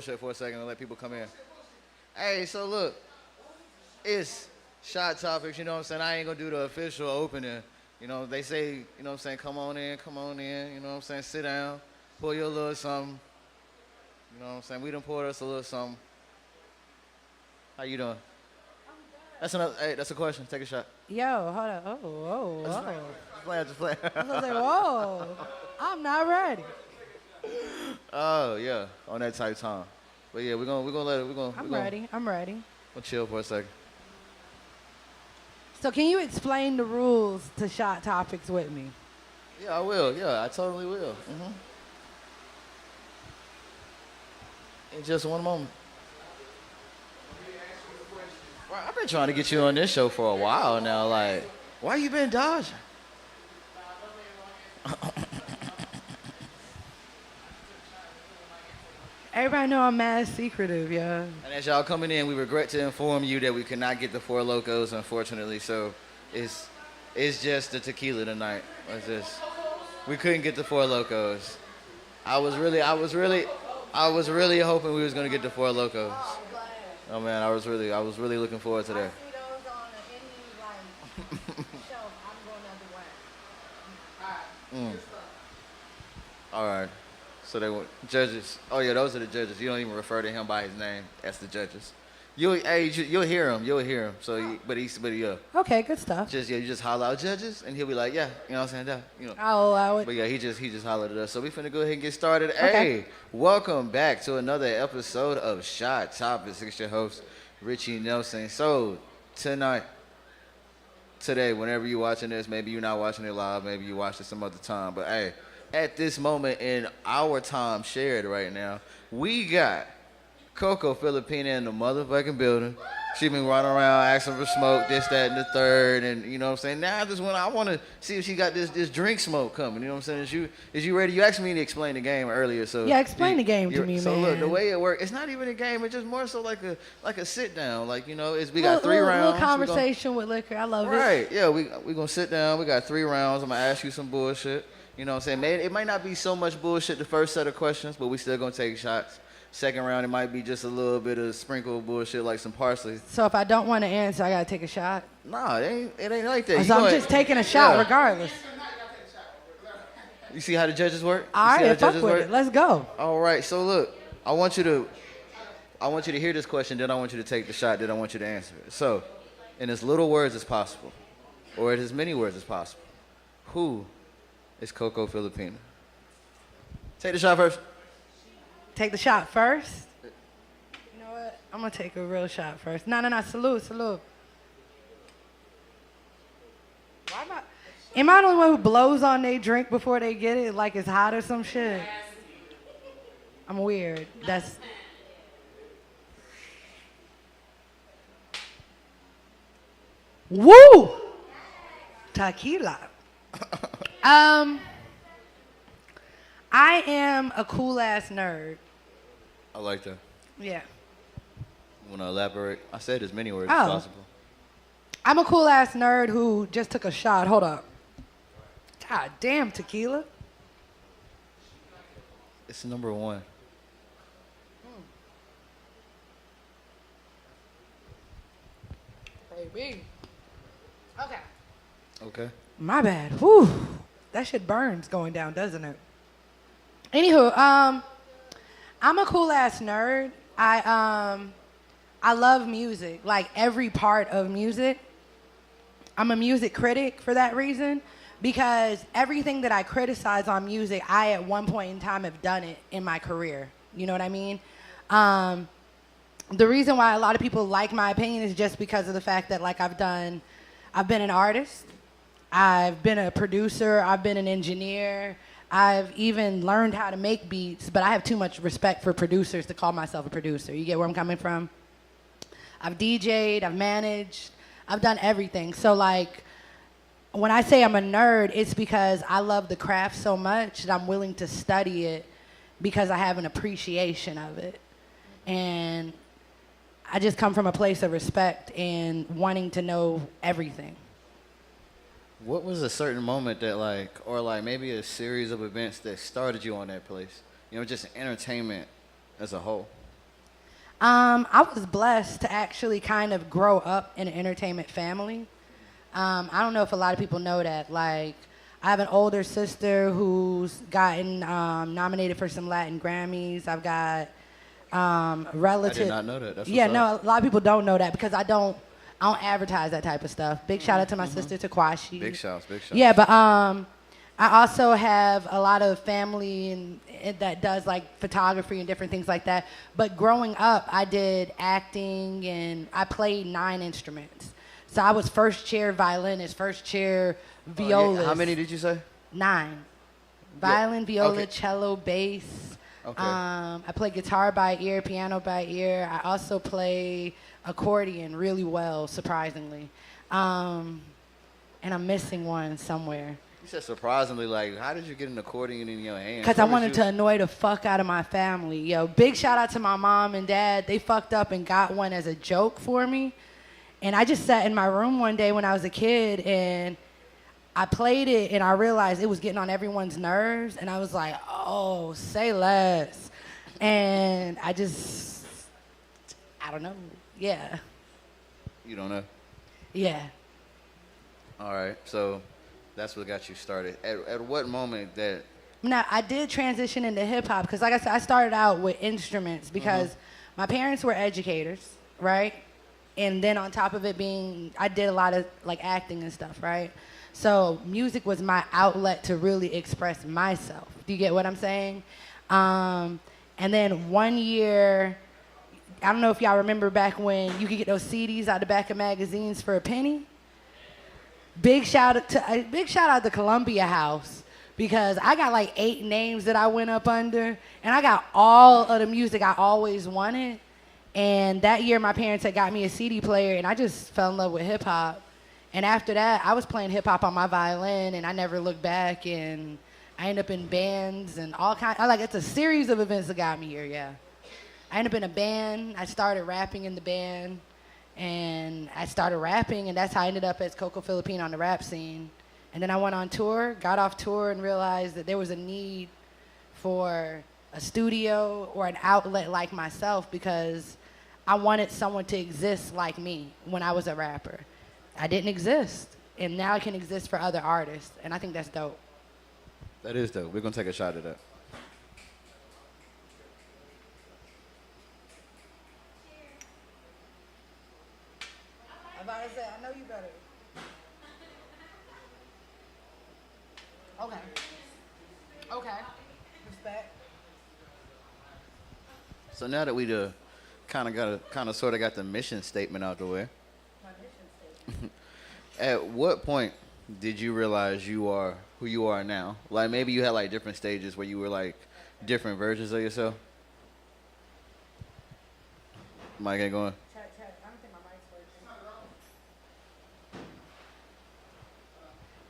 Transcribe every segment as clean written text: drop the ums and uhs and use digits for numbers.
bullshit for a second and let people come in. Hey, so look, it's shot topics. You know what I'm saying? I ain't gonna do the official opening. You know, they say, you know what I'm saying, come on in, come on in. You know what I'm saying? Sit down, pour you a little something. You know what I'm saying? We done poured us a little something. How you doing? That's another. Hey, that's a question. Take a shot. Yo, hold on. Oh, whoa, whoa. Just play. I was like, whoa, I'm not ready. Oh yeah, on that type time. But yeah, we're gonna let it. I'm ready. We'll chill for a second. So can you explain the rules to shot topics with me? Yeah, I will. Yeah, I totally will. In just one moment. Well, I've been trying to get you on this show for a while now. Like, why you been dodging? Everybody know I'm mad secretive, yeah. And as y'all coming in, we regret to inform you that we could not get the Four Locos, unfortunately. So it's just the tequila tonight. We couldn't get the Four Locos. I was really hoping we was gonna get the Four Locos. Oh man, I was really looking forward to that. All right. So they were judges. Oh yeah, those are the judges. You don't even refer to him by his name. That's the judges. You'll hear him. So, but yeah. Okay, good stuff. You just holler out judges, and he'll be like, yeah, you know what I'm saying, yeah, I'll allow it. But yeah, he just hollered at us. So we finna go ahead and get started. Okay. Hey, welcome back to another episode of Shot Topics. It's your host, Richie Nelson. So today, whenever you're watching this, maybe you're not watching it live, maybe you watched it some other time, but hey, at this moment in our time shared right now, we got COCO FILIPINA in the motherfucking building. She been running around asking for smoke, this, that, and the third, and you know what I'm saying? Now this one, I want to see if she got this drink smoke coming, you know what I'm saying? Is you ready? You asked me to explain the game earlier, so... Yeah, explain the game to me, man. So look, the way it works, it's not even a game, it's just more so like a sit down, like, you know, we got 3 rounds. Little conversation with liquor, I love it. Right, yeah, we gonna sit down, we got 3 rounds, I'm gonna ask you some bullshit. You know what I'm saying? It might not be so much bullshit the first set of questions, but we still gonna take shots. Second round, it might be just a little bit of sprinkle of bullshit like some parsley. So if I don't want to answer, I gotta take a shot? Nah, it ain't like that. So I'm just taking a shot regardless. You see how the judges work? All right, fuck with it. Let's go. All right, so look, I want you to hear this question, then I want you to take the shot, then I want you to answer it. So, in as little words as possible, or in as many words as possible, who is COCO FILIPINA? Take the shot first. Take the shot first? You know what? I'm going to take a real shot first. No. Salute. Why am I the only one who blows on their drink before they get it like it's hot or some shit? I'm weird. That's... Woo! Tequila. I am a cool-ass nerd. I like that. Yeah. Want to elaborate? I said as many words as possible. I'm a cool-ass nerd who just took a shot. Hold up. God damn, tequila. It's number 1. Baby. Okay. Okay. My bad. Whew. That shit burns going down, doesn't it? Anywho, I'm a cool-ass nerd. I love music, like every part of music. I'm a music critic for that reason, because everything that I criticize on music, I at one point in time have done it in my career. You know what I mean? The reason why a lot of people like my opinion is just because of the fact that, like, I've been an artist, I've been a producer, I've been an engineer, I've even learned how to make beats, but I have too much respect for producers to call myself a producer. You get where I'm coming from? I've DJ'd, I've managed, I've done everything. So, like, when I say I'm a nerd, it's because I love the craft so much that I'm willing to study it because I have an appreciation of it. And I just come from a place of respect and wanting to know everything. What was a certain moment that or maybe a series of events that started you on that place? You know, just entertainment as a whole. I was blessed to actually kind of grow up in an entertainment family. I don't know if a lot of people know that. Like, I have an older sister who's gotten nominated for some Latin Grammys. I've got relative. I did not know that. That's yeah, what's no, up. a lot of people don't know that because I don't advertise that type of stuff. Big shout out to my sister Takwashi. Big shouts, big shouts. Yeah, but I also have a lot of family and that does like photography and different things like that. But growing up, I did acting and I played 9 instruments. So I was first chair violinist, first chair violist. How many did you say? 9. Violin, viola, Okay. cello, bass. Okay. I play guitar by ear, piano by ear. I also play accordion really well, surprisingly. And I'm missing one somewhere. You said surprisingly, like, how did you get an accordion in your hand? Because I wanted to annoy the fuck out of my family. Yo, big shout out to my mom and dad. They fucked up and got one as a joke for me. And I just sat in my room one day when I was a kid and I played it and I realized it was getting on everyone's nerves. And I was like, oh, say less. And I don't know. Yeah. You don't know? Yeah. All right. So that's what got you started. At what moment that... Now, I did transition into hip hop because, like I said, I started out with instruments because my parents were educators, right? And then on top of it being, I did a lot of like acting and stuff, right? So music was my outlet to really express myself. Do you get what I'm saying? And then one year, I don't know if y'all remember back when you could get those CDs out the back of magazines for a penny. Big shout out to Columbia House because I got like 8 names that I went up under, and I got all of the music I always wanted. And that year, my parents had got me a CD player, and I just fell in love with hip hop. And after that, I was playing hip hop on my violin, and I never looked back. And I ended up in bands and all kinds. It's a series of events that got me here. Yeah, I ended up in a band. I started rapping in the band. And I started rapping, and that's how I ended up as COCO Filipina on the rap scene. And then I went on tour, got off tour, and realized that there was a need for a studio or an outlet like myself because I wanted someone to exist like me when I was a rapper. I didn't exist, and now I can exist for other artists, and I think that's dope. That is dope. We're going to take a shot at that. I said, I know you better. Okay. Okay. Respect. So now that we kind of sort of got the mission statement out the way, My mission statement. at what point did you realize you are who you are now? Like maybe you had like different stages where you were like different versions of yourself. Mic ain't going. Check. I don't think my mic's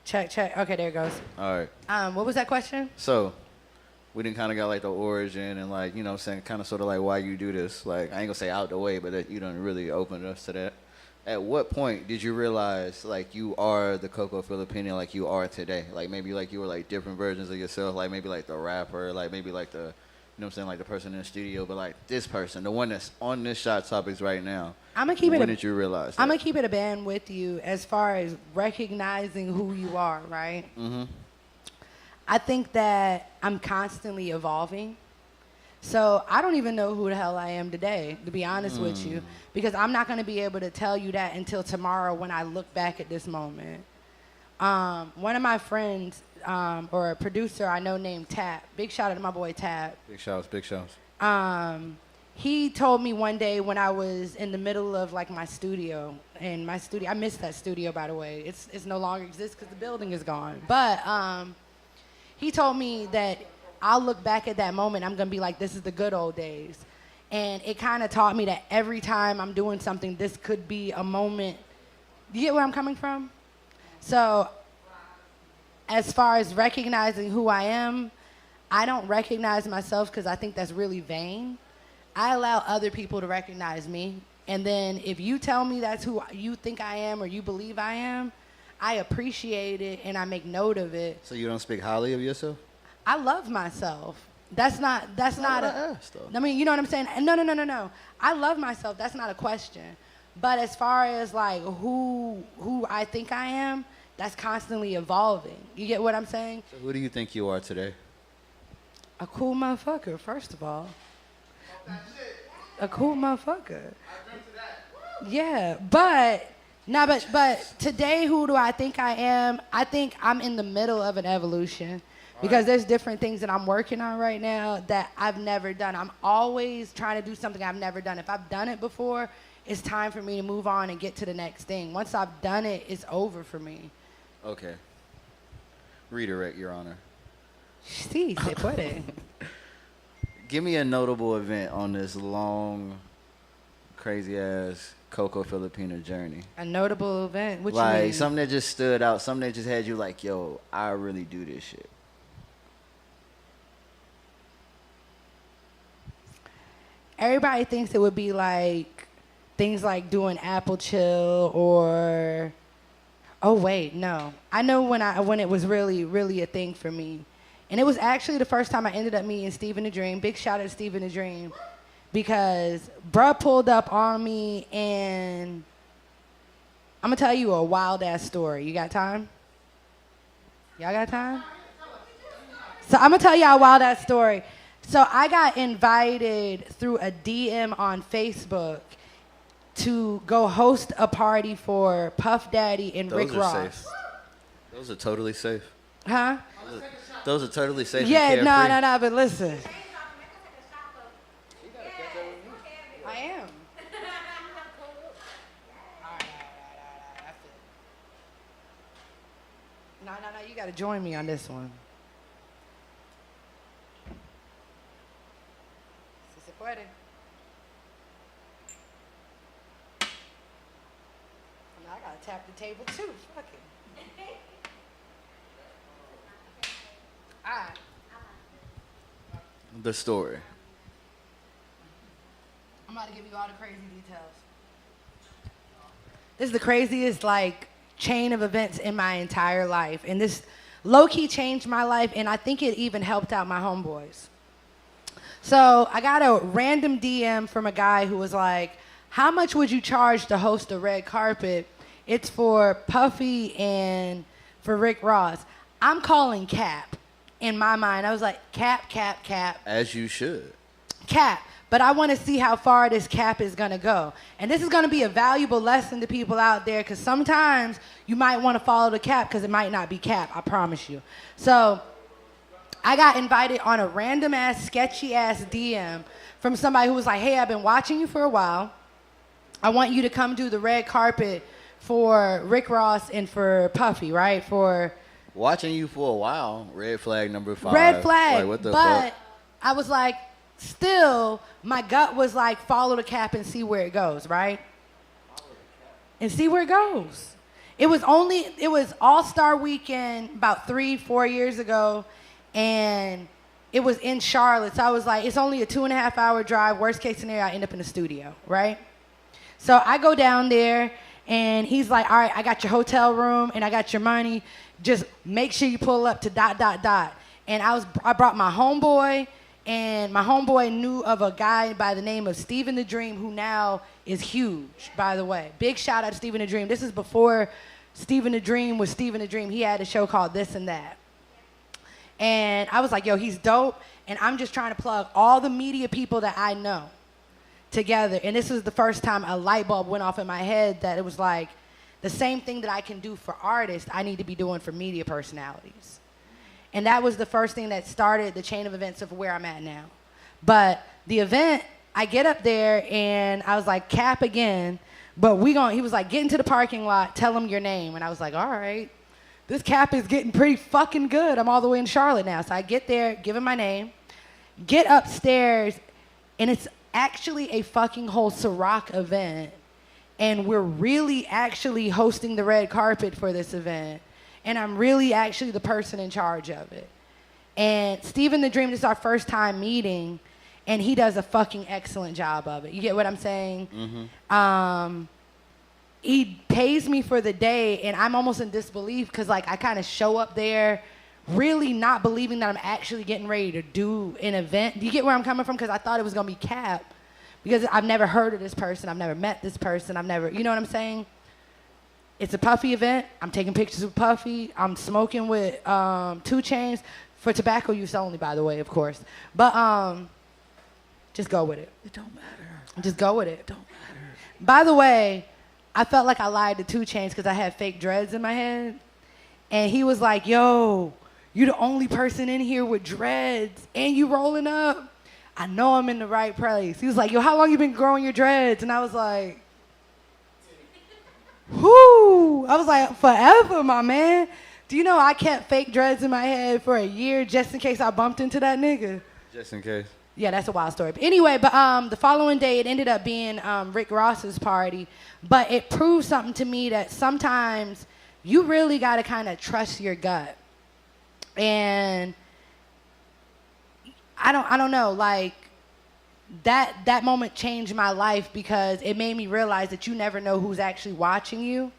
working. Check. Okay, there it goes. All right. What was that question? So we didn't kind of got like the origin and like, you know what I'm saying, kind of sort of like why you do this. Like I ain't gonna say out the way, but that you done really opened us to that. At what point did you realize like you are the COCO Filipina like you are today? Like maybe like you were like different versions of yourself, like maybe like the rapper, like maybe like the, you know what I'm saying, like the person in the studio, but like this person, the one that's on this Shot Topics right now. I'm gonna keep it. When did you realize that? I'm gonna keep it a band with you as far as recognizing who you are, right? Mm-hmm. I think that I'm constantly evolving. So I don't even know who the hell I am today, to be honest with you, because I'm not going to be able to tell you that until tomorrow when I look back at this moment. One of my friends, or a producer I know named Tap, big shout out to my boy Tap. Big shouts, big shouts. He told me one day when I was in the middle of like my studio, and my studio, I miss that studio by the way. It's no longer exists because the building is gone. But he told me that I'll look back at that moment, I'm gonna be like, this is the good old days. And it kind of taught me that every time I'm doing something, this could be a moment. You get where I'm coming from? So as far as recognizing who I am, I don't recognize myself because I think that's really vain. I allow other people to recognize me. And then if you tell me that's who you think I am or you believe I am, I appreciate it and I make note of it. So you don't speak highly of yourself? I love myself. That's not what I asked, though. I mean, you know what I'm saying? No. I love myself. That's not a question. But as far as like who I think I am, that's constantly evolving. You get what I'm saying? So who do you think you are today? A cool motherfucker, first of all. A cool motherfucker. Yeah, but today, who do I think I am? I think I'm in the middle of an evolution because there's different things that I'm working on right now that I've never done. I'm always trying to do something I've never done. If I've done it before, it's time for me to move on and get to the next thing. Once I've done it, it's over for me. Okay. Redirect, Your Honor. Sí, se puede. Give me a notable event on this long, crazy-ass COCO Filipina journey. A notable event? What you Like, mean? something that just stood out, something that just had you like, yo, I really do this shit. Everybody thinks it would be like things like doing Apple Chill or oh wait, no. I know when it was really a thing for me. And it was actually the first time I ended up meeting Steven the Dream. Big shout out to Steven the Dream. Because bruh pulled up on me and I'm gonna tell you a wild ass story. You got time? Y'all got time? So I'm gonna tell y'all a wild ass story. So I got invited through a DM on Facebook to go host a party for Puff Daddy and Rick Ross. Those are safe. Those are totally safe. Huh? Those are totally safe. Yeah, and no, carefree. but listen. I am. No, you gotta join me on this one. Si se puede. Now I gotta tap the table too. Fuck it. All right. The story. I'm about to give you all the crazy details. This is the craziest like chain of events in my entire life. And this low-key changed my life, and I think it even helped out my homeboys. So I got a random DM from a guy who was like, how much would you charge to host a red carpet? It's for Puffy and for Rick Ross. I'm calling cap. In my mind, I was like, cap. As you should. Cap. But I want to see how far this cap is going to go. And this is going to be a valuable lesson to people out there because sometimes you might want to follow the cap because it might not be cap, I promise you. So I got invited on a random-ass, sketchy-ass DM from somebody who was like, hey, I've been watching you for a while. I want you to come do the red carpet for Rick Ross and for Puffy, right? For Watching you for a while. Red flag number 5. red flag. Like, what the but fuck? I was like, still, my gut was like, follow the cap and see where it goes, right? And see where it goes. It was All-Star Weekend about 3-4 years ago, and it was in Charlotte. So I was like, it's only a 2.5-hour drive. Worst case scenario, I end up in the studio, right? So I go down there, and he's like, all right, I got your hotel room, and I got your money. Just make sure you pull up to ... And I brought my homeboy, and my homeboy knew of a guy by the name of Steven the Dream, who now is huge, by the way. Big shout out to Steven the Dream. This is before Steven the Dream was Steven the Dream. He had a show called This and That. And I was like, yo, he's dope, and I'm just trying to plug all the media people that I know together. And this was the first time a light bulb went off in my head that it was like, the same thing that I can do for artists, I need to be doing for media personalities. And that was the first thing that started the chain of events of where I'm at now. But the event, I get up there and I was like, cap again, but he was like, get into the parking lot, tell him your name. And I was like, all right, this cap is getting pretty fucking good. I'm all the way in Charlotte now. So I get there, give him my name, get upstairs, and it's actually a fucking whole Ciroc event. And we're really actually hosting the red carpet for this event. And I'm really actually the person in charge of it. And Steven the Dream, this is our first time meeting, and he does a fucking excellent job of it. You get what I'm saying? Mm-hmm. He pays me for the day, and I'm almost in disbelief because, like, I kind of show up there really not believing that I'm actually getting ready to do an event. Do you get where I'm coming from? Because I thought it was going to be Cap. Because I've never heard of this person. I've never met this person. I've never, you know what I'm saying? It's a Puffy event. I'm taking pictures with Puffy. I'm smoking with 2 Chainz for tobacco use only, by the way, of course. But just go with it. It don't matter. Just go with it. It don't matter. By the way, I felt like I lied to 2 Chainz because I had fake dreads in my head. And he was like, yo, you the only person in here with dreads and you rolling up. I know I'm in the right place. He was like, yo, how long you been growing your dreads? And I was like, whoo. I was like, forever, my man. Do you know I kept fake dreads in my head for a year just in case I bumped into that nigga? Just in case. Yeah, that's a wild story. But anyway, the following day, it ended up being Rick Ross's party. But it proved something to me that sometimes you really got to kind of trust your gut. And I don't know, like, that moment changed my life because it made me realize that you never know who's actually watching you.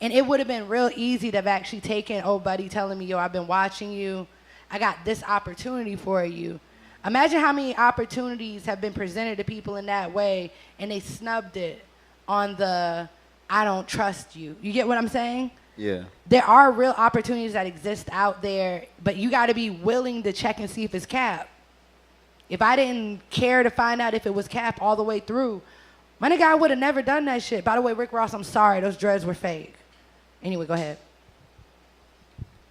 And it would have been real easy to have actually taken old buddy telling me, yo, I've been watching you. I got this opportunity for you. Imagine how many opportunities have been presented to people in that way and they snubbed it on the I don't trust you. You get what I'm saying? Yeah. There are real opportunities that exist out there, but you got to be willing to check and see if it's Cap. If I didn't care to find out if it was Cap all the way through, my nigga, I would have never done that shit. By the way, Rick Ross, I'm sorry. Those dreads were fake. Anyway, go ahead.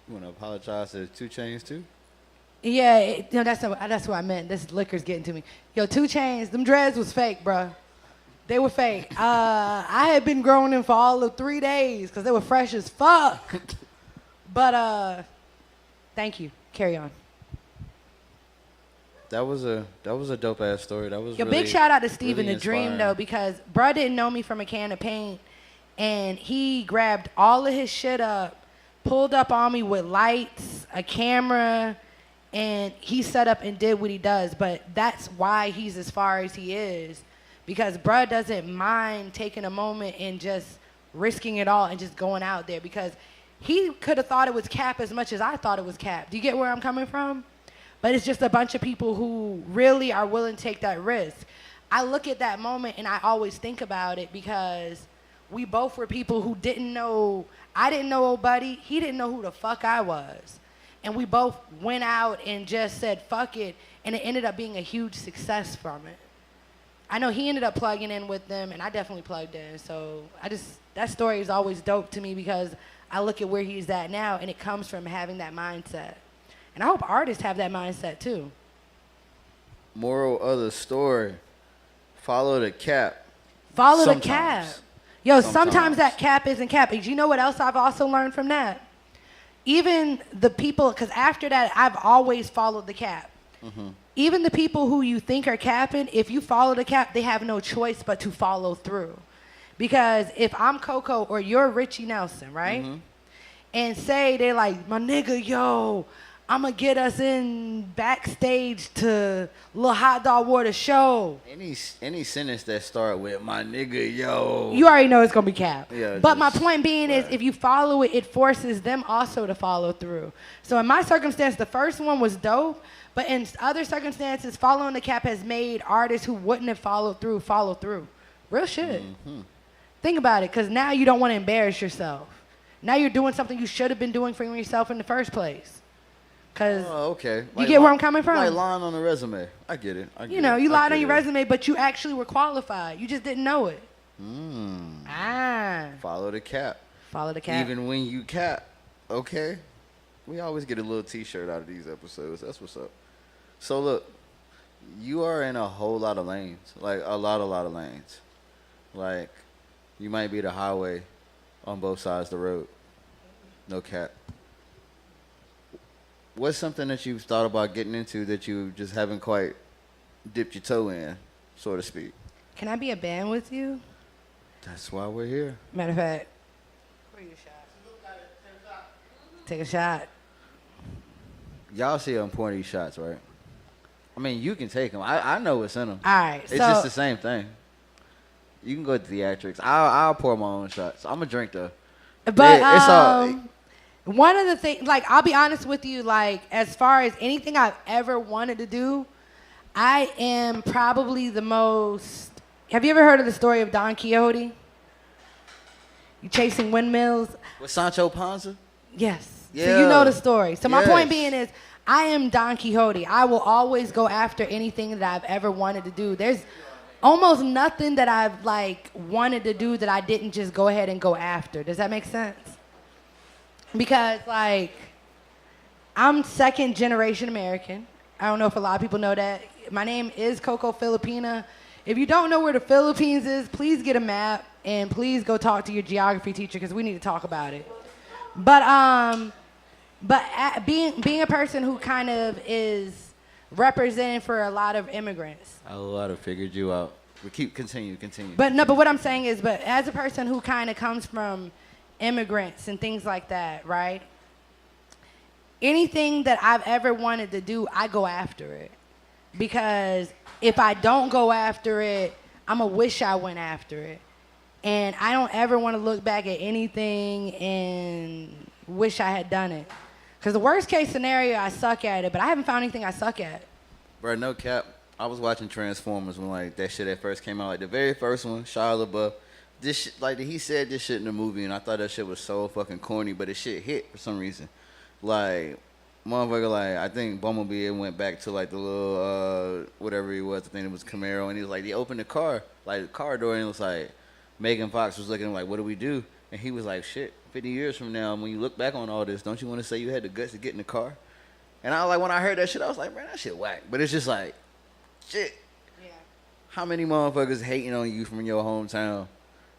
You want to apologize to 2 Chainz too? Yeah, that's what I meant. This liquor's getting to me. Yo, 2 Chainz, them dreads was fake, bruh. They were fake. I had been growing them for all of 3 days because they were fresh as fuck. But thank you. Carry on. That was a dope ass story. That was Yo, really, big shout out to Steven really the Dream inspiring. though, because bruh didn't know me from a can of paint, and he grabbed all of his shit up, pulled up on me with lights, a camera, and he set up and did what he does. But that's why he's as far as he is, because bruh doesn't mind taking a moment and just risking it all and just going out there, because he could have thought it was Cap as much as I thought it was Cap. Do you get where I'm coming from? But it's just a bunch of people who really are willing to take that risk. I look at that moment and I always think about it because we both were people who didn't know, I didn't know old buddy, he didn't know who the fuck I was. And we both went out and just said, fuck it, and it ended up being a huge success from it. I know he ended up plugging in with them, and I definitely plugged in. So that story is always dope to me because I look at where he's at now, and it comes from having that mindset. And I hope artists have that mindset too. Moral of the story: follow the Cap. Follow Sometimes. the Cap. Yo, sometimes Sometimes. that Cap isn't Cap. And you know what else I've also learned from that? Even the people, because after that, I've always followed the Cap. Mm-hmm. Even the people who you think are capping, if you follow the Cap, they have no choice but to follow through. Because if I'm Coco or you're Richie Nelson, right? Mm-hmm. And say they like, my nigga, yo, I'm going to get us in backstage to Lil Hot Dog Water show. Any sentence that start with my nigga, yo. You already know it's going to be Cap. Yeah, but my point being is if you follow it, it forces them also to follow through. So in my circumstance, the first one was dope. But in other circumstances, following the Cap has made artists who wouldn't have followed through follow through. Real shit. Mm-hmm. Think about it, because now you don't want to embarrass yourself. Now you're doing something you should have been doing for yourself in the first place. Cause okay. You get where I'm coming from? Like lying on the resume. I get it. You know, you lied on your resume, but you actually were qualified. You just didn't know it. Follow the Cap. Follow the Cap. Even when you cap, okay? We always get a little T-shirt out of these episodes. That's what's up. So look, you are in a whole lot of lanes. Like a lot of lanes. Like you might be the highway on both sides of the road. No cap. What's something that you've thought about getting into that you just haven't quite dipped your toe in, so to speak? Can I be a band with you? That's why we're here. Matter of fact, where your shot? Take a shot. Y'all see I'm pouring these shots, right? I mean, you can take them. I know what's in them. All right. It's just the same thing. You can go to theatrics. I'll pour my own shots. I'm a drink though. But it's all. One of the things, like, I'll be honest with you, like, as far as anything I've ever wanted to do, I am probably the most. Have you ever heard of the story of Don Quixote? You chasing windmills? With Sancho Panza? Yes. Yeah. So you know the story. So my point Yes. being is, I am Don Quixote. I will always go after anything that I've ever wanted to do. There's almost nothing that I've like wanted to do that I didn't just go ahead and go after. Does that make sense? Because like I'm second generation American. I don't know if a lot of people know that. My name is COCO Filipina. If you don't know where the Philippines is, please get a map and please go talk to your geography teacher because we need to talk about it. But being a person who kind of is representing for a lot of immigrants. I would have figured you out. But continue. But no, but what I'm saying is, but as a person who kind of comes from immigrants and things like that, right? Anything that I've ever wanted to do, I go after it. Because if I don't go after it, I'm going to wish I went after it. And I don't ever want to look back at anything and wish I had done it. Because the worst case scenario, I suck at it, but I haven't found anything I suck at. Bro, no cap. I was watching Transformers when like that shit at first came out. Like the very first one, Shia LaBeouf. This shit, like he said this shit in the movie, and I thought that shit was so fucking corny, but it shit hit for some reason. Like, motherfucker, like I think Bumblebee went back to like the little whatever he was. I think it was Camaro, and he was like, he opened the car, like the car door, and it was like Megan Fox was looking like, what do we do? And he was like, shit. 50 years from now, when you look back on all this, don't you want to say you had the guts to get in the car? And I was like, when I heard that shit, I was like, man, that shit whack. But it's just like, shit. Yeah. How many motherfuckers hating on you from your hometown?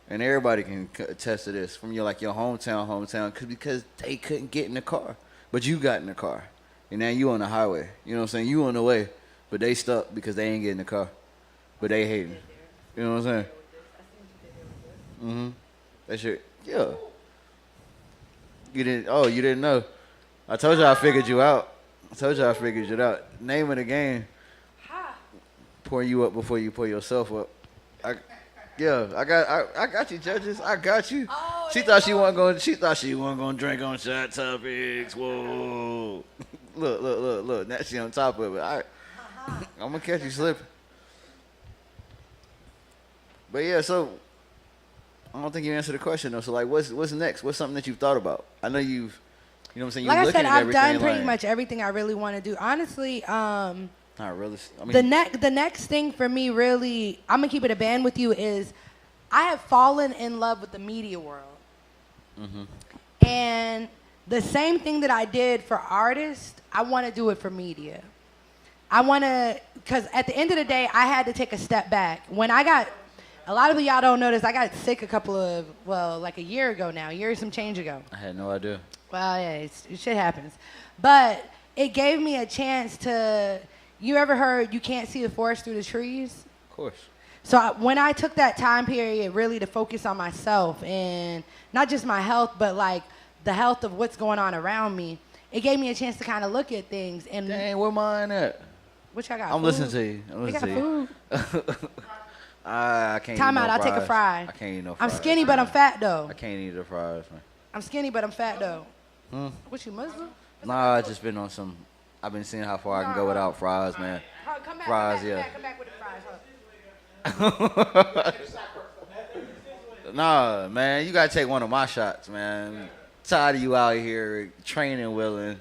And everybody can attest to this from your hometown, because they couldn't get in the car, but you got in the car, and now you on the highway. You know what I'm saying? You on the way, but they stuck because they ain't get in the car, but they hating. You know what I'm saying? That shit, yeah. You didn't know. I told you I figured you out. Name of the game. Pour you up before you pour yourself up. I got you, judges. I got you. Oh, She thought she wasn't gonna drink on shot topics. Whoa. Look. Now she on top of it. I'm gonna catch you slipping. But yeah, so I don't think you answered the question though. So like, what's next? What's something that you've thought about? I know you know what I'm saying. Like I said, I've done pretty like, much everything I really want to do. Honestly, not really. I mean, the next thing for me, really, I'm gonna keep it a band with you, is I have fallen in love with the media world. And the same thing that I did for artists, I want to do it for media. I want to, because at the end of the day, I had to take a step back. When I got, a lot of y'all don't know this, I got sick like a year ago now, a year and some change ago. I had no idea. Well, yeah, shit happens. But it gave me a chance to, you ever heard you can't see the forest through the trees? Of course. So when I took that time period really to focus on myself and not just my health, but like the health of what's going on around me, it gave me a chance to kind of look at things. And dang, where mine at? What y'all got? I'm food? listening to you. They got food. I can't Time eat out, no I'll take a fries. fry. I can't eat no fries. I'm skinny, but I'm fat though. I can't eat the fries, man. I'm skinny, but I'm fat though. What, you Muslim? Nah, I just been on some. I've been seeing how far I can go without fries, man. Come back, Fries, come back with the fries. Nah, man, you gotta take one of my shots, man. Tired of you out here training, willing.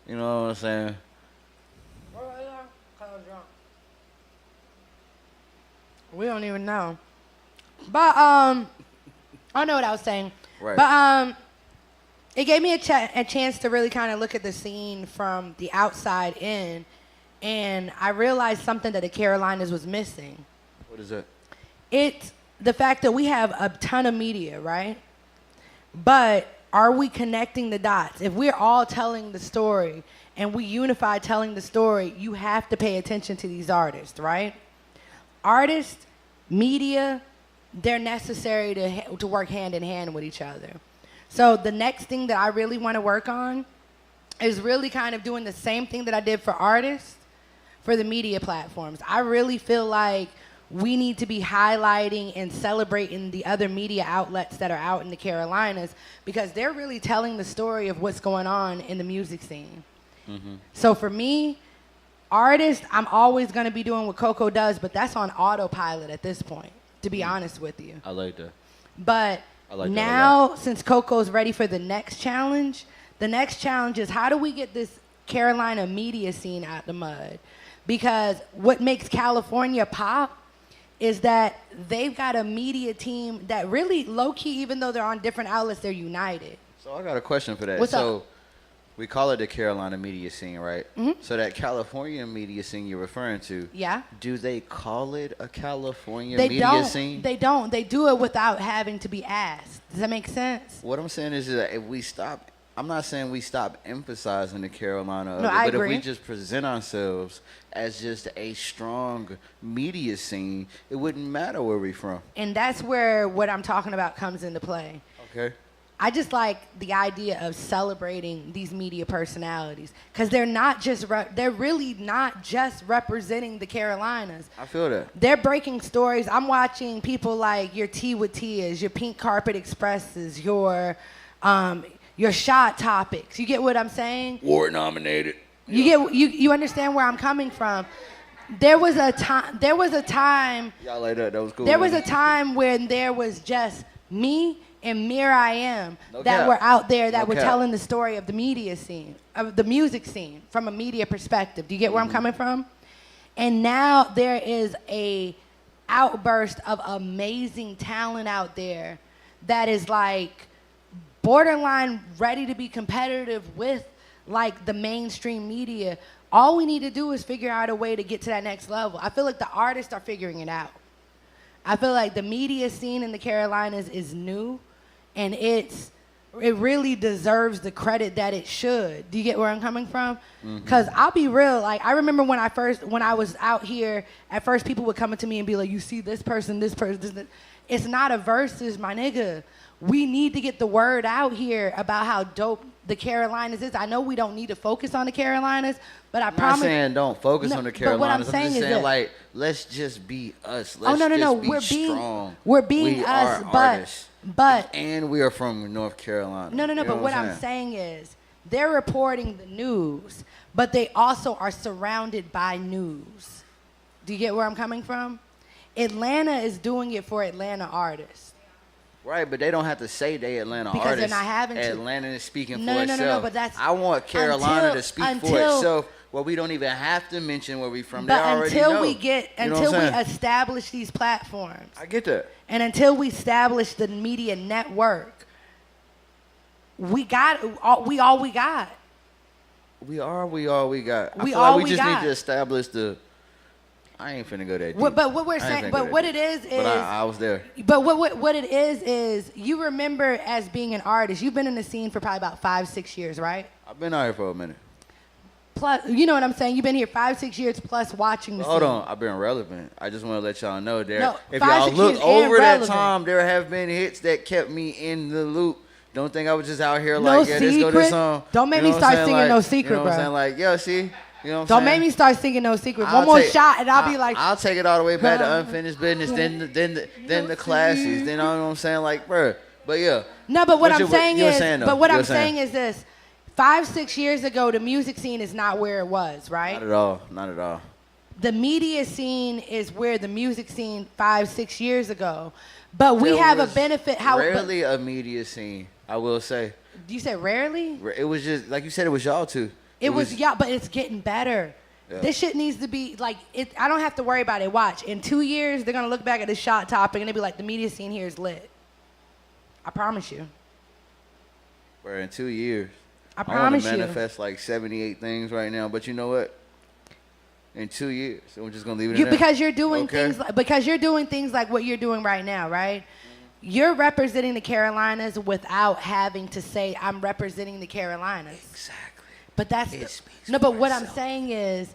You know what I'm saying? We don't even know. But I know what I was saying. Right. But it gave me a chance to really kind of look at the scene from the outside in, and I realized something that the Carolinas was missing. What is that? It's the fact that we have a ton of media, right? But are we connecting the dots? If we're all telling the story and we unify telling the story, you have to pay attention to these artists, right? Artists, media, they're necessary to work hand in hand with each other. So the next thing that I really want to work on is really kind of doing the same thing that I did for artists for the media platforms. I really feel like we need to be highlighting and celebrating the other media outlets that are out in the Carolinas because they're really telling the story of what's going on in the music scene. So for me, artists, I'm always going to be doing what Coco does, but that's on autopilot at this point, to be honest with you. I like that. But now, since Coco's ready for the next challenge is how do we get this Carolina media scene out the mud? Because what makes California pop is that they've got a media team that really low-key, even though they're on different outlets, they're united. So I got a question for that. What's up? We call it the Carolina media scene, right? So that California media scene you're referring to, Yeah. do they call it a California They media don't. scene? They don't. They do it without having to be asked. Does that make sense? What I'm saying is that if we stop, I'm not saying we stop emphasizing the Carolina, No, I but agree. if we just present ourselves as just a strong media scene, it wouldn't matter where we're from. And that's where what I'm talking about comes into play. Okay. I just like the idea of celebrating these media personalities because they're not just they're really not just representing the Carolinas. I feel that. They're breaking stories. I'm watching people like your Tea with Tias, your Pink Carpet Expresses, your Shot Topics. You get what I'm saying? Award nominated. You understand where I'm coming from? There was a time. Y'all like that? That was cool. There was a time when there was just me and Mir.I.Am No that cap. were out there that No were cap. telling the story of the media scene, of the music scene from a media perspective. Do you get where I'm coming from? And now there is a outburst of amazing talent out there that is like borderline ready to be competitive with like the mainstream media. All we need to do is figure out a way to get to that next level. I feel like the artists are figuring it out. I feel like the media scene in the Carolinas is new, and it really deserves the credit that it should. Do you get where I'm coming from? Because I'll be real, like I remember when I was out here, at first people would come up to me and be like, you see this person, this. It's not a versus, my nigga. We need to get the word out here about how dope the Carolinas is. I know we don't need to focus on the Carolinas, but I I'm promise. not saying don't focus No, on the but what I'm Carolinas. I'm saying just is saying that- like let's just be us. Let's no. just be We're strong. we're being we us, are but artists. but And we are from North Carolina. No, You know but what I'm saying is they're reporting the news, but they also are surrounded by news. Do you get where I'm coming from? Atlanta is doing it for Atlanta artists. Right, but they don't have to say they Atlanta Because they're artists. not having to. Atlanta is speaking No, for no, itself. but that's I want Carolina to speak for until- itself. Well, we don't even have to mention where we from. But they already until know. we get, You know what until we I'm saying? establish these platforms, I get that. and until we establish the media network, we got we all we got. We all we got. I We feel all like we we just got. need to establish the. I ain't finna go that deep. But what we're I ain't saying, finna but go what that it is deep. But I was there. But what it is you remember as being an artist. You've been in the scene for probably about 5-6 years, right? I've been out here for a minute. Plus, you know what I'm saying. You've been here 5-6 years plus watching the Hold scene. on, I've been relevant. I just want to let y'all know there. No, if 5, y'all 6 look years and over that relevant. time, there have been hits that kept me in the loop. Don't think I was just out here No like, yeah, let's go secret. this song. Don't make You know me what start I'm saying? singing Like, No Secret, You know what I'm bro. saying? Like, yo, see, you know what I'm Don't saying? make me start singing No Secret. I'll One more take- shot and I'll be like, I'll take it all the way back to unfinished business, then the classics, then you know what I'm saying, like, bro. But yeah. no. But what What I'm you- saying you were is, saying, though. but what You I'm were saying. saying is this: 5-6 years ago, the music scene is not where it was, right? Not at all. Not at all. The media scene is where the music scene 5-6 years ago. But we There have a was benefit. How? Rarely a media scene, I will say. You said rarely? It was just like you said. It was y'all two. It was yeah, but it's getting better. Yeah. This shit needs to be like it. I don't have to worry about it. Watch, in 2 years, they're gonna look back at this Shot Topic and they'll be like, the media scene here is lit. I promise you. Where in 2 years. I I want promise to you. manifest like 78 things right now, but you know what? In 2 years, so we're just gonna leave it. You in there. because you're doing Okay. things like what you're doing right now, right? You're representing the Carolinas without having to say I'm representing the Carolinas. Exactly. But that's It speaks no. But for what I'm itself. saying is,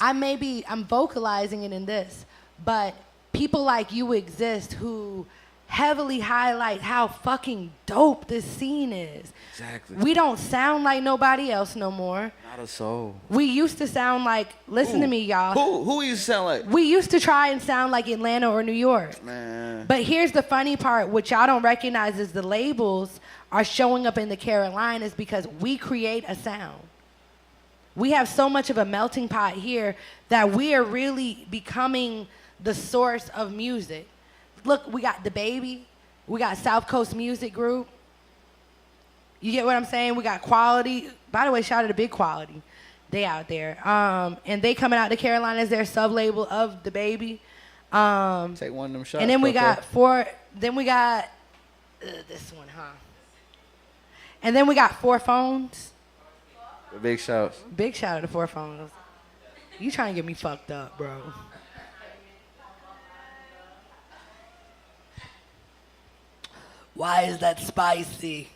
I'm vocalizing it in this, but people like you exist who heavily highlight how fucking dope this scene is. Exactly. We don't sound like nobody else no more. Not a soul. We used to sound like, listen to me, y'all. Who you sound like? We used to try and sound like Atlanta or New York. Man. But here's the funny part, what y'all don't recognize is the labels are showing up in the Carolinas because we create a sound. We have so much of a melting pot here that we are really becoming the source of music. Look, we got The Baby. We got South Coast Music Group. You get what I'm saying? We got Quality. By the way, shout out to Big Quality. They out there. And they coming out to Carolinas. They're sub-label of The Baby. Take one of them shots. And then we got this one, huh? And then we got 4 Phones. Big shouts. Big shout out to 4 Phones. You trying to get me fucked up, bro. Why is that spicy?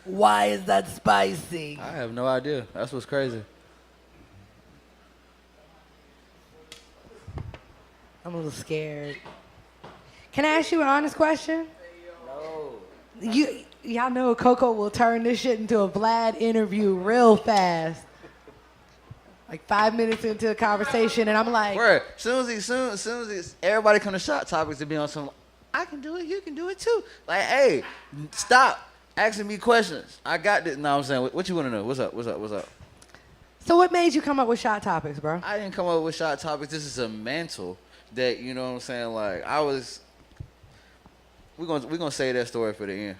Why is that spicy? I have no idea. That's what's crazy. I'm a little scared. Can I ask you an honest question? No. Y'all know Coco will turn this shit into a Vlad interview real fast. Like 5 minutes into a conversation, and I'm like, Word. Soon as everybody come to Shot Topics to be on some, I can do it, you can do it too. Like, hey, stop asking me questions. I got this. No, I'm saying, what you want to know? What's up? so what made you come up with Shot Topics, bro? I didn't come up with Shot Topics. This is a mantle that, you know what I'm saying, like, we're gonna save that story for the end.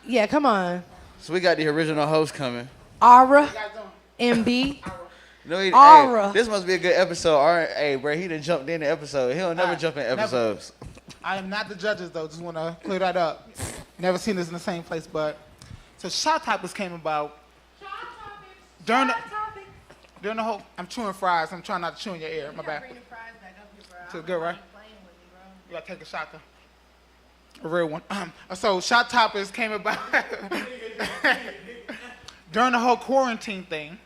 Yeah, come on. So we got the original host coming. Aura, MB. No, Aura. Hey, this must be a good episode. Hey, bro, he done jumped in the episode. He'll never jump in episodes. I am not the judges, though. Just want to clear that up. Never seen this in the same place, but so Shot Topics came about during the whole. I'm chewing fries. I'm trying not to chew in your ear. My bad. Too good, right? You gotta take a shot though. A real one. So Shot Topics came about during the whole quarantine thing.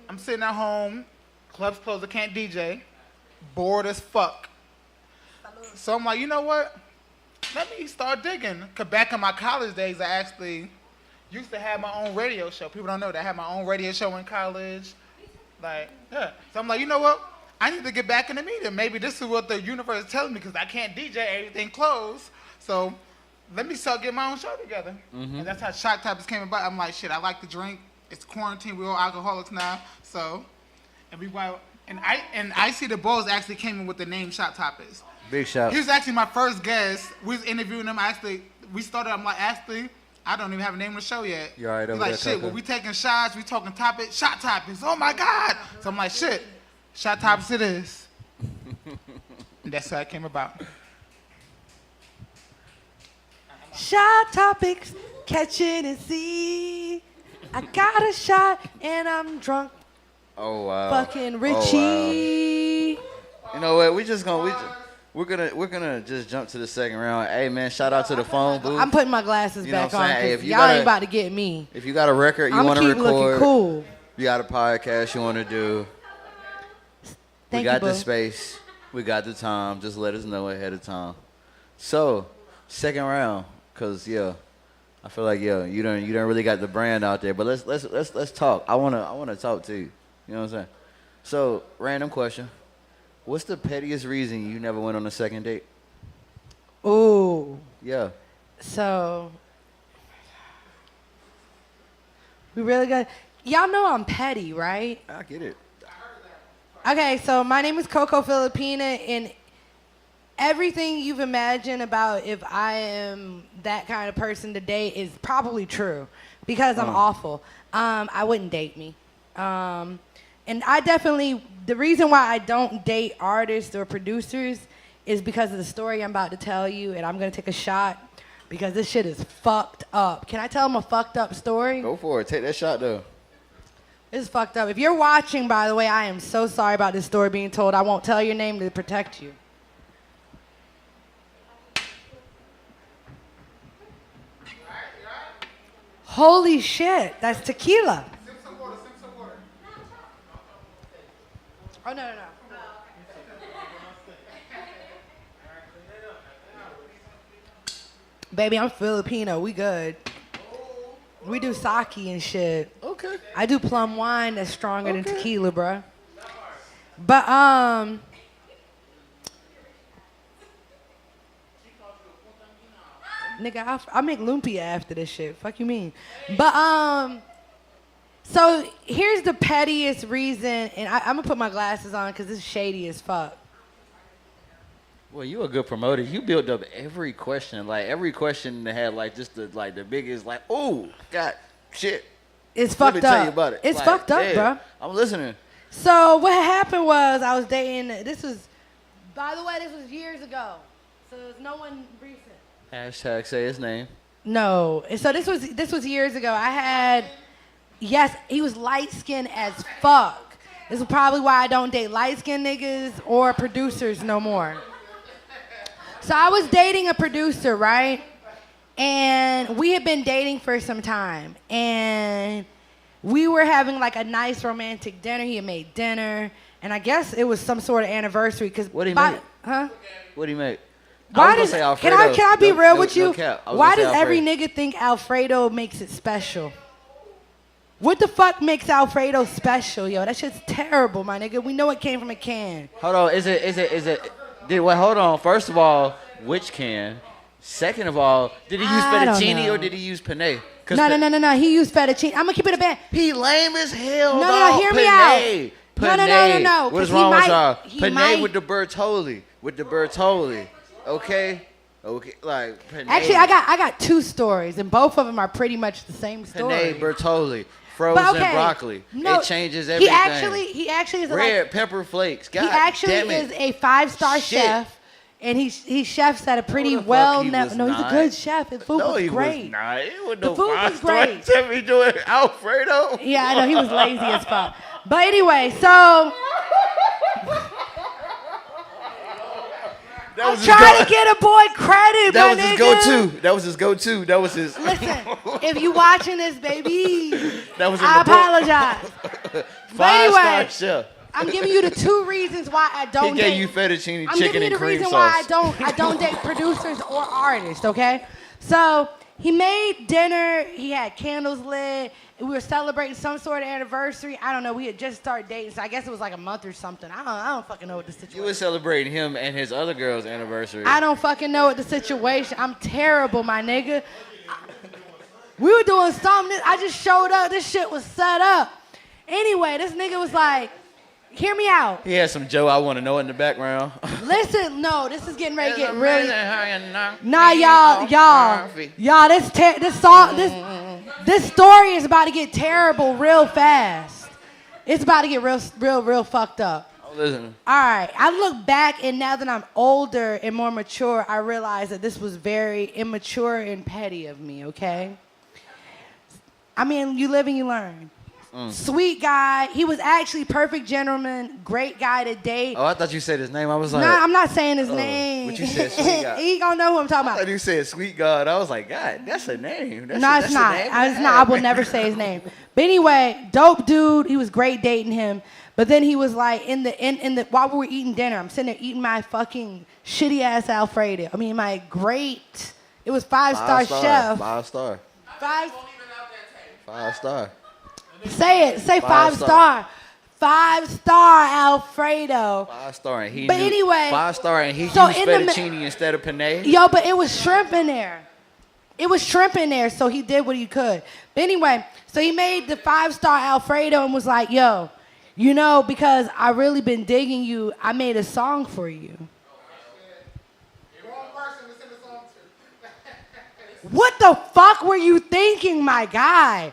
I'm sitting at home, clubs closed, I can't DJ, bored as fuck. So I'm like, you know what? Let me start digging. Cause back in my college days, I actually used to have my own radio show. People don't know that I had my own radio show in college. Like, yeah. So I'm like, you know what? I need to get back in the media. Maybe this is what the universe is telling me because I can't DJ, everything closed. So let me start getting my own show together. Mm-hmm. And that's how Shot Topics came about. I'm like, shit, I like to drink. It's quarantine. We're all alcoholics now. So, and I see the Bulls actually came in with the name Shot Topics. Big shout. He was actually my first guest. We was interviewing him. We started. I'm like, actually, I don't even have a name of the show yet. You all right over He's like, there, shit, Coco? well, we taking shots. We talking topics. Shot Topics. Oh, my God. So I'm like, shit, Shot Topics it is. And that's how it came about. Shot Topics, catching and see. I got a shot and I'm drunk. Oh wow. Fucking Richie. Oh, wow. You know what? We're gonna just jump to the second round. Hey man, shout out to the phone booth. I'm putting my glasses You know back what I'm on saying? Hey, because if you y'all gotta- ain't about to get me. If you got a record you I'm want to keep looking record, cool. you got a podcast you want to do, Thank we got you, the boo. space, we got the time. Just let us know ahead of time. So, second round, cause I feel like you don't really got the brand out there. But let's talk. I wanna talk to you. You know what I'm saying? So, random question. What's the pettiest reason you never went on a second date? Ooh. Yeah. So, we really got. Y'all know I'm petty, right? I get it. Okay, so my name is COCO FILIPINA, and everything you've imagined about if I am that kind of person to date is probably true because I'm awful. I wouldn't date me. And I definitely, the reason why I don't date artists or producers is because of the story I'm about to tell you, and I'm going to take a shot because this shit is fucked up. Can I tell them a fucked up story? Go for it. Take that shot though. This is fucked up. If you're watching, by the way, I am so sorry about this story being told. I won't tell your name to protect you. Holy shit, that's tequila. Sip some water. Oh, no. Baby, I'm Filipino. We good. We do sake and shit. Okay. I do plum wine that's stronger than tequila, bruh. But nigga, I make lumpia after this shit. Fuck you mean? But so here's the pettiest reason, and I'm gonna put my glasses on because it's shady as fuck. Well, you a good promoter. You built up every question. Like every question that had like just the biggest like, oh, God, shit. It's fucked Let me up. tell you about it. It's Like, fucked up, damn, bro. I'm listening. So what happened was I was dating. This was, by the way, this was years ago. So there's no one recent. Hashtag say his name. No. So this was years ago. I had, yes, he was light skinned as fuck. This is probably why I don't date light skinned niggas or producers no more. So I was dating a producer, right? And we had been dating for some time. And we were having like a nice romantic dinner. He had made dinner. And I guess it was some sort of anniversary. What'd he make? Huh? What'd he make? Why I was does, gonna say can Alfredo. I be No- real no- with no you? cap. I was Why gonna say does every Alfredo. nigga think Alfredo makes it special? What the fuck makes Alfredo special, yo? That shit's terrible, my nigga. We know it came from a can. Hold on. Is it? Hold on. First of all, which can? Second of all, did he use I don't fettuccine know. or did he use penne? No. He used fettuccine. I'm gonna keep it a band. He lame as hell. No, dog. hear me Penne. out. Penne. No. What is 'cause wrong he with might- y'all? he Penne might- with the Bertolli. With the Bertolli. Okay. Like penne. Actually, I got two stories, and both of them are pretty much the same story. Penne Bertolli. Frozen But okay, broccoli. no, It changes everything. He actually is Red like, pepper flakes. God he actually damn it. is a 5-star Shit. chef, and he chefs at a pretty the fuck well. he No, was he's a not. good chef. The food No, was he great. was not. It was The no food was five-star great. chef. He doing Alfredo. Yeah, I know he was lazy as fuck. But anyway, so That I'm was his trying go- to get a boy credit, That my was his nigga. go-to. That was his go-to. That was his. Listen, if you watching this, baby, That was in I the book. apologize. Five-star anyway, chef. I'm giving you the two reasons why I He don't gave date. you fettuccine I'm chicken giving you and the cream reason sauce. why I don't date producers or artists, okay? So he made dinner. He had candles lit. We were celebrating some sort of anniversary. I don't know. We had just started dating, so I guess it was like a month or something. I don't fucking know what the situation. You were celebrating him and his other girl's anniversary. I don't fucking know what the situation. I'm terrible, my nigga. We were doing something. I just showed up. This shit was set up. Anyway, this nigga was like, hear me out. He had some Joe I want to know in the background. Listen, no, this is getting ready to get really. Nah, Nah, y'all, this story is about to get terrible real fast. It's about to get real fucked up. I'm listening. All right, I look back, and now that I'm older and more mature, I realize that this was very immature and petty of me, okay? I mean, you live and you learn. Sweet guy. He was actually perfect gentleman, great guy to date. Oh, I thought you said his name. I was like, Nah, I'm not saying his name. but you said sweet guy. He gonna know who I'm talking I about. thought you said sweet God. I was like, God, that's a name. That's No, a, it's that's not. A name It's not. I will never say his name. But anyway, dope dude. He was great dating him. But then he was like in the while we were eating dinner, I'm sitting there eating my fucking shitty ass Alfredo. I mean, my great. It was 5-star chef. 5-star. Five. 5-star. Say it. Say 5-star. 5-star Alfredo. 5-star, and he. But anyway, 5-star, and he so used in the mi- fettuccine instead of penne. Yo, but it was shrimp in there. It was shrimp in there, so he did what he could. But anyway, so he made the 5-star Alfredo and was like, yo, you know, because I really been digging you, I made a song for you. What the fuck were you thinking, my guy?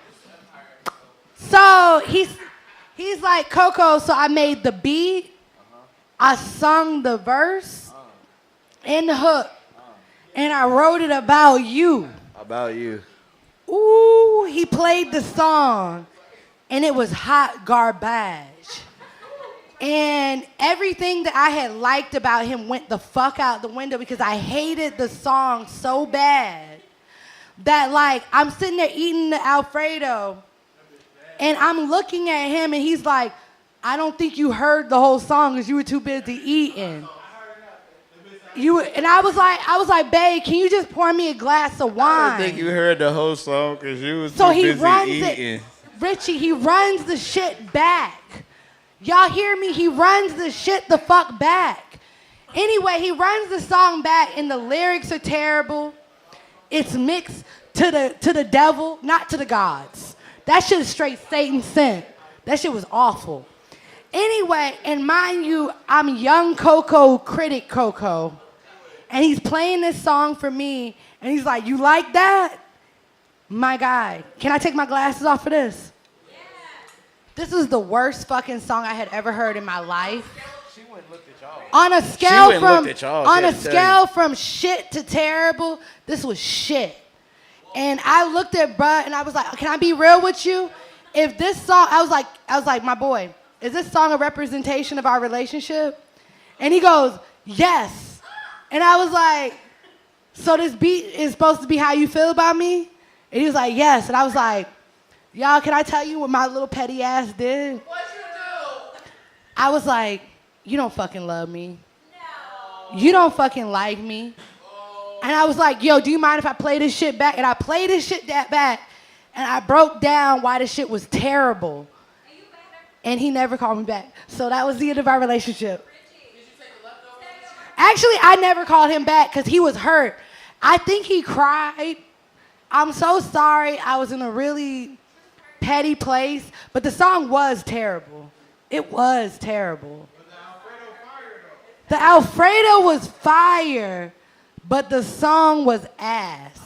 So he's like, Coco, so I made the beat, I sung the verse and the hook, and I wrote it about you. About you. Ooh, he played the song, and it was hot garbage. And everything that I had liked about him went the fuck out the window because I hated the song so bad that, like, I'm sitting there eating the Alfredo, and I'm looking at him, and he's like, I don't think you heard the whole song because you were too busy eating. I was like, babe, can you just pour me a glass of wine? I don't think you heard the whole song because you was So too he busy runs eating. it. Richie, he runs the shit back. Y'all hear me? He runs the shit the fuck back. Anyway, he runs the song back and the lyrics are terrible. It's mixed to the devil, not to the gods. That shit is straight Satan sent. That shit was awful. Anyway, and mind you, I'm young Coco, critic Coco. And he's playing this song for me, and he's like, you like that? My guy, can I take my glasses off for this? Yeah. This is the worst fucking song I had ever heard in my life. She went and looked at y'all. On a scale from shit to terrible, this was shit. And I looked at bruh and I was like, can I be real with you? If this song, I was like, my boy, is this song a representation of our relationship? And he goes, yes. And I was like, so this beat is supposed to be how you feel about me? And he was like, yes. And I was like, y'all, can I tell you what my little petty ass did? What'd you do? I was like, you don't fucking love me. No. You don't fucking like me. Oh. And I was like, yo, do you mind if I play this shit back? And I played this shit back, and I broke down why this shit was terrible. Are you better? And he never called me back. So that was the end of our relationship. Did you take the leftovers? Actually, I never called him back because he was hurt. I think he cried. I'm so sorry. I was in a really petty place. But the song was terrible. It was terrible. The Alfredo was fire, but the song was ass.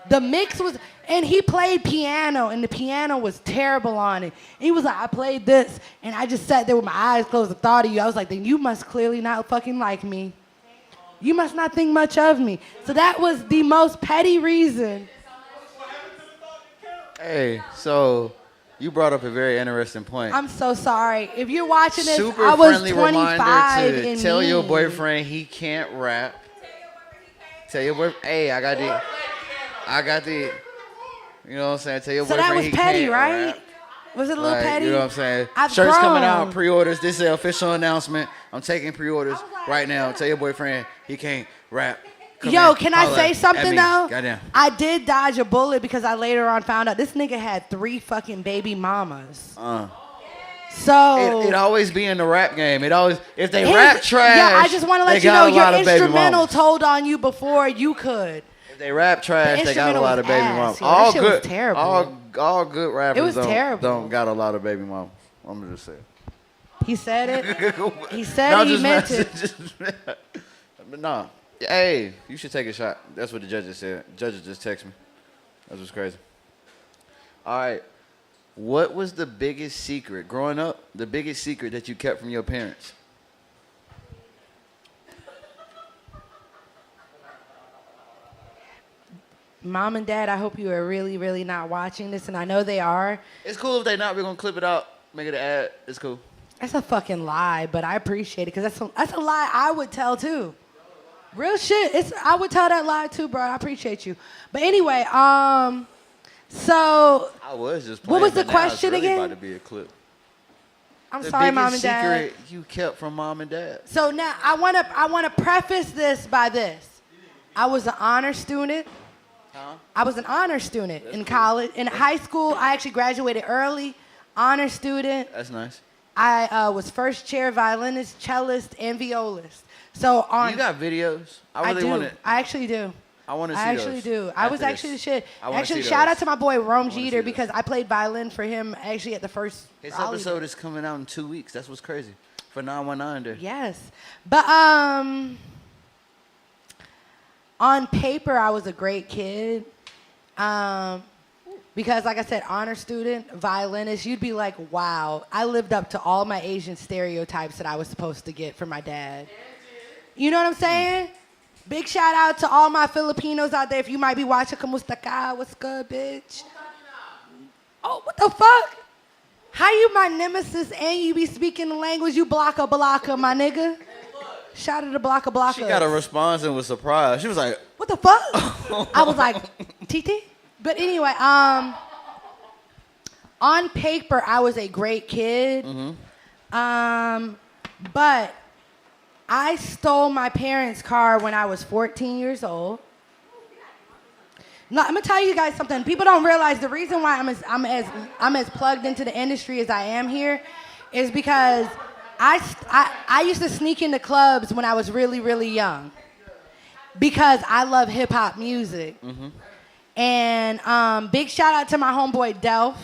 The mix was, and he played piano, and the piano was terrible on it. He was like, I played this, and I just sat there with my eyes closed and thought of you. I was like, then you must clearly not fucking like me. You must not think much of me. So that was the most petty reason. Hey, so you brought up a very interesting point. I'm so sorry. If you're watching this, Super I was friendly 25 reminder to and tell your mean. boyfriend he can't rap. Tell your boyfriend, hey, I got the, you know what I'm saying? Tell your So boyfriend that was he petty, can't right? rap. Was it a little Like, petty? you know what I'm saying? I've Shirts coming grown. out, pre-orders. This is an official announcement. I'm taking pre-orders right now. Tell your boyfriend he can't rap. Come Yo, in, can I holla say at something me. though? Goddamn. I did dodge a bullet because I later on found out this nigga had 3 fucking baby mamas. So It always be in the rap game. It always, if they his- rap trash, Yeah, I just want to they let you got know a lot your of baby instrumental mamas. told on you before you could. If they rap trash, they got a instrumental lot was of baby ass, mamas. yo. That All shit was good, terrible. all good rappers was terrible. don't got a lot of baby mamas. I'm gonna just say. He said it. He said No, it. He meant it. But nah. Hey, you should take a shot. That's what the judges said. Judges just text me. That's what's crazy. All right. What was the biggest secret growing up? The biggest secret that you kept from your parents? Mom and Dad, I hope you are really, really not watching this, and I know they are. It's cool if they not. We're gonna clip it out, make it an ad. It's cool. That's a fucking lie, but I appreciate it because that's a lie I would tell too. Real shit. I would tell that lie too, bro. I appreciate you. But anyway, so I was just What playing. was the but now it's question really again? About to be a clip. I'm The sorry, Mom and biggest Dad. secret you kept from Mom and Dad. So now I wanna preface this by this. I was an honor student. Huh? I was an honor student in college. In high school, I actually graduated early. Honor student. That's nice. I was first chair violinist, cellist, and violist. So on You got videos? I really do. want to. I actually do. I want to see I actually those do. I after was actually the this. shit. I wanna Actually, see shout those. out to my boy Rome wanna see Jeter those. because I played violin for him actually at the first. His Raleigh. episode is coming out in 2 weeks. That's what's crazy. For 919 there. Yes, but on paper I was a great kid. Because like I said, honor student, violinist, you'd be like, wow, I lived up to all my Asian stereotypes that I was supposed to get from my dad. You know what I'm saying? Big shout out to all my Filipinos out there. If you might be watching, kamusta ka? What's good, bitch? Oh, what the fuck? How you my nemesis and you be speaking the language? You blocka, my nigga. Shout out to blocka. She got a response and was surprised. She was like, What the fuck? I was like, TT? But anyway, on paper, I was a great kid. But I stole my parents' car when I was 14 years old. No, I'm gonna tell you guys something. People don't realize the reason why I'm as plugged into the industry as I am here is because I used to sneak into clubs when I was really, really young because I love hip hop music. Mm-hmm. And big shout out to my homeboy Delph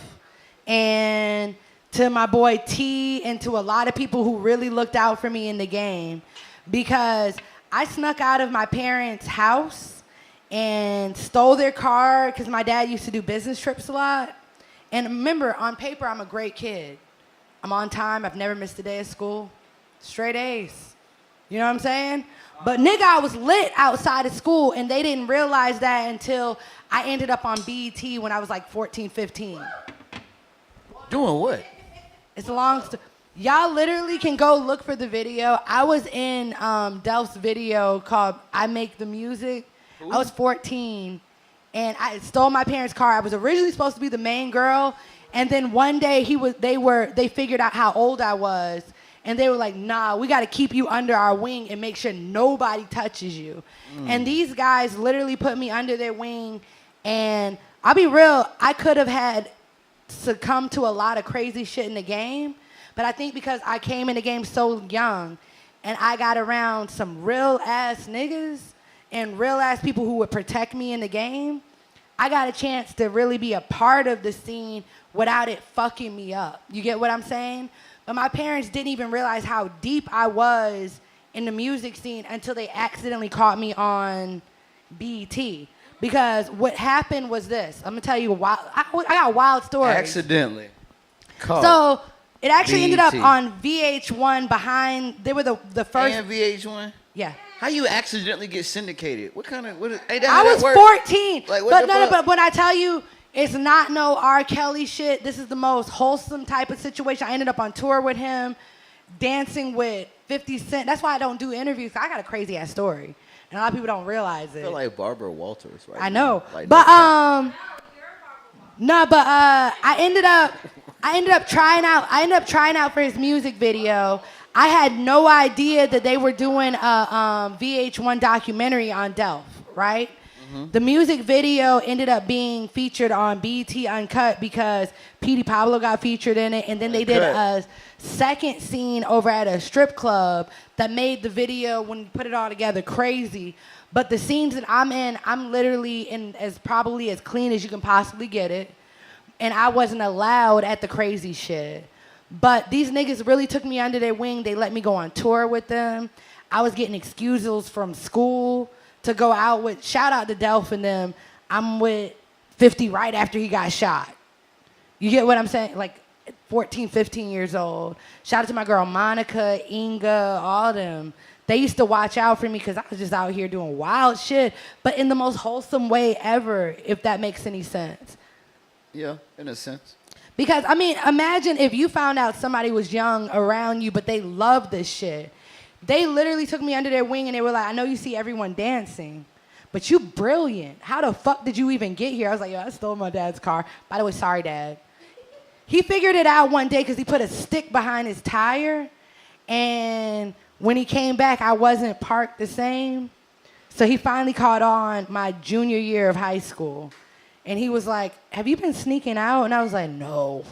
and to my boy T and to a lot of people who really looked out for me in the game because I snuck out of my parents' house and stole their car because my dad used to do business trips a lot. And remember, on paper, I'm a great kid. I'm on time. I've never missed a day of school. Straight A's. You know what I'm saying? But nigga, I was lit outside of school, and they didn't realize that until I ended up on BET when I was like 14, 15. Doing what? It's a long story. Y'all literally can go look for the video. I was in Delph's video called I Make the Music. Ooh. I was 14, and I stole my parents' car. I was originally supposed to be the main girl, and then one day they figured out how old I was, and they were like, nah, we got to keep you under our wing and make sure nobody touches you. And these guys literally put me under their wing, and I'll be real, I could have had succumbed to a lot of crazy shit in the game, but I think because I came in the game so young, and I got around some real-ass niggas, and real-ass people who would protect me in the game, I got a chance to really be a part of the scene without it fucking me up. You get what I'm saying? But my parents didn't even realize how deep I was in the music scene until they accidentally caught me on BET. Because what happened was this. I'm going to tell you, I got a wild story. Accidentally. So it actually ended up on VH1 behind, they were the first. And VH1? Yeah. How you accidentally get syndicated? I was 14. But when I tell you, it's not no R. Kelly shit. This is the most wholesome type of situation. I ended up on tour with him, dancing with 50 Cent. That's why I don't do interviews. I got a crazy ass story, and a lot of people don't realize it. I feel like Barbara Walters, right? I know, like but I ended up trying out for his music video. I had no idea that they were doing a VH1 documentary on Delph, right? Mm-hmm. The music video ended up being featured on BET Uncut because Petey Pablo got featured in it, and then they did a second scene over at a strip club that made the video, when you put it all together, crazy. But the scenes that I'm in, I'm literally in probably as clean as you can possibly get it, and I wasn't allowed at the crazy shit. But these niggas really took me under their wing. They let me go on tour with them. I was getting excusals from school to go out with, shout out to Delph and them. I'm with 50 right after he got shot. You get what I'm saying? Like 14, 15 years old. Shout out to my girl Monica, Inga, all them. They used to watch out for me because I was just out here doing wild shit, but in the most wholesome way ever, if that makes any sense. Yeah, in a sense. Because, I mean, imagine if you found out somebody was young around you, but they loved this shit. They literally took me under their wing and they were like, I know you see everyone dancing, but you brilliant. How the fuck did you even get here? I was like, yo, I stole my dad's car. By the way, sorry, Dad. He figured it out one day because he put a stick behind his tire, and when he came back, I wasn't parked the same. So he finally caught on my junior year of high school. And he was like, have you been sneaking out? And I was like, no.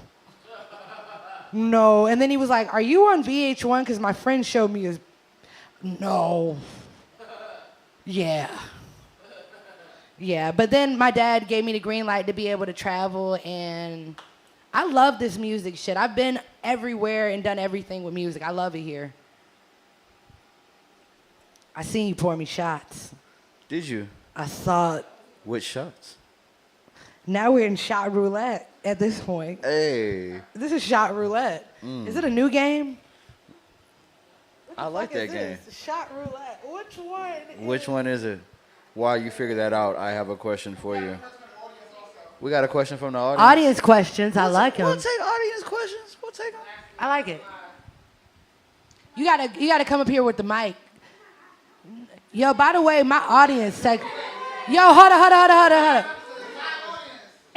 No. And then he was like, are you on VH1? Because my friend showed me his... No. Yeah. Yeah. But then my dad gave me the green light to be able to travel. And I love this music shit. I've been everywhere and done everything with music. I love it here. I seen you pour me shots. Did you? I saw it. Which shots? Now we're in shot roulette at this point. Hey. This is shot roulette. Is it a new game? I like that game. Shot roulette. Which one? Which one is it? While you figure that out, I have a question for you. We got a question from the audience? Audience questions. I like them. We'll take audience questions. We'll take them. I like it. You gotta come up here with the mic. Yo, by the way, my audience yo, hold on.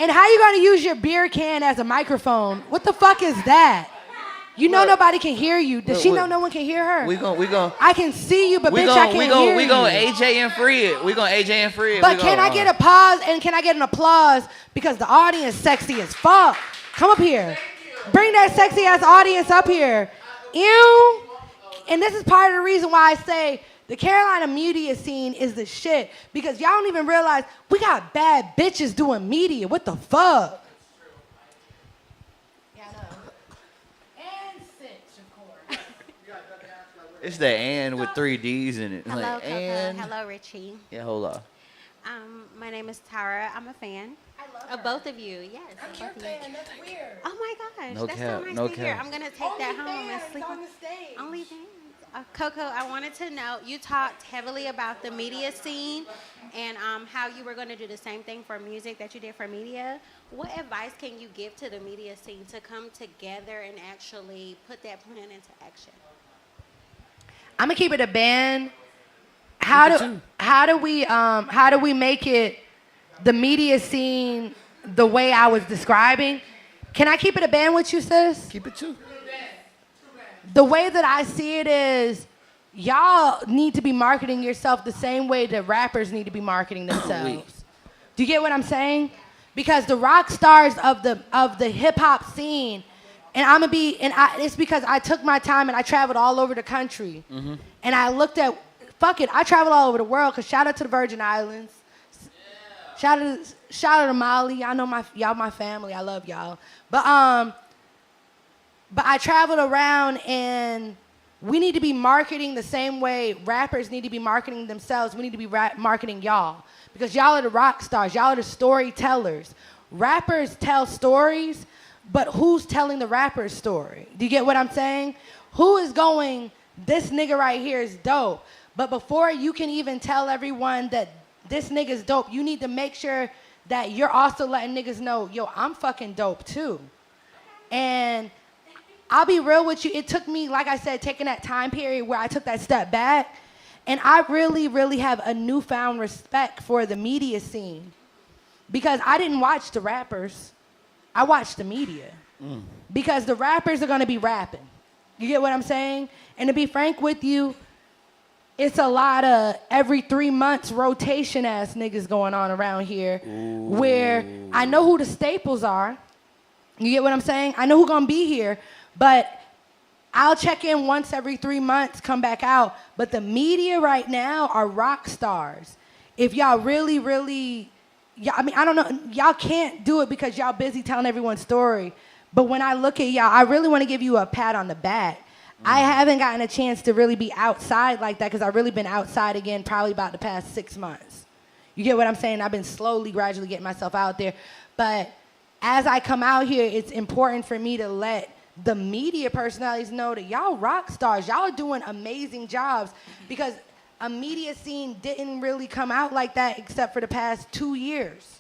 And how you gonna use your beer can as a microphone? What the fuck is that? You know Look. nobody can hear you. Does Look, she we- know no one can hear her? We gon' I can see you, but we bitch, I gon' can't we gon' hear we you. gon' AJ and free it. We gon' AJ and free it. But We can gon', I get a pause and can I get an applause because the audience sexy as fuck? Come up here. Bring that sexy ass audience up here. Ew. And this is part of the reason why I say the Carolina media scene is the shit because y'all don't even realize we got bad bitches doing media. What the fuck? Yeah, I know. And cinch, of course. It's the and with 3 D's in it. Hello, Like, Coco. and. Hello, Richie. Yeah, hold on. My name is Tara. I'm a fan of both of you. Yes. I'm of your both of you. fan. That's weird. Oh my gosh, No that's cap, so nice no to hear. cap. I'm gonna take that home and sleep on the stage. Only fans. Coco, I wanted to know, you talked heavily about the media scene and how you were going to do the same thing for music that you did for media. What advice can you give to the media scene to come together and actually put that plan into action? I'm gonna keep it a band. How do we make it the media scene the way I was describing? Can I keep it a band with you, sis? Keep it 2. The way that I see it is, y'all need to be marketing yourself the same way that rappers need to be marketing themselves. Do you get what I'm saying? Because the rock stars of the hip hop scene, and it's because I took my time and I traveled all over the country, and I looked at, fuck it, I traveled all over the world. Cause shout out to the Virgin Islands, shout out to Mali. I know y'all my family. I love y'all, But I traveled around and we need to be marketing the same way rappers need to be marketing themselves. We need to be marketing y'all because y'all are the rock stars. Y'all are the storytellers. Rappers tell stories, but who's telling the rapper's story? Do you get what I'm saying? Who is going, this nigga right here is dope. But before you can even tell everyone that this nigga's dope, you need to make sure that you're also letting niggas know, yo, I'm fucking dope too. And I'll be real with you. It took me, like I said, taking that time period where I took that step back. And I really, really have a newfound respect for the media scene. Because I didn't watch the rappers. I watched the media. Because the rappers are going to be rapping. You get what I'm saying? And to be frank with you, it's a lot of every 3 months rotation ass niggas going on around here. Where I know who the staples are. You get what I'm saying? I know who's going to be here. But I'll check in once every 3 months, come back out. But the media right now are rock stars. If y'all really, really, I mean, I don't know, y'all can't do it because y'all busy telling everyone's story. But when I look at y'all, I really want to give you a pat on the back. I haven't gotten a chance to really be outside like that because I've really been outside again probably about the past 6 months. You get what I'm saying? I've been slowly, gradually getting myself out there. But as I come out here, it's important for me to let the media personalities know that y'all rock stars. Y'all are doing amazing jobs because a media scene didn't really come out like that except for the past 2 years.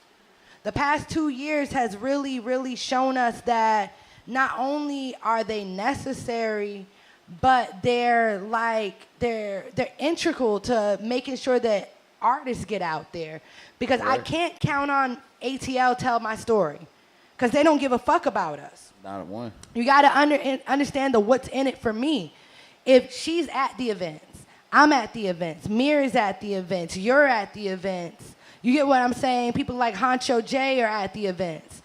The past 2 years has really, really shown us that not only are they necessary, but they're integral to making sure that artists get out there. Because I can't count on ATL tell my story because they don't give a fuck about us. Not at one. You got to understand the what's in it for me. If she's at the events, I'm at the events, Mir is at the events, you're at the events. You get what I'm saying? People like Honcho J are at the events.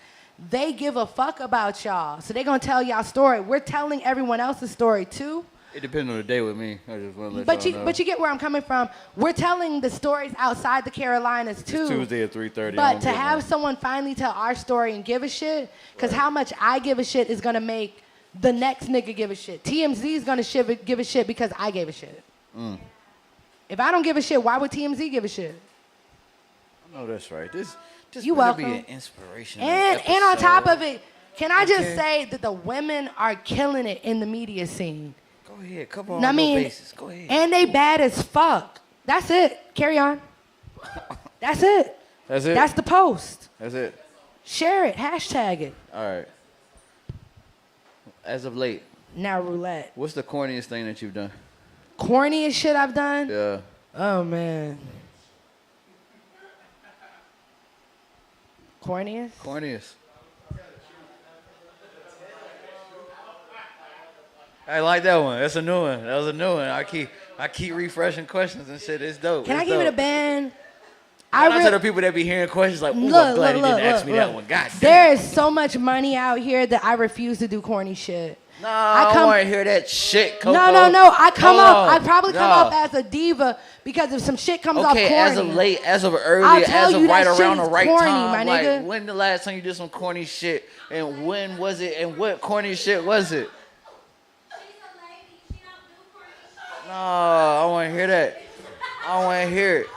They give a fuck about y'all. So they're going to tell y'all story. We're telling everyone else's story too. It depends on the day with me. I just want to let But y'all know. you get where I'm coming from. We're telling the stories outside the Carolinas too. It's Tuesday at 3:30. But to have someone finally tell our story and give a shit, because how much I give a shit is going to make the next nigga give a shit. TMZ is going to give a shit because I gave a shit. If I don't give a shit, why would TMZ give a shit? I know that's right. This You better be welcome. an inspiration. And on top of it, can I just say that the women are killing it in the media scene? Go ahead. Cover all I your mean, bases. Go ahead. and they bad as fuck. That's it. Carry on. That's it. That's it? That's the post. That's it. Share it. Hashtag it. All right. As of late, Now roulette. what's the corniest thing that you've done? Corniest shit I've done? Yeah. Oh, man. Corniest? Corniest. I like that one. That's a new one. That was a new one. I keep refreshing questions and shit. It's dope. Can It's I give it a dope. band? Shout out to the people that be hearing questions like, ooh, I'm glad he didn't ask me that one. God damn. There is so much money out here that I refuse to do corny shit. No, I don't want to hear that shit, Coco. No. I probably come No. up as a diva because if some shit comes off corny. Okay, as of earlier, I'll tell as of you right that shit around the is right corny, time. my Like, nigga. when the last time you did some corny shit, and when was it, and what corny shit was it? No, I don't want to hear that. I don't want to hear it.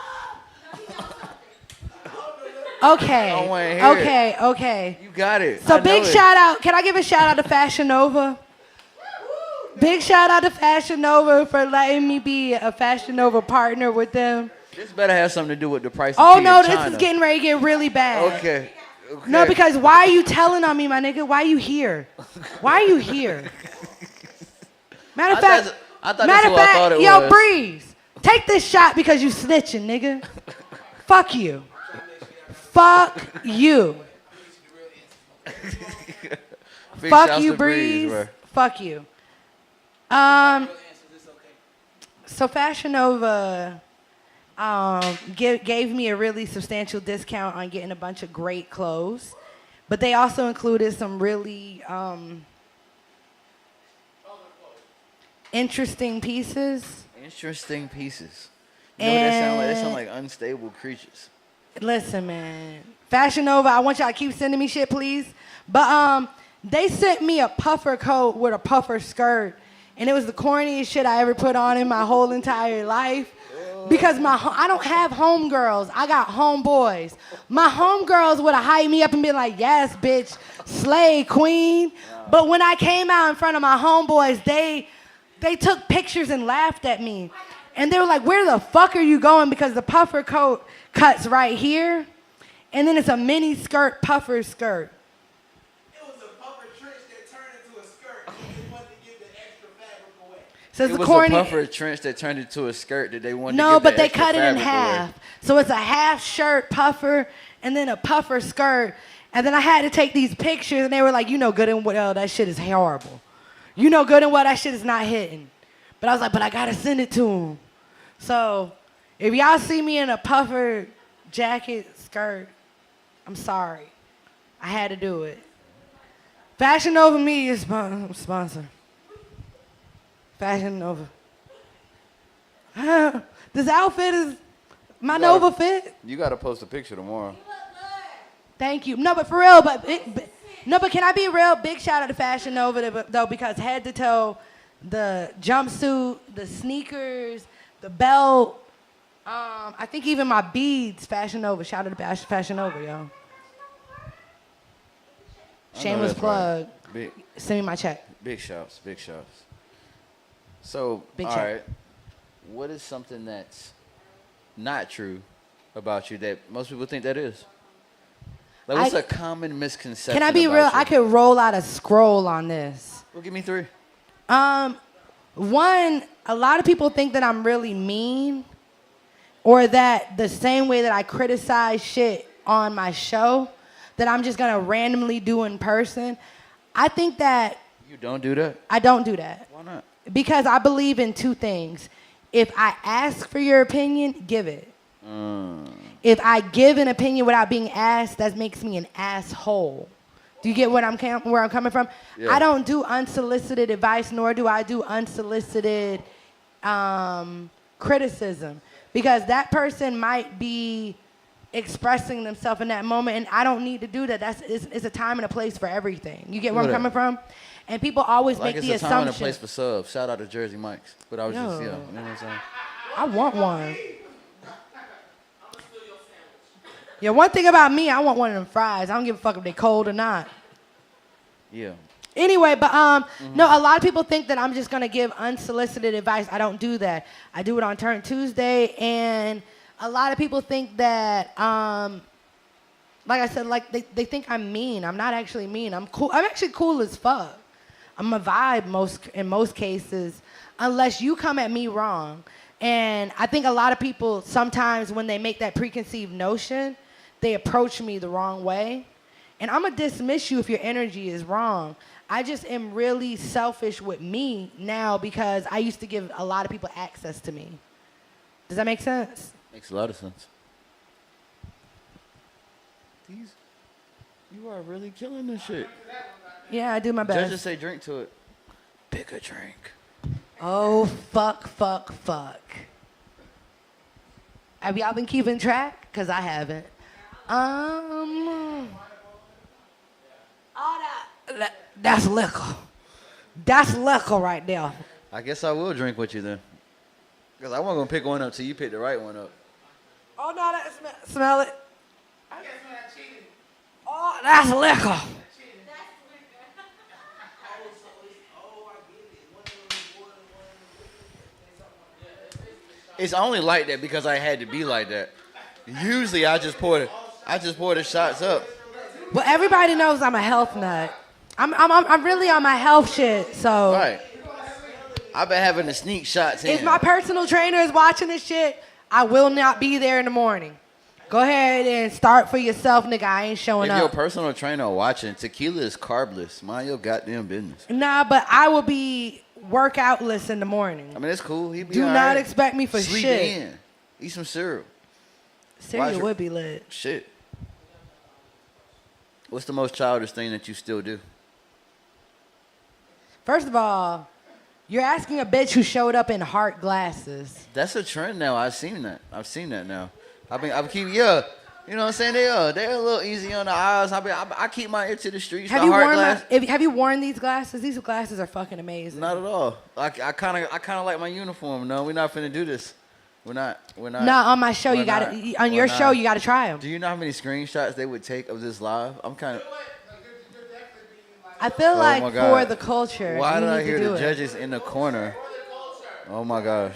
Okay. I don't wanna hear Okay. You got it. So I know big it. shout out. Can I give a shout out to Fashion Nova? Big shout out to Fashion Nova for letting me be a Fashion Nova partner with them. This better have something to do with the price of Oh tea no, in this China. is getting ready to get really bad. Okay. No, because why are you telling on me, my nigga? Why are you here? Why are you here? Matter of fact, I thought that's what I thought it yo, was. Breeze, take this shot because you snitching, nigga. Fuck you. Fuck you. Big Fuck shouts you, to Breeze. bro. Fuck you. So Fashion Nova gave me a really substantial discount on getting a bunch of great clothes, but they also included some really interesting pieces. Interesting pieces. You know what that sound like? They sound like unstable creatures. Listen, man. Fashion Nova, I want y'all to keep sending me shit, please. But they sent me a puffer coat with a puffer skirt, and it was the corniest shit I ever put on in my whole entire life. Because I don't have homegirls. I got homeboys. My homegirls would have hyped me up and been like, yes, bitch, slay, queen. But when I came out in front of my homeboys, they took pictures and laughed at me. And they were like, where the fuck are you going? Because the puffer coat cuts right here. And then it's a mini skirt, puffer skirt. It was a puffer trench that turned into a skirt. They wanted to give the extra fabric away. So It it's was corny. a puffer trench that turned into a skirt that they wanted to No, give but the they extra cut it in fabric half. away. So it's a half shirt puffer and then a puffer skirt. And then I had to take these pictures and they were like, you know good and well that shit is horrible. You know good and well that shit is not hitting. But I was like, but I gotta send it to them. So if y'all see me in a puffer jacket, skirt, I'm sorry. I had to do it. Fashion Nova Media sponsor. Fashion Nova. This outfit is my Nova fit. You got to post a picture tomorrow. Thank you. No, but for real, but can I be real? Big shout out to Fashion Nova though, because head to toe, the jumpsuit, the sneakers, the belt, I think even my beads, Fashion Nova. Shout out to Fashion Nova, yo. Shameless that's plug. right. Big, Send me my check. big shouts, big shouts. So, Big all check. right, what is something that's not true about you that most people think that is? Like, what's a common misconception? Can I be about real? you? I could roll out a scroll on this. Well, give me three. One, a lot of people think that I'm really mean, or that the same way that I criticize shit on my show, that I'm just gonna randomly do in person. I think that You don't do that? I don't do that. Why not? Because I believe in two things. If I ask for your opinion, give it. If I give an opinion without being asked, that makes me an asshole. Do you get where I'm coming from? Yeah. I don't do unsolicited advice, nor do I do unsolicited criticism, because that person might be expressing themselves in that moment, and I don't need to do that. It's a time and a place for everything. You get where I'm coming from? And people always Like make it's the a time and a assumption. place for subs. Shout out to Jersey Mike's. But I was just, Yo. you know what I'm saying? I want one. Yeah, one thing about me, I want one of them fries. I don't give a fuck if they cold or not. Yeah. Anyway, but no, a lot of people think that I'm just gonna give unsolicited advice. I don't do that. I do it on Turn Tuesday, and a lot of people think that, like I said, like they think I'm mean. I'm not actually mean. I'm cool. I'm actually cool as fuck. I'm a vibe in most cases, unless you come at me wrong. And I think a lot of people sometimes when they make that preconceived notion, they approach me the wrong way. And I'm gonna dismiss you if your energy is wrong. I just am really selfish with me now because I used to give a lot of people access to me. Does that make sense? Makes a lot of sense. You are really killing this shit. Yeah, I do my best. Judges say drink to it. Pick a drink. Oh, fuck. Have y'all been keeping track? Because I haven't. That's liquor. That's liquor right there. I guess I will drink with you then. Because I wasn't going to pick one up till you pick the right one up. Oh, no, smell it. Oh, that's liquor. It's only like that because I had to be like that. Usually I just pour the shots up. Well, everybody knows I'm a health nut. I'm really on my health shit, so. Right. I've been having to sneak shots in. If my personal trainer is watching this shit, I will not be there in the morning. Go ahead and start for yourself, nigga. I ain't showing If up. your personal trainer watching, tequila is carbless. Mind your goddamn business. Nah, but I will be workoutless in the morning. I mean, it's cool. He be Do all not right. expect me for Sleep shit. in. Eat some cereal. Cereal would be lit. Shit. What's the most childish thing that you still do? First of all, you're asking a bitch who showed up in heart glasses. That's a trend now. I've seen that now. I keep you know what I'm saying? They're a little easy on the eyes. I keep my ear to the streets. Have you worn these glasses? These glasses are fucking amazing. Not at all. I kind of like my uniform. No, we're not finna do this. We're not. Nah, on my show you got to on your show you got to try them. Do you know how many screenshots they would take of this live? I'm kind of. I feel like my for God. the culture. Why you did I need to hear do the it. judges in the corner? Oh my gosh.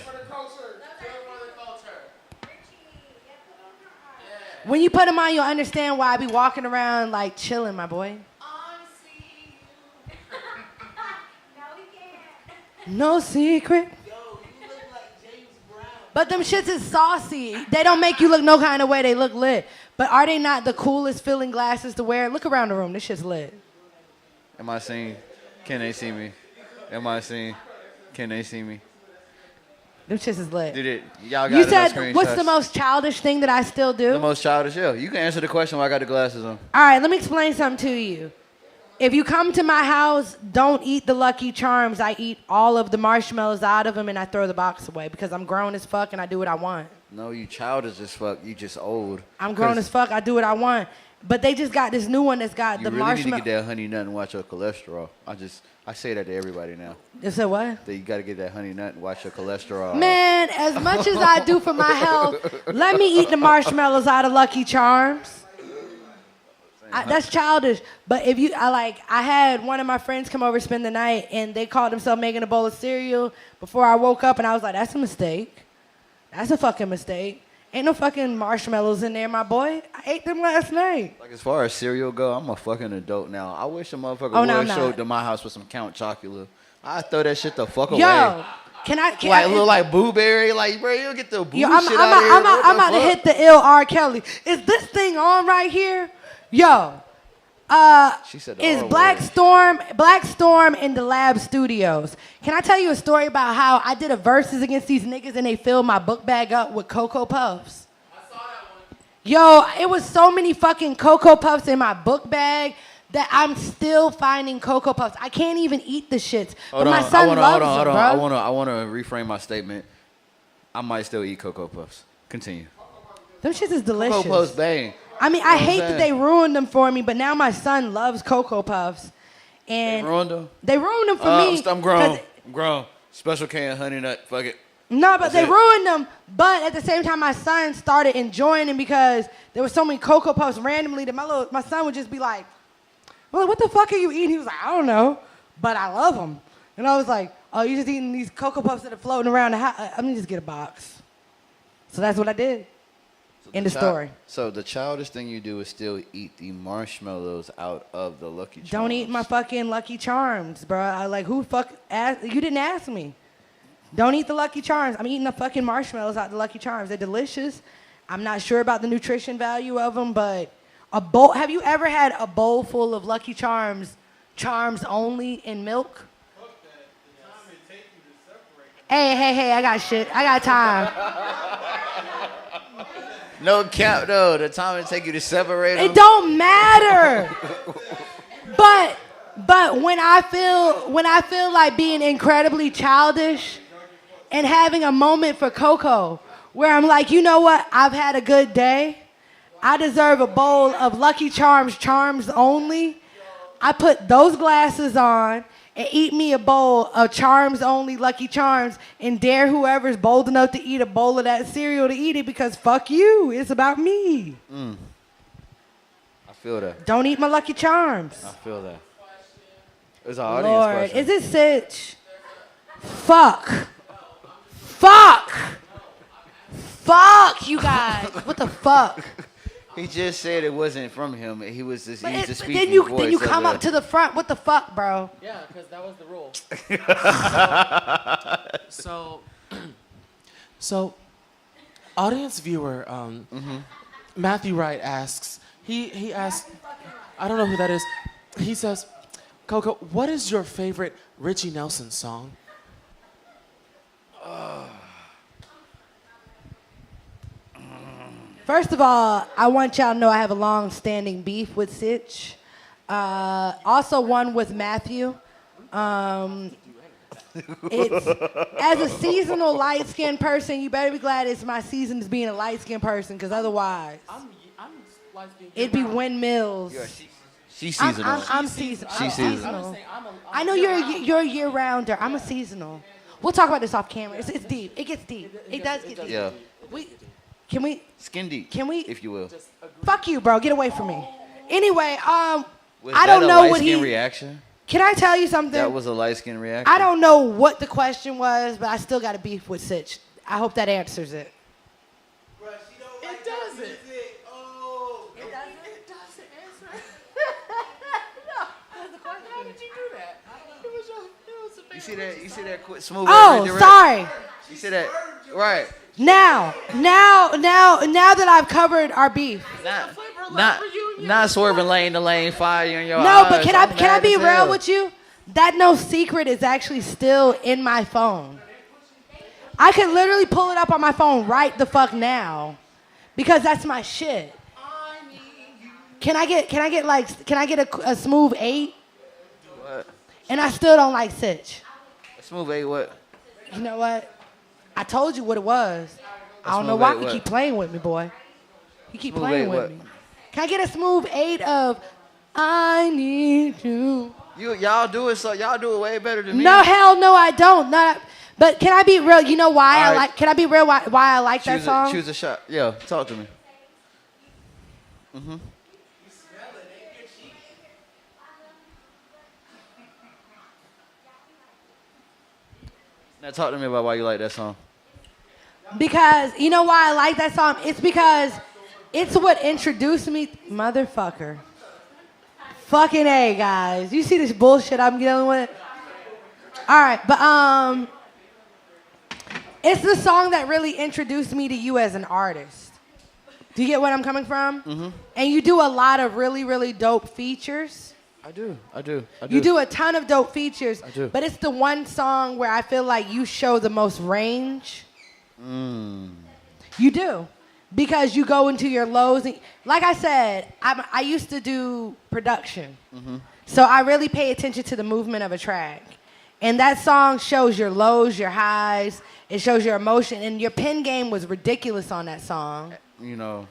When you put them on, you'll understand why I be walking around like chilling, my boy. No secret. But them shits is saucy. They don't make you look no kind of way. They look lit. But are they not the coolest feeling glasses to wear? Look around the room. This shit's lit. Am I seen? Can they see me? Am I seen? Can they see me? Them shits is lit. Y'all got You enough said, what's the screenshots? most childish thing that I still do? The most childish? Yeah, you can answer the question while I got the glasses on. All right, let me explain something to you. If you come to my house, don't eat the Lucky Charms. I eat all of the marshmallows out of them and I throw the box away because I'm grown as fuck and I do what I want. No, you childish as fuck. You just old. I'm grown as fuck. I do what I want. But they just got this new one that's got You the really marshmallow. need to get that honey nut and watch your cholesterol. I say that to everybody now. You said what? That you got to get that honey nut and watch your cholesterol. Man, as much as I do for my health, let me eat the marshmallows out of Lucky Charms. That's childish. But if you, I had one of my friends come over spend the night, and they called themselves making a bowl of cereal before I woke up, and I was like, that's a mistake. That's a fucking mistake. Ain't no fucking marshmallows in there, my boy. I ate them last night. Like, as far as cereal go, I'm a fucking adult now. I wish a motherfucker would show up to my house with some Count Chocula. I throw that shit the fuck away. Yo, can I look like Blueberry? Like, bro, you'll get the boo shit I'm out of here. I'm about to hit the ill R. Kelly. Is this thing on right here? Yo. She said the Is R Black Storm in the Lab Studios. Can I tell you a story about how I did a versus against these niggas and they filled my book bag up with Cocoa Puffs? I saw that one. Yo, it was so many fucking Cocoa Puffs in my book bag that I'm still finding Cocoa Puffs. I can't even eat the shits. But my son loves them, bro. I want to reframe my statement. I might still eat Cocoa Puffs. Continue. Them shits is delicious. Cocoa Puffs bang. I mean, I hate that they ruined them for me, but now my son loves Cocoa Puffs. And They ruined them? They ruined them for me. I'm grown. I'm grown. Special K and Honey Nut. Fuck it. No, but they ruined them. But at the same time, my son started enjoying them because there were so many Cocoa Puffs randomly that my son would just be like, well, what the fuck are you eating? He was like, I don't know, but I love them. And I was like, oh, you're just eating these Cocoa Puffs that are floating around the house. I'm going to just get a box. So that's what I did. In the story. So the childish thing you do is still eat the marshmallows out of the Lucky Charms. Don't eat my fucking Lucky Charms, bro. Who fuck asked? You didn't ask me. Don't eat the Lucky Charms. I'm eating the fucking marshmallows out of the Lucky Charms. They're delicious. I'm not sure about the nutrition value of them, but a bowl. Have you ever had a bowl full of Lucky Charms Charms Only in Milk. Hey, I got shit. I got time. No cap though. The time it take you to separate them. It don't matter. But when I feel like being incredibly childish and having a moment for Coco where I'm like, you know what? I've had a good day. I deserve a bowl of Lucky Charms, Charms Only. I put those glasses on and eat me a bowl of Charms Only, Lucky Charms, and dare whoever's bold enough to eat a bowl of that cereal to eat it because fuck you. It's about me. I feel that. Don't eat my Lucky Charms. I feel that. It's an audience Lord, question. is it Sitch? Fuck, you guys. What the fuck? He just said it wasn't from him. He was just But he's the but speaking voice. then you of come up to the front. What the fuck, bro? Yeah, because that was the rule. So, audience viewer, Matthew Wright asks. He asked. I don't know who that is. He says, Coco, what is your favorite Richie Nelson song? First of all, I want y'all to know I have a long-standing beef with Sitch. Also one with Matthew. It's, as a seasonal light-skinned person, you better be glad it's my season as being a light-skinned person, because otherwise, I'm light-skinned. it'd be windmills. She's seasonal. I'm seasonal. She's seasonal. I'm saying I know you're a year-rounder. I'm a seasonal. We'll talk about this off camera. It's deep. It gets deep. It does get deep. Yeah. Can we? Skin deep. Can we? If you will. Fuck you, bro. Get away from me. Anyway, Was I that don't a know what light-skin he. reaction? Can I tell you something? That was a light skin reaction. I don't know what the question was, but I still got a beef with Sitch. I hope that answers it. Bruh, she don't like It that doesn't. music. Oh. It doesn't answer. How did you do that? It was a You see that quick smooth. Oh, redirect? sorry. You see that? Right. Now that I've covered our beef. Not swerving lane to lane, fire in your No, eyes. but can I'm I mad be as real hell. with you? That no secret is actually still in my phone. I could literally pull it up on my phone right the fuck now, because that's my shit. Can I get a smooth 8? What? And I still don't like Sitch. A smooth 8 what? You know what? I told you what it was. I don't know smooth why 8 you what? keep playing with me, boy. You keep Smooth playing 8 with what? me. Can I get a smooth 8 of I need you? Y'all do it way better than me. No, hell no, I don't. But can I be real? You know why All right. Can I be real why I like that song? Choose a shot. Yeah, talk to me. Now talk to me about why you like that song. Because you know why I like that song? It's because it's what introduced me, motherfucker. Fucking A, guys. You see this bullshit I'm dealing with? All right, but it's the song that really introduced me to you as an artist. Do you get what I'm coming from? Mm-hmm. And you do a lot of really, really dope features. I do. You do a ton of dope features. I do. But it's the one song where I feel like you show the most range. You do. Because you go into your lows. And, like I said, I used to do production. So I really pay attention to the movement of a track. And that song shows your lows, your highs. It shows your emotion. And your pen game was ridiculous on that song. You know.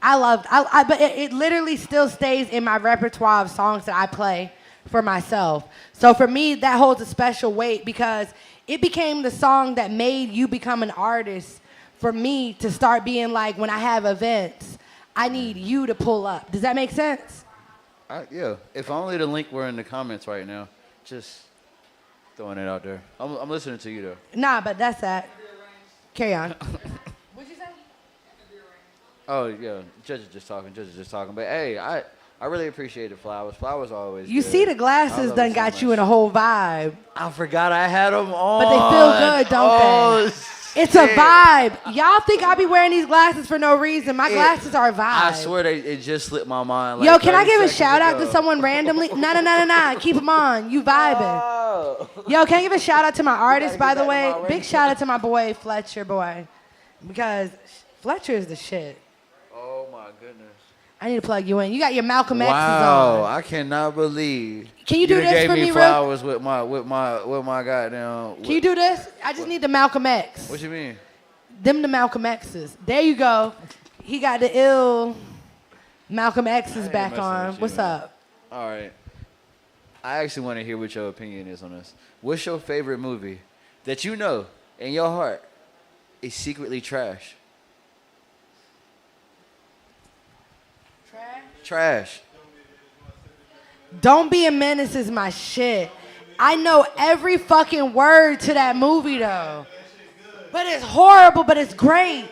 But it literally still stays in my repertoire of songs that I play for myself. So for me, that holds a special weight because it became the song that made you become an artist for me to start being like, when I have events, I need you to pull up. Does that make sense? Yeah. If only the link were in the comments right now. Just throwing it out there. I'm listening to you though. Nah, but that's that. Carry on. What'd you say? Oh yeah, Judge is just talking. But hey, I really appreciate the flowers. Flowers are always. You good. see the I glasses love done it so got much. you in a whole vibe. I forgot I had them on. But they feel good, don't they? Oh It's a vibe. Y'all think I be wearing these glasses for no reason. My glasses are a vibe. I swear it just slipped my mind. Like Yo, can I 30 give a seconds shout out ago. to someone randomly? No. Keep them on. You vibing. Yo, can I give a shout out to my artist, by the way? Big shout out to my boy, Fletcher, boy. Because Fletcher is the shit. Oh, my goodness. I need to plug you in. You got your Malcolm X's Wow, on. I cannot believe. Can you do done this gave for me, me real- flowers with my goddamn. Can you do this? I just need the Malcolm X. What you mean? Them the Malcolm X's. There you go. He got the ill Malcolm X's ain't back messing on. with you, What's man. up? All right. I actually want to hear what your opinion is on this. What's your favorite movie that you know in your heart is secretly trash? Trash. Don't Be a Menace is my shit. I know every fucking word to that movie though. But it's horrible, but it's great.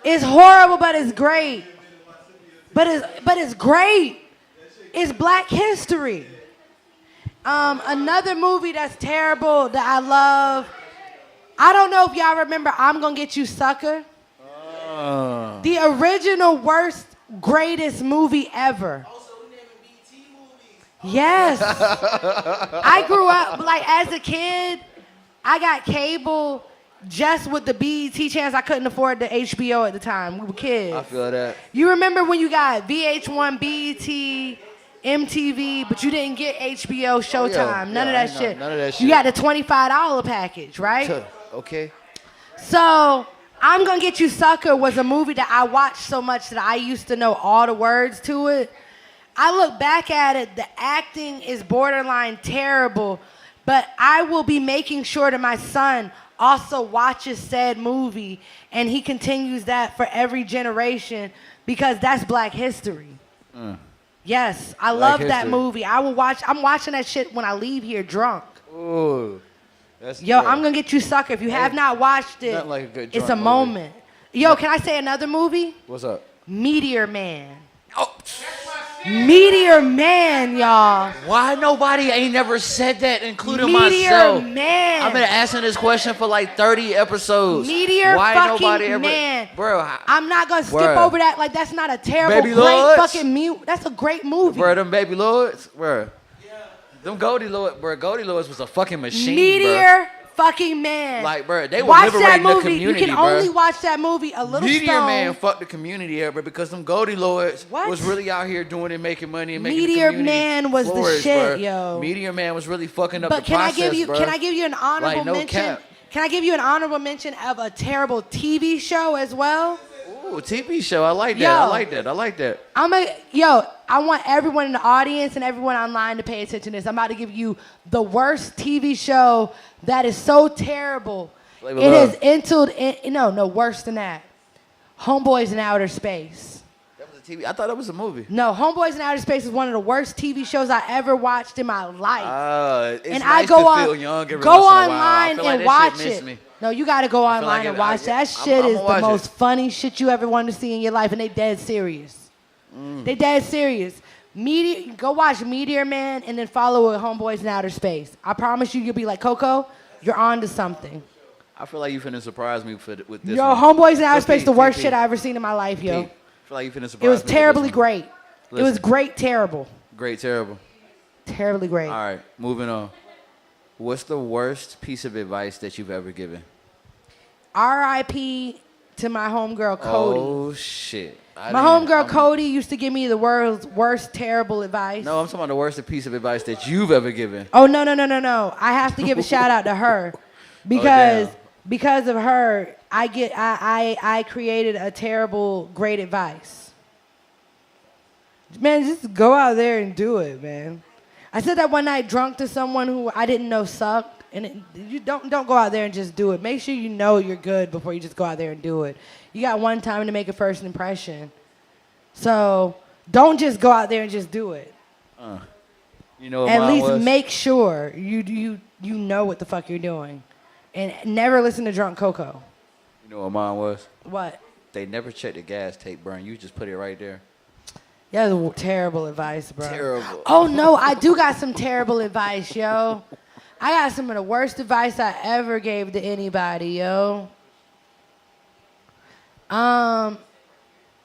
It's horrible, but it's great. But it's great. It's Black History. Another movie that's terrible that I love. I don't know if y'all remember I'm Gonna Get You Sucker. The original worst, greatest movie ever. Yes. I grew up, like, as a kid, I got cable just with the BET channels. I couldn't afford the HBO at the time. We were kids. I feel that. You remember when you got VH1, BET, MTV, but you didn't get HBO, Showtime, none of that shit. None of that shit. You got the $25 package, right? Okay. So, I'm Gonna Get You Sucker was a movie that I watched so much that I used to know all the words to it. I look back at it, the acting is borderline terrible, but I will be making sure that my son also watches said movie, and he continues that for every generation because that's Black history. Yes, I love that history. movie. I'm watching that shit when I leave here drunk. Ooh. That's Yo, I'm Gonna Get You Sucker. If you have not watched it, Nothing like a good it's a drunk movie. moment. Yo, can I say another movie? What's up? Meteor Man. Meteor Man, y'all. Why nobody ain't never said that, including Meteor myself? Man. I've been asking this question for like 30 episodes. Meteor Why fucking nobody ever, Man. Bro, I'm not gonna skip Bruh. over that. Like, that's not a terrible, Baby great Lords? fucking mute. That's a great movie. bro, them baby lords, bro. Them Goldie Lords, bro. Goldie Lords was a fucking machine, Meteor fucking Man. Like, bro, they were watch that liberating the movie. community, You can bro. only watch that movie a little Meteor stoned. Man fucked the community up, bro, because them Goldie Lords What? was really out here doing and making money and making Meteor the community Man was the flourish, shit, bro. yo. Meteor Man was really fucking up But the process, bro. can I give you an honorable Like, no mention? cap. Can I give you an honorable mention of a terrible TV show as well? Ooh, TV show. I like that. Yo. I like that. I like that. I want everyone in the audience and everyone online to pay attention to this. I'm about to give you the worst TV show that is so terrible. Flavor It Love. has entered, no, worse than that. Homeboys in Outer Space. That was a TV. I thought that was a movie. No, Homeboys in Outer Space is one of the worst TV shows I ever watched in my life. It's and nice I go to on, feel young every go once in a while. I online feel like and that watch shit missed it. me. No, you got to go online like and it- watch that. That shit I'ma is the watch it. most funny shit you ever wanted to see in your life, and they dead serious. They dead serious. Go watch Meteor Man and then follow with Homeboys in Outer Space. I promise you'll be like, Coco, you're on to something. I feel like you finna surprise me with this. Yo, one. Homeboys in Outer So, Space, Pete, the worst Pete, shit I ever seen in my life, yo. Pete, I feel like you finna surprise It was me with terribly this one. great. It was Listen. great, terrible. Great, terrible. Terribly great. All right, moving on. What's the worst piece of advice that you've ever given? R.I.P. to my homegirl, Cody. Oh shit. My homegirl Cody used to give me the worst terrible advice. No, I'm talking about the worst piece of advice that you've ever given. Oh no. I have to give a shout out to her because of her I created a terrible great advice. Man, just go out there and do it, man. I said that one night drunk to someone who I didn't know sucked. And you don't go out there and just do it. Make sure you know you're good before you just go out there and do it. You got one time to make a first impression. So don't just go out there and just do it. You know what At mine least was? make sure you know what the fuck you're doing. And never listen to Drunk Coco. You know what mine was? What? They never checked the gas tape, bro. You just put it right there. Yeah, that's terrible advice, bro. Terrible. Oh no, I do got some terrible advice, yo. I got some of the worst advice I ever gave to anybody, yo.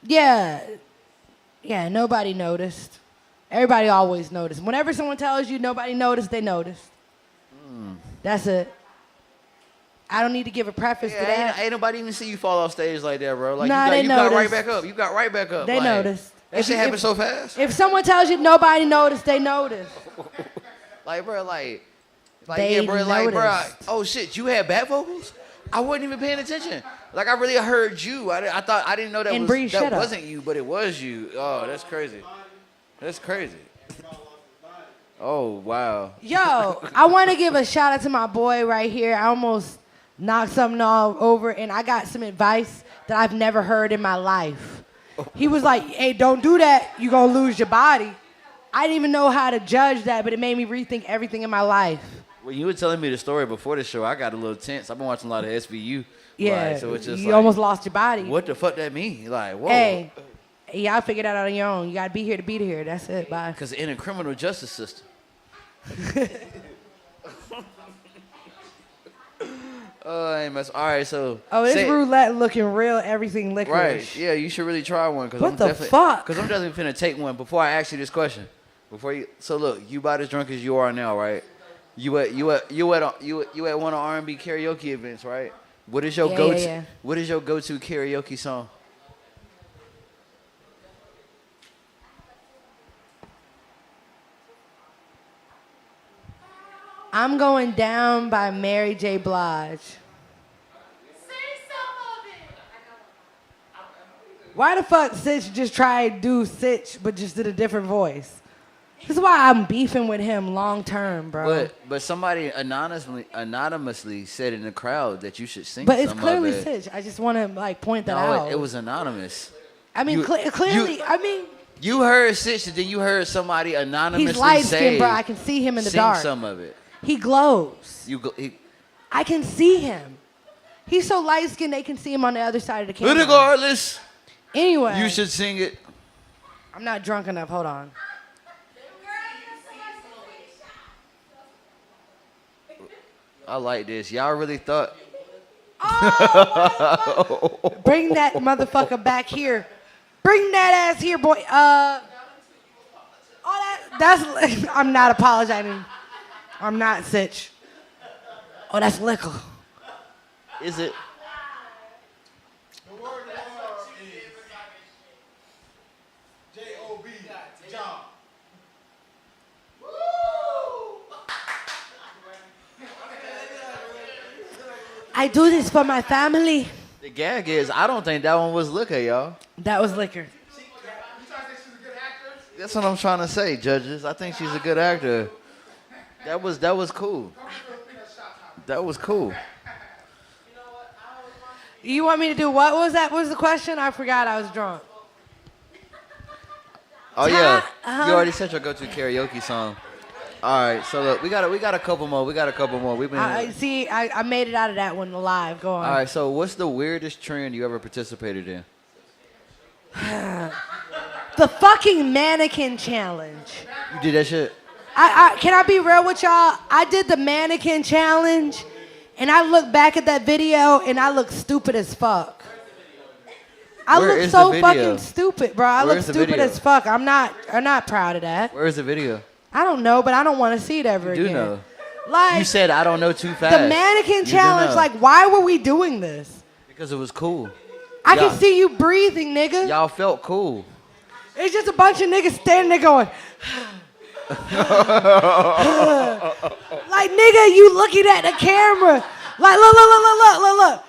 Yeah, nobody noticed. Everybody always noticed. Whenever someone tells you nobody noticed, they noticed. That's it. I don't need to give a preface to that. Ain't nobody even see you fall off stage like that, bro. Like Nah, you got right noticed. back up. You got right back up. They like, noticed. That shit happened so fast. If someone tells you nobody noticed, they noticed. Like, bro, like They yeah, bro, like, bro. noticed. Oh shit, you had back vocals? I wasn't even paying attention. Like, I really heard you. I thought I didn't know that And Bree, shut up. wasn't you, but it was you. Oh, that's crazy. That's crazy. Oh wow. Yo, I want to give a shout out to my boy right here. I almost knocked something all over, and I got some advice that I've never heard in my life. He was like, hey, don't do that. You're going to lose your body. I didn't even know how to judge that, but it made me rethink everything in my life. When you were telling me the story before the show, I got a little tense. I've been watching a lot of SVU. Yeah, like, so it's just you like, almost lost your body. What the fuck that mean? Like, whoa. Hey, y'all figure that out on your own. You got to be here to be here. That's it. Bye. Because in a criminal justice system. All right, so. Oh, this roulette looking real, everything licorice. Right, yeah, you should really try one. Cause What I'm the definitely, fuck? Because I'm definitely finna take one before I ask you this question. So look, you about as drunk as you are now, right? You at one of R&B karaoke events, right? What is your go-to? Yeah. What is your go-to karaoke song? I'm Going Down by Mary J. Blige. Why the fuck Sitch just tried to do Sitch but just did a different voice? This is why I'm beefing with him long term, bro. But somebody anonymously said in the crowd that you should sing. But it's some clearly of it. Sitch. I just want to like point that No, out. it was anonymous. I mean, clearly. I mean, You heard Sitch, and then you heard somebody anonymously he's light say, skinned, bro. I can see him in the sing dark. some of it. He glows. He, I can see him. He's so light skinned they can see him on the other side of the camera. regardless, Anyway, you should sing it. I'm not drunk enough. Hold on. I like this. Y'all really thought. Bring that motherfucker back here. Bring that ass here, boy. That's. I'm not apologizing. I'm not Sitch. Oh, that's liquor. Is it? The word of the Lord is J-O-B, John. I do this for my family. The gag is, I don't think that one was liquor, y'all. That was liquor. You trying to say she's a good actor? That's what I'm trying to say, judges. I think she's a good actor. That was cool. That was cool. You want me to do what was that? What was the question? I forgot. I was drunk. Oh yeah, Uh-huh. you already said your go-to karaoke song. All right, so look, we got a couple more. We've been. I made it out of that one alive. Go on. All right, so what's the weirdest trend you ever participated in? The fucking mannequin challenge. You did that shit? Can I be real with y'all? I did the mannequin challenge, and I look back at that video, and I look stupid as fuck. I Where look is so the video? fucking stupid, bro. I Where's look the stupid video? as fuck. I'm not proud of that. Where's the video? I don't know, but I don't want to see it ever You do again. know. Like You said I don't know too fast. the mannequin You do challenge. know. Like, why were we doing this? Because it was cool. I Y'all- can see you breathing, nigga. Y'all felt cool. It's just a bunch of niggas standing there going. Like, nigga, you looking at the camera. Like, look.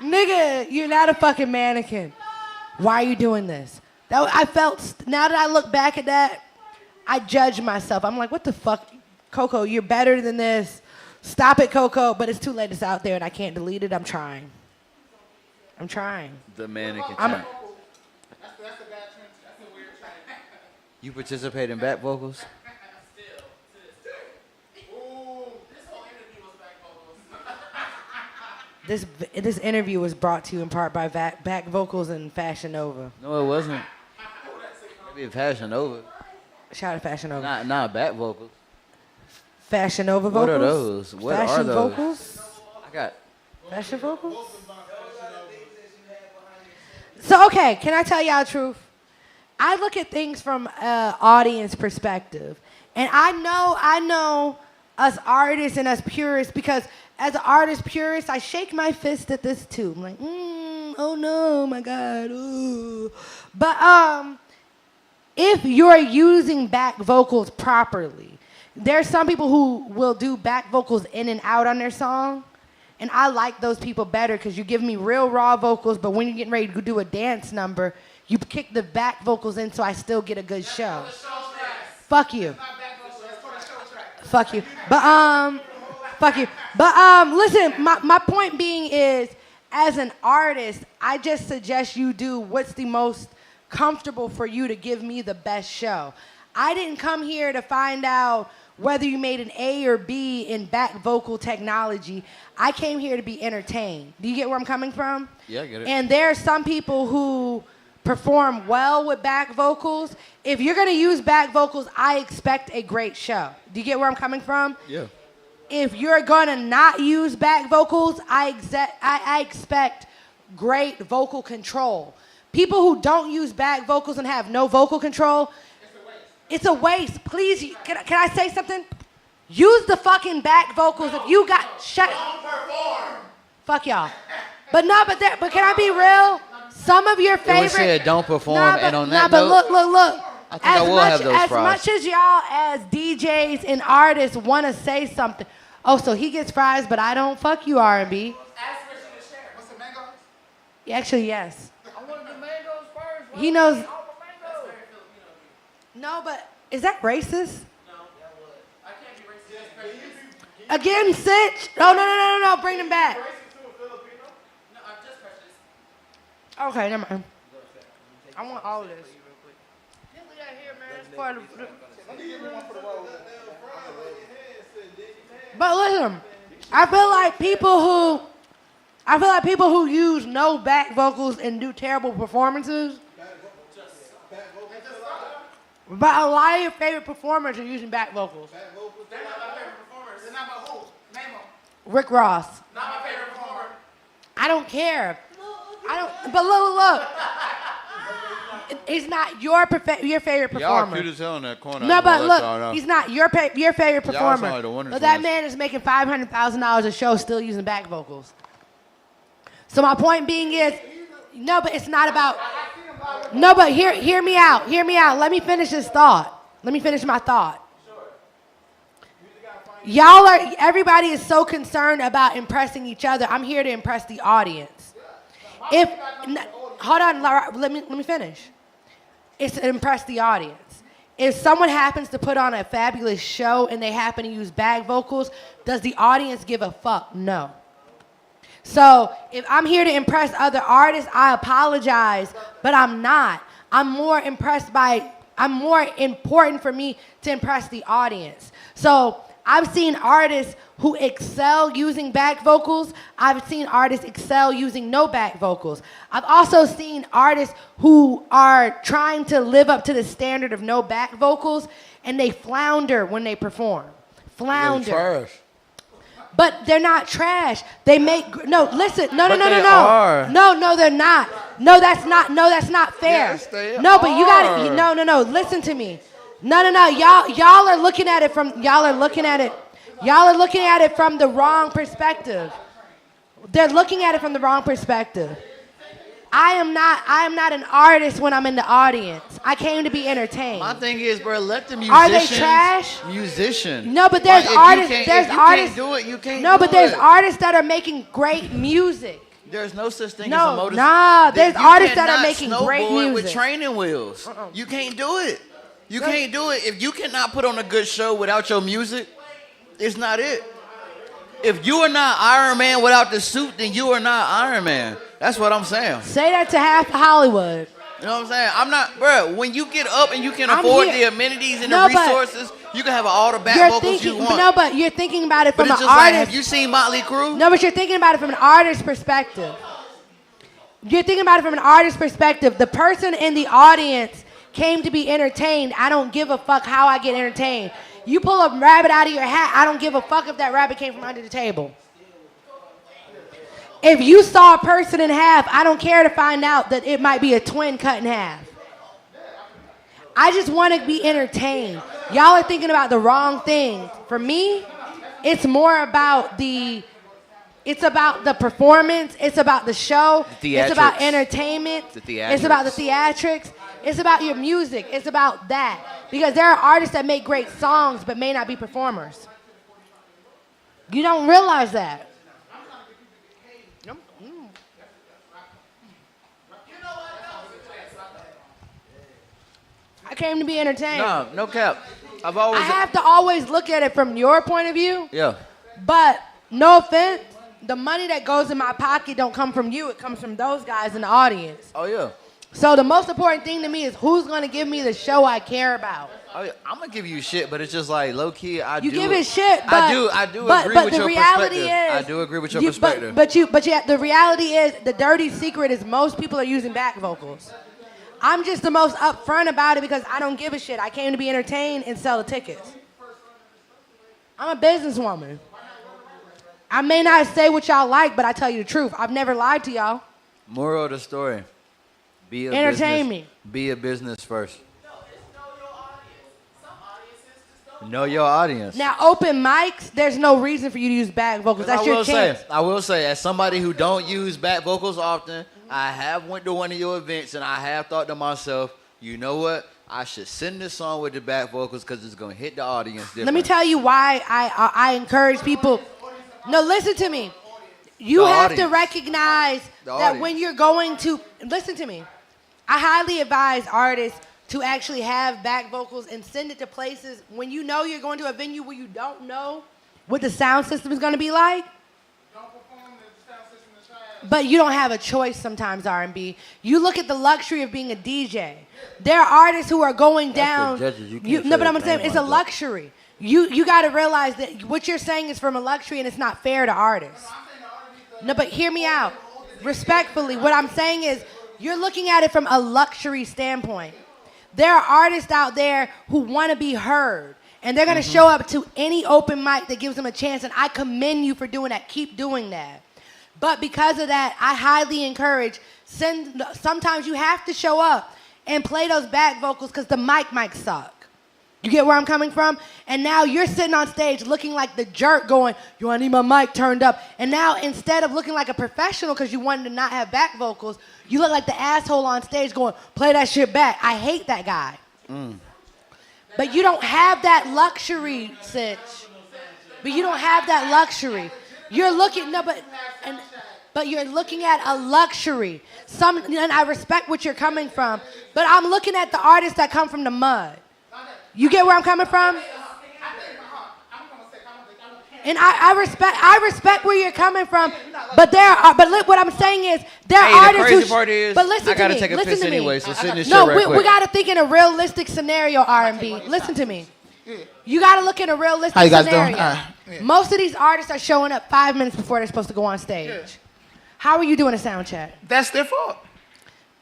Nigga, you're not a fucking mannequin. Why are you doing this? Now that I look back at that, I judge myself. I'm like, what the fuck? Coco, you're better than this. Stop it, Coco. But it's too late. It's out there and I can't delete it. I'm trying. The mannequin. I'm- trend. That's a bad trend. That's a weird trend. You participate in back vocals? Ooh, this whole interview was back vocals. This interview was brought to you in part by Back Vocals and Fashion Nova. No, it wasn't. Maybe Fashion Nova. Shout out to Fashion Nova. Not back vocals. Fashion Nova What vocals? are those? What Fashion are those? vocals? I got. Fashion vocals? So, okay, can I tell y'all the truth? I look at things from an audience perspective. And I know us artists and us purists, because as an artist purist, I shake my fist at this too. I'm like, oh no, my God, ooh. But if you're using back vocals properly, there's some people who will do back vocals in and out on their song. And I like those people better because you give me real raw vocals, but when you're getting ready to do a dance number, you kick the back vocals in so I still get a good show. Fuck you. Fuck you. But fuck you. But listen, my point being is, as an artist, I just suggest you do what's the most comfortable for you to give me the best show. I didn't come here to find out whether you made an A or B in back vocal technology. I came here to be entertained. Do you get where I'm coming from? Yeah, I get it. And there are some people who perform well with back vocals. If you're gonna use back vocals, I expect a great show. Do you get where I'm coming from? Yeah. If you're gonna not use back vocals, I expect great vocal control. People who don't use back vocals and have no vocal control, it's a waste. Please, can I say something? Use the fucking back vocals. If you got Don't perform. fuck y'all. But can I be real? Some of your favorite. It was said don't perform, and on that but note, look. I think I will have those as fries. much as y'all as DJs and artists want to say something. Oh, so he gets fries, but I don't. Fuck you, R&B. Ask Richie to share. What's the mangoes? Actually, yes. I want to do mangoes first. He knows. That's very Filipino. No, but is that racist? No. I can't be racist. Again, Sitch. No. Bring them back. No, I'm just prejudiced. Okay, never mind. I want all of this. Just leave that here, man. It's part of the- But listen, I feel like people who use no back vocals and do terrible performances. But a lot of your favorite performers are using back vocals. They're not my favorite performers. They're not my who? Name them. Rick Ross. Not my favorite performer. I don't care. But look. He's not your favorite Y'all performer. cute as hell in that corner. No, I but just wanna let y'all know. look, he's not your favorite Y'all performer. sound like the Wonder But that Twins. man is making $500,000 a show still using back vocals. So my point being is, no, but it's not about. No, but hear me out. Hear me out. Let me finish this thought. Let me finish my thought. Everybody is so concerned about impressing each other. I'm here to impress the audience. Hold on, let me finish. It's to impress the audience. If someone happens to put on a fabulous show and they happen to use back vocals, does the audience give a fuck? No. So if I'm here to impress other artists, I apologize, but I'm not. I'm more important for me to impress the audience. So I've seen artists who excel using back vocals. I've seen artists excel using no back vocals. I've also seen artists who are trying to live up to the standard of no back vocals, and they flounder when they perform. Flounder. But they're not trash. They make no. Listen, no. But they are. No, they're not. No, that's not fair. Yes, they no, but you got are. to. No. Listen to me. No. Y'all are looking at it from. Y'all are looking at it from the wrong perspective. They're looking at it from the wrong perspective. I am not an artist when I'm in the audience. I came to be entertained. My thing is, bro, let the musicians. Are they trash? Musician. No, but there's Like, artists. If There's you artists. can't do it, you can't No, do but there's it. artists that are making great music. There's no such thing as a No, motor. there's You artists that are cannot making great snowboard with music. training wheels. You can't do it. You can't do it. If you cannot put on a good show without your music, it's not it. If you are not Iron Man without the suit, then you are not Iron Man. That's what I'm saying. Say that to half of Hollywood. You know what I'm saying? I'm not, bro. When you get up and you can I'm afford here. the amenities and No, the but resources, you can have all the back You're vocals thinking, you want. no, but you're thinking about it But from it's an just like, artist. have you seen Motley Crue? No, but you're thinking about it from an artist's perspective. You're thinking about it from an artist's perspective. The person in the audience came to be entertained. I don't give a fuck how I get entertained. You pull a rabbit out of your hat, I don't give a fuck if that rabbit came from under the table. If you saw a person in half, I don't care to find out that it might be a twin cut in half. I just want to be entertained. Y'all are thinking about the wrong thing. For me, it's more about the performance. It's about the show. It's about entertainment. It's about the theatrics. It's about your music. It's about that. Because there are artists that make great songs but may not be performers. You don't realize that. I came to be entertained. No, no cap. I have to always look at it from your point of view. Yeah. But no offense, the money that goes in my pocket don't come from you. It comes from those guys in the audience. Oh, yeah. So the most important thing to me is who's going to give me the show I care about. Oh, yeah. I'm going to give you shit, but it's just like low-key, You give it shit, but... I do agree with your perspective. I do agree with your perspective. But the reality is, the dirty secret is most people are using back vocals. I'm just the most upfront about it because I don't give a shit. I came to be entertained and sell the tickets. I'm a businesswoman. I may not say what y'all like, but I tell you the truth. I've never lied to y'all. Moral of the story. Be a Entertain business. me. Be a business first. Know your audience. Now, open mics, there's no reason for you to use back vocals. That's your chance. I will say, as somebody who don't use back vocals often, I have went to one of your events and I have thought to myself, you know what? I should sing this song with the back vocals because it's going to hit the audience different. Let me tell you why I encourage people. No, listen to me. You have to recognize that when you're going to, listen to me. I highly advise artists to actually have back vocals and send it to places when you know you're going to a venue where you don't know what the sound system is going to be like. But you don't have a choice sometimes, R&B. You look at the luxury of being a DJ. There are artists who are going down. No, but I'm saying it's a luxury. You got to realize that what you're saying is from a luxury and it's not fair to artists. No, but hear me out. Respectfully, what I'm saying is you're looking at it from a luxury standpoint. There are artists out there who want to be heard. And they're going to show up to any open mic that gives them a chance. And I commend you for doing that. Keep doing that. But because of that, I highly encourage, sometimes you have to show up and play those back vocals because the mic might suck. You get where I'm coming from? And now you're sitting on stage looking like the jerk going, yo, I need my mic turned up. And now instead of looking like a professional because you wanted to not have back vocals, you look like the asshole on stage going, play that shit back. I hate that guy. But you don't have that luxury, Sitch. But you don't have that luxury. You're looking, but you're looking at a luxury. And I respect what you're coming from, but I'm looking at the artists that come from the mud. You get where I'm coming from? And I respect where you're coming from, but look, what I'm saying is there are artists the crazy part is, but listen I gotta to me, take a listen piss to me. anyway, so send this No, shit right quick. we gotta think in a realistic scenario, R&B. Listen to me. You gotta look in a realistic How you guys scenario. doing? Most of these artists are showing up 5 minutes before they're supposed to go on stage. How are you doing a sound check? That's their fault.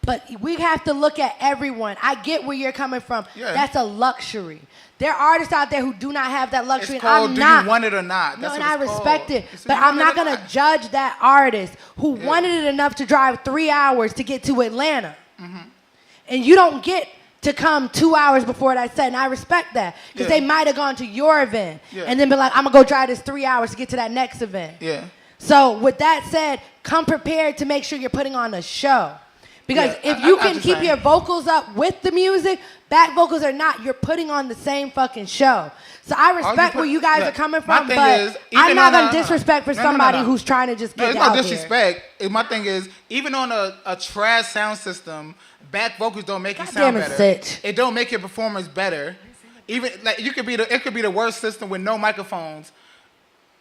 But we have to look at everyone. I get where you're coming from. Yeah. That's a luxury. There are artists out there who do not have that luxury. It's called, I'm do not. you want it or not? No, That's and what I it's respect called. it. It's But you I'm want not it or going to not. judge that artist who wanted it enough to drive 3 hours to get to Atlanta. And you don't get to come 2 hours before that set, and I respect that. Because they might have gone to your event and then be like, I'm going to go drive this 3 hours to get to that next event. Yeah. So with that said, come prepared to make sure you're putting on a show. Because if you can keep your vocals up with the music, back vocals or not, you're putting on the same fucking show. So I respect where you guys are coming from, but I'm not going to disrespect for somebody who's trying to just get it's out no disrespect. My thing is, even on a trash sound system, back vocals don't make you sound better. Sitch. It don't make your performance better. Even like it could be the worst system with no microphones.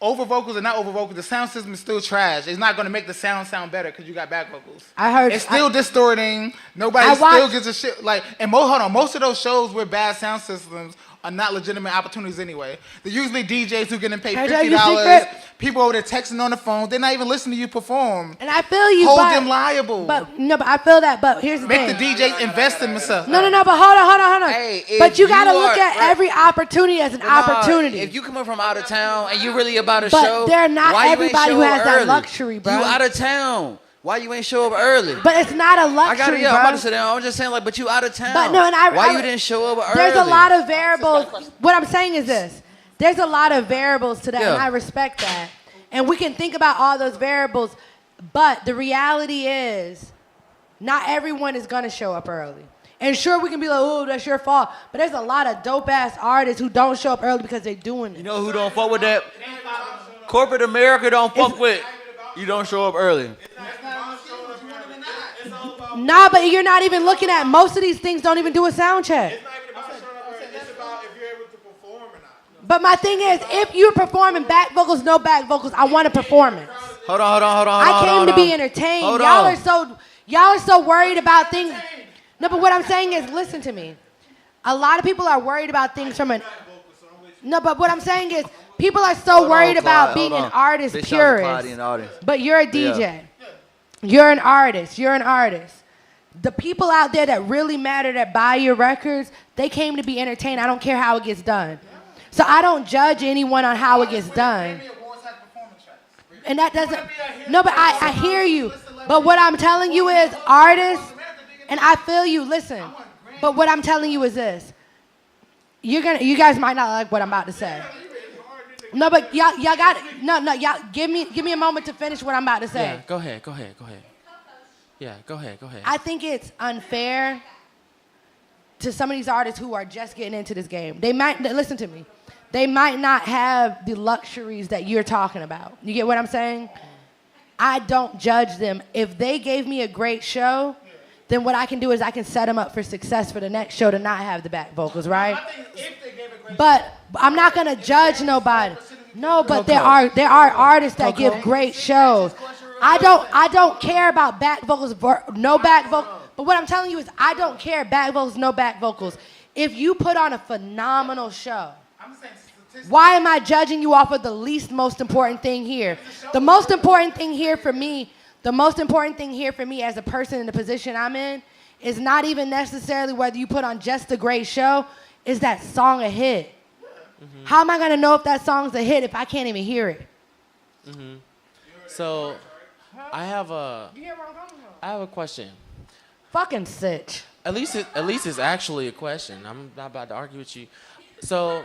Over vocals or not over vocals, the sound system is still trash. It's not going to make the sound better because you got back vocals. I heard it's still distorting. Nobody still gives a shit. Like, and most of those shows with bad sound systems are not legitimate opportunities anyway. They're usually DJs who getting paid Can I tell you a $50. secret? People over there texting on the phone. They're not even listening to you perform. And I feel you, Hold but, them liable. But I feel that. But here's the Make thing. the DJs invest in themselves. No. But hold on. Hey, if but you gotta you look are- at every opportunity as an opportunity. If you coming from out of town and you really about to But show, they're not why you ain't everybody show who up has that early? luxury, bro. You out of town. Why you ain't show up early? But it's not a luxury, I got it. Yeah, bro. I'm about to sit down. I'm just saying, like, but you out of town. But no, and why you didn't show up early? There's a lot of variables. What I'm saying is this: there's a lot of variables to that, Yeah. and I respect that. And we can think about all those variables, but the reality is, not everyone is gonna show up early. And sure, we can be like, oh, that's your fault. But there's a lot of dope-ass artists who don't show up early because they're doing it. You know who don't fuck with that? Corporate America don't fuck with. You don't show up early. Nah, but you're not even looking at, most of these things don't even do a sound check. It's not even about showing up early. It's about if you're able to perform or not. But my thing is, if you're performing back vocals, no back vocals, I want a performance. Hold on. I came to be entertained. Hold Y'all on. are so worried about things. No, but what I'm saying is, listen to me. A lot of people are worried about things from an. No, but what I'm saying is, people are so Hold on, worried about Clyde, being hold an on. artist Big shout out to Clyde purist. in the audience. But you're a DJ. You're an artist. You're an artist. The people out there that really matter, that buy your records, they came to be entertained. I don't care how it gets done. So I don't judge anyone on how it gets done. And that doesn't. No, but I hear you. But what I'm telling you is, artists, and I feel you. Listen. But what I'm telling you is this. You guys might not like what I'm about to say. No, but y'all got y'all give me a moment to finish what I'm about to say. Yeah, go ahead. Yeah, go ahead. I think it's unfair to some of these artists who are just getting into this game. They might, listen to me, they might not have the luxuries that you're talking about. You get what I'm saying? I don't judge them. If they gave me a great show, then what I can do is I can set them up for success for the next show to not have the back vocals, right? But I'm not gonna judge nobody. No, but there are artists that give great shows. I don't care about back vocals, no back vocals. But what I'm telling you is, I don't care back vocals, no back vocals. If you put on a phenomenal show, why am I judging you off of the most important thing here? The most important thing here for me as a person in the position I'm in is not even necessarily whether you put on just a great show, is that song a hit? Mm-hmm. How am I gonna know if that song's a hit if I can't even hear it? Mm-hmm. So, I have a question. Fucking sitch. At least it's actually a question. I'm not about to argue with you. So,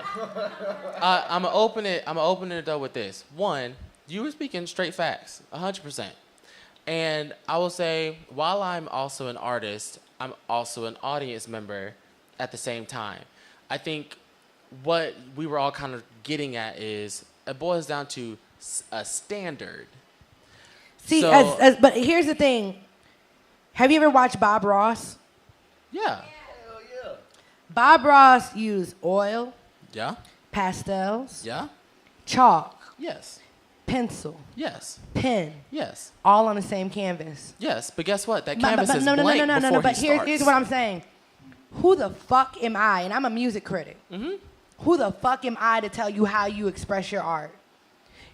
I'm gonna open it though with this. One, you were speaking straight facts, 100%. And I will say, while I'm also an artist, I'm also an audience member at the same time. I think what we were all kind of getting at is, it boils down to a standard. See, So- but here's the thing. Have you ever watched Bob Ross? Yeah. Bob Ross used oil, Yeah. pastels, Yeah. chalk, Yes. pencil, Yes. pen, Yes. all on the same canvas. Yes. But guess what? That But- canvas but is no, blank before but he here's starts. what I'm saying. Who the fuck am I? And I'm a music critic. Mm-hmm. Who the fuck am I to tell you how you express your art?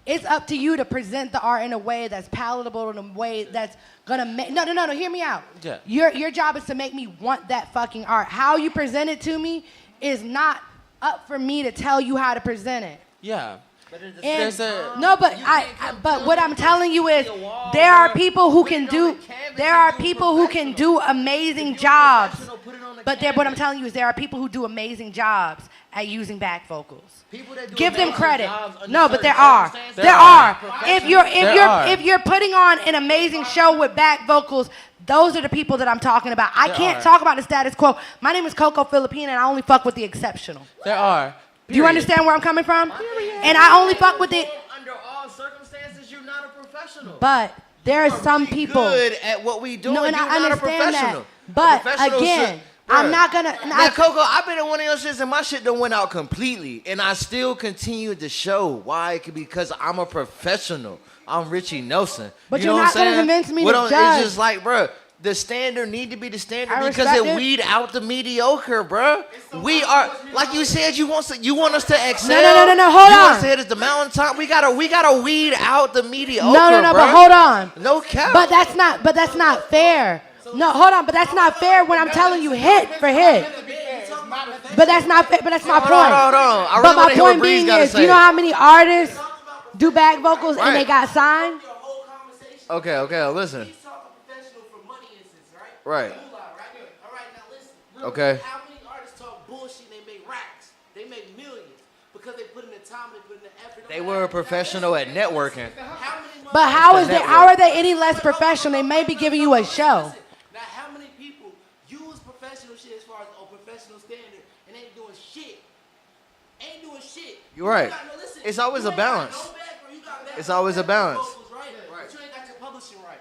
It's up to you to present the art in a way that's palatable, in a way that's gonna make. No. Hear me out. Yeah. Your job is to make me want that fucking art. How you present it to me is not up for me to tell you how to present it. Yeah. And There's a- no, but but what I'm telling you is, there are people who can do amazing jobs. But what I'm telling you is, there are people who do amazing jobs at using back vocals. Give them credit. No, but there are. There are. If you're putting on an amazing show with back vocals, those are the people that I'm talking about. I can't talk about the status quo. My name is COCO Filipina, and I only fuck with the exceptional. There are. Do you understand where I'm coming from? And I only fuck with it. Under all circumstances, you're not a professional. But there are some people. Good at what we do. No, and you're I not a understand that. professional. But A professional again, should- I'm Bruh. not gonna. Now, Coco, I've been in one of your shits and my shit done went out completely, and I still continue to show. Why? Because I'm a professional. I'm Richie Nelson. But you you're know not what I'm gonna saying? convince me What to I'm- judge. It's just like, bro, The standard need to be the standard I because respect it it. weed out the mediocre, bruh. We are, like you said, you want us to excel. No, hold you want on. us to hit at the mountaintop. We gotta weed out the mediocre. No, bruh. but hold on. No cap. But that's not fair. No, hold on, but that's not fair when I'm telling you hit for hit. But that's not fair, but that's my point. Hold on. I really But wanna my hear what point Breeze being gotta is, say. you know how many artists do back vocals and Right. they got signed? Okay, listen. He's talking professional for money instance, right? Right. Moolah, right? All right, now listen. Okay. How many artists talk bullshit and they make racks? They make millions because they put in the time, they put in the effort. They were a professional at networking. How many But how are they any less professional? They may be giving you a show. Now, how many people use professional shit as far as a professional standard and ain't doing shit? Ain't doing shit. You're right. Listen, It's always you a ain't got balance. no back or you got back It's on always a back balance. vocals, right? But you ain't got your publishing right.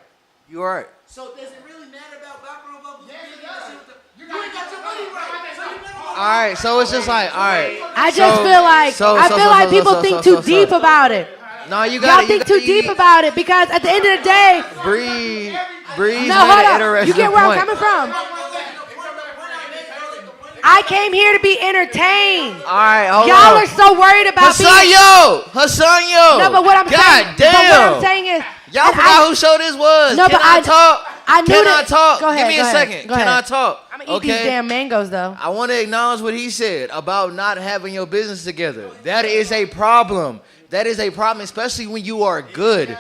You're right. So does it really matter about background vocals? Yeah, it does. You ain't got your money right. So you never All right, so it's just like, all right. I just feel like people think too deep about it. No, you Y'all got think too deep about it because at the end of the day, Breeze no, made hold an up. interesting You get where point. I'm coming from. I came here to be entertained. All right, hold Y'all on. are so worried about being. Hassan, No, but what I'm saying. God damn. But what I'm saying is. Y'all and forgot who show this was. No, Can but I talk? I knew Can I that. talk? Go ahead, Give me go a ahead, second. go Can I ahead. talk? I'm gonna eat these damn mangoes though. I want to acknowledge what he said about not having your business together. That is a problem. That is a problem, especially when you are good.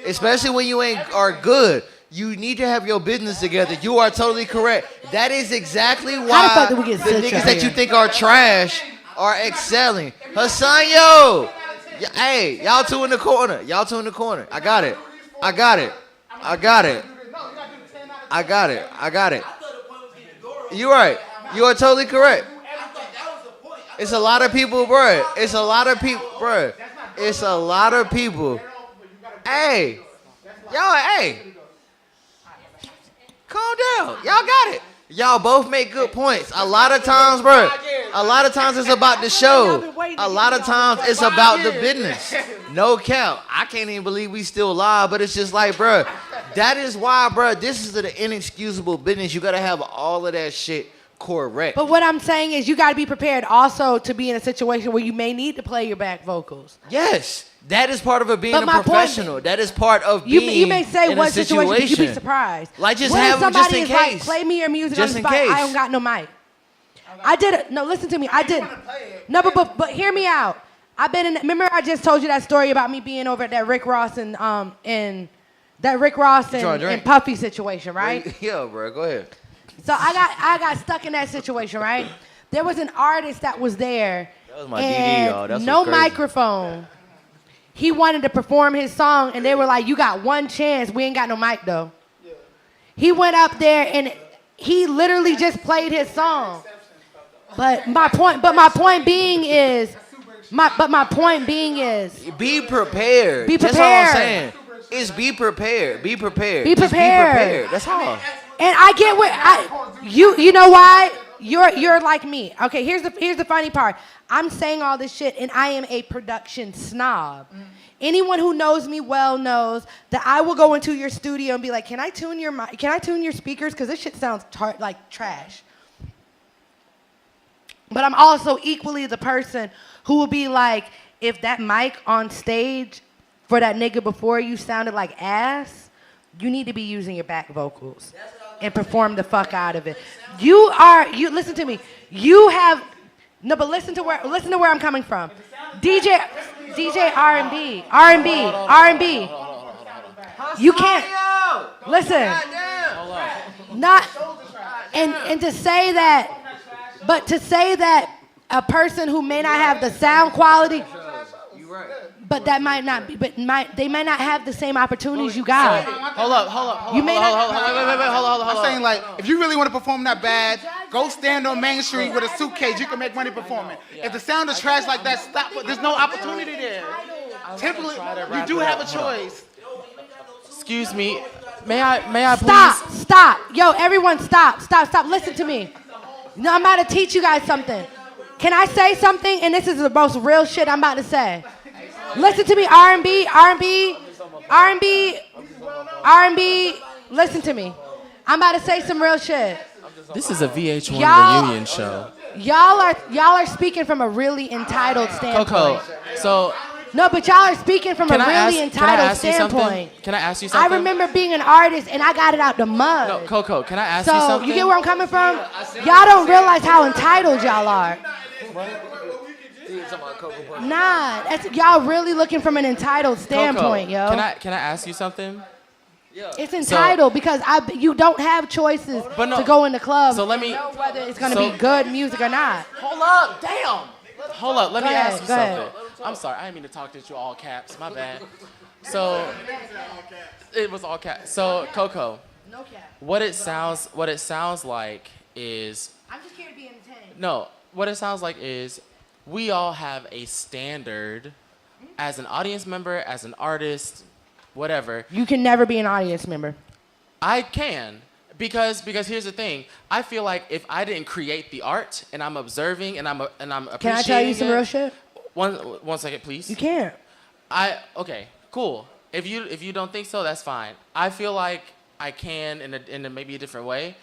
Especially when you are good. You need to have your business together. You are totally correct. That is exactly How the why fuck did we get the Sitch niggas up that here? you think are trash are excelling. Hassan, yo. Hey, y'all two in the corner. Y'all two in the corner. I got it. I got it. I got it. I got it. I got it. You're right. You are totally correct. It's a lot of people, bro. It's a lot of people, bro. It's a lot of people. Hey, y'all, hey. Calm down. Y'all got it. Y'all both make good points. A lot of times, bro. A lot of times it's about the show. A lot of times it's about the business. No cap. I can't even believe we still live, but it's just like, bro, that is why, bro, this is the inexcusable business. You got to have all of that shit correct. But what I'm saying is you got to be prepared also to be in a situation where you may need to play your back vocals. Yes. That is part of it being But a my point- professional. That is part of You being may say in what a situation, but you'd be situation. surprised. Like just What if have them somebody just in is like, case. play me your music Just on in the spot. case. I don't got no mic. I did it. No, listen to me. I did. No, but hear me out. I've been in. Remember, I just told you that story about me being over at that Rick Ross and and Puffy situation, right? Yeah, bro. Go ahead. So I got stuck in that situation, right? There was an artist that was there. That was my DD, and y'all. That's no what's crazy. microphone. He wanted to perform his song, and they were like, "You got one chance. We ain't got no mic though." Yeah. He went up there and he literally just played his song. But my point being is, Be prepared. Be That's all I'm prepared. saying. Is be prepared. Be prepared. Be Just prepared. That's all. And I get what you know why you're like me. Okay, here's the funny part. I'm saying all this shit, and I am a production snob. Anyone who knows me well knows that I will go into your studio and be like, "Can I tune your mic? Can I tune your speakers? Because this shit sounds like trash." But I'm also equally the person who will be like, if that mic on stage for that nigga before you sounded like ass, you need to be using your back vocals and perform the fuck out of it. You listen to me. You have no, but listen to where I'm coming from. DJ R&B. You can't listen. Not and to say that. But to say that a person who may not have the sound quality, but that might not be, they might not have the same opportunities you got. Hold up. You may not. Hold on. I'm saying, like, if you really want to perform that bad, go stand on Main Street with a suitcase. You can make money performing. If the sound is trash like that, stop. There's no opportunity there. Typically, you do have a choice. Excuse me. May I please? Stop. Yo, everyone stop. Listen to me. No, I'm about to teach you guys something. Can I say something? And this is the most real shit I'm about to say. Listen to me, R&B. Listen to me. I'm about to say some real shit. This is a VH1 Y'all- reunion show. Y'all are speaking from a really entitled standpoint. Coco, so No, but y'all are speaking from a really entitled standpoint. Can I ask you something? I remember being an artist and I got it out the mud. No, Coco, can I ask you So something? you get where I'm coming from? Y'all don't realize how entitled y'all are. Nah, y'all really looking from an entitled standpoint, Coco, yo. Can I ask you something? It's entitled because you don't have choices But no, to go in the club. so let me- to know whether it's gonna so- be good music or not. Hold up, damn. Hold up, let me ahead, ask you go ahead. something. I'm sorry, I didn't mean to talk to you all caps. My bad. So it was all caps. So Coco, No cap. what it sounds like is I'm just here to be entertained. no. What it sounds like is we all have a standard as an audience member, as an artist, whatever. You can never be an audience member. I can. Because here's the thing. I feel like if I didn't create the art and I'm observing and I'm appreciating Can I tell you some it- real shit? One second, please. You can't. Okay, cool. If you don't think so, that's fine. I feel like I can in a maybe a different way.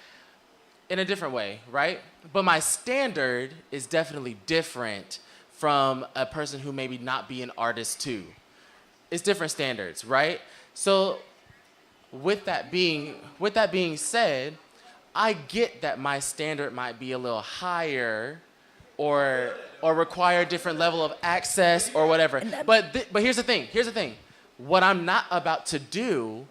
In a different way, right? But my standard is definitely different from a person who maybe not be an artist too. It's different standards, right? So with that being said, I get that my standard might be a little higher or require a different level of access or whatever. But here's the thing. What I'm not about to do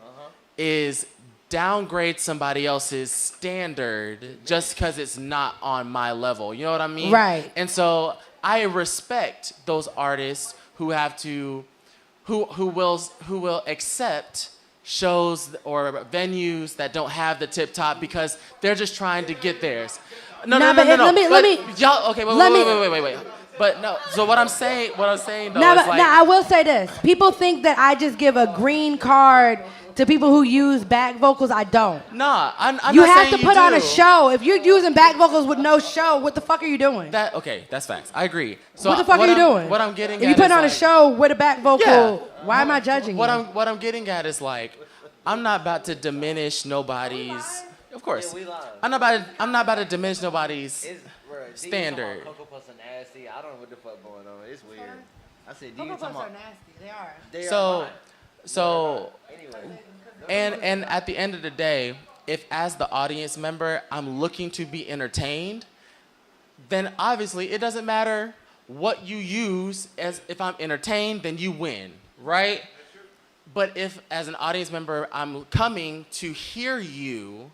is downgrade somebody else's standard just because it's not on my level. You know what I mean? Right. And so I respect those artists who will accept shows or venues that don't have the tip top because they're just trying to get theirs. No. Let me. Y'all, okay, wait. But no, so what I'm saying though is like. I will say this. People think that I just give a green card to people who use back vocals. I don't. Nah, I'm You not have saying to put on a do. show. If you're using back vocals with no show, what the fuck are you doing? Okay, that's facts. I agree. So What the fuck are you doing? What I'm getting if at you put is on a like, show with a back vocal, Yeah. why am I judging What you? I'm getting at is like, I'm not about to diminish nobody's. Of course, I'm not about to diminish nobody's standard. Cocoa Puffs are nasty. I don't know what the fuck going on. It's weird. I said, do you Cocoa talking Puffs are about? nasty. They are. They are So Anyway. and at the end of the day, if as the audience member I'm looking to be entertained, then obviously it doesn't matter what you use. As if I'm entertained, then you win, right? But if as an audience member I'm coming to hear you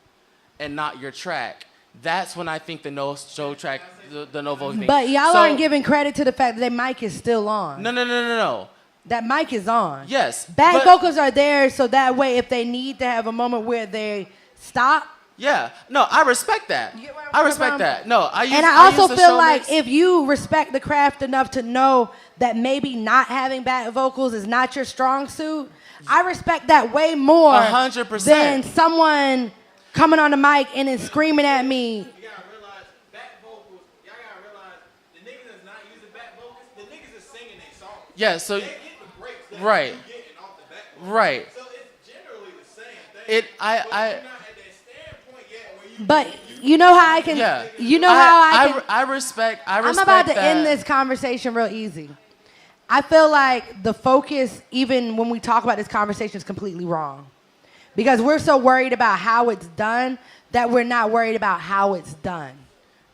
and not your track, that's when I think the no show track, the no vocal thing. But y'all So- aren't giving credit to the fact that their mic is still on. No. That mic is on. Yes. Back but- vocals are there so that way if they need to have a moment where they stop. Yeah. No, I respect that. You get where I'm I coming respect from? that. No, I use. And I also use the feel show like mix. if you respect the craft enough to know that maybe not having back vocals is not your strong suit, I respect that way more 100%. than someone coming on the mic and then screaming at me. You gotta realize back vocals. Y'all gotta realize the niggas that's not using back vocals, the niggas is singing their songs. Yeah. So. They get the breaks that Right. you getting off the back vocals. Right. So it's generally the same thing. It. But you're not I. at that standpoint yet where you. But you know how I can. Yeah. You know how I can. I respect. I'm about to end this conversation real easy. I feel like the focus, even when we talk about this conversation, is completely wrong. Because we're so worried about how it's done that we're not worried about how it's done.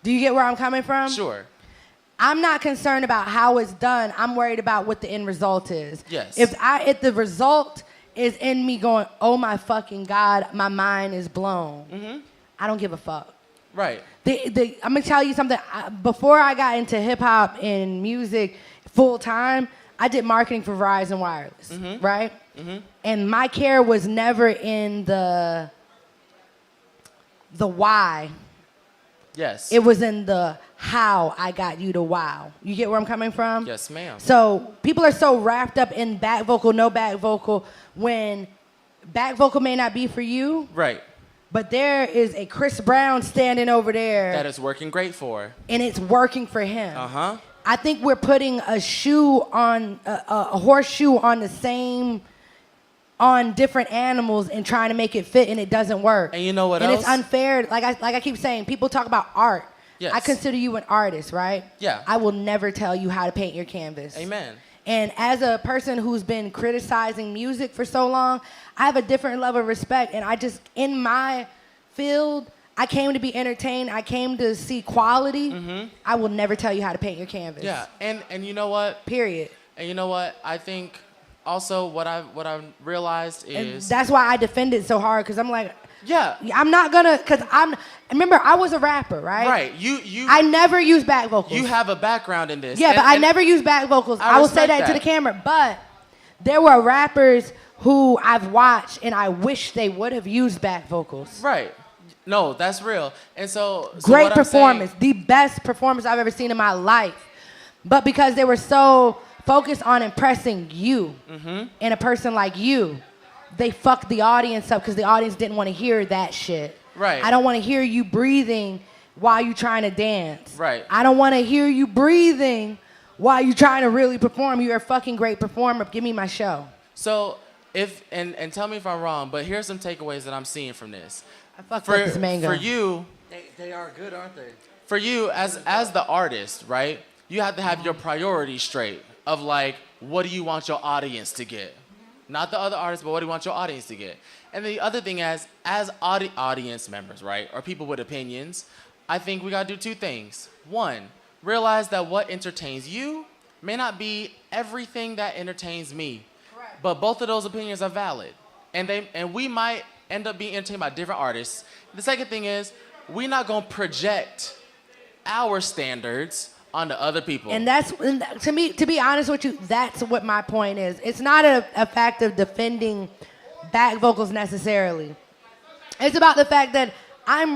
Do you get where I'm coming from? Sure. I'm not concerned about how it's done. I'm worried about what the end result is. Yes. If the result is in me going, oh my fucking God, my mind is blown. I don't give a fuck. Right. I'm gonna tell you something. Before I got into hip hop and music full time, I did marketing for Verizon Wireless, right? And my care was never in the why. Yes. It was in the how I got you to wow. You get where I'm coming from? Yes, ma'am. So people are so wrapped up in back vocal, no back vocal, when back vocal may not be for you. Right. But there is a Chris Brown standing over there. That is working great for. And it's working for him. Uh-huh. I think we're putting a shoe on, a horseshoe on the same on different animals and trying to make it fit, and it doesn't work. And you know what and else? it's unfair. Like I keep saying, people talk about art. Yes. I consider you an artist, right? Yeah. I will never tell you how to paint your canvas. Amen. And as a person who's been criticizing music for so long, I have a different level of respect. And I just, in my field, I came to be entertained. I came to see quality. I will never tell you how to paint your canvas. Yeah, and you know what? Period. And you know what? I think also what I've realized And is that's why I defend it so hard, because I'm like, yeah. I'm not gonna, remember, I was a rapper, right? Right. I never use back vocals. You have a background in this. Yeah, but I never use back vocals. I will say respect that to the camera. But there were rappers who I've watched, and I wish they would have used back vocals. Right. No, that's real. And so Great what I'm performance. saying- The best performance I've ever seen in my life. But because they were so focused on impressing you and a person like you, they fucked the audience up because the audience didn't want to hear that shit. Right. I don't want to hear you breathing while you trying to dance. Right. I don't want to hear you breathing while you trying to really perform. You're a fucking great performer. Give me my show. So if and tell me if I'm wrong, but here's some takeaways that I'm seeing from this. I fucked up this mango. For you, They are good, aren't they? for you as the artist, right? You have to have your priorities straight of like, what do you want your audience to get? Not the other artists, but what do you want your audience to get? And the other thing as audience members, right, or people with opinions, I think we gotta do two things. One, realize that what entertains you may not be everything that entertains me. Correct. But both of those opinions are valid. And we might end up being entertained by different artists. The second thing is, we're not gonna project our standards onto other people. And that's, to me, to be honest with you, that's what my point is. It's not a fact of defending back vocals necessarily. It's about the fact that I'll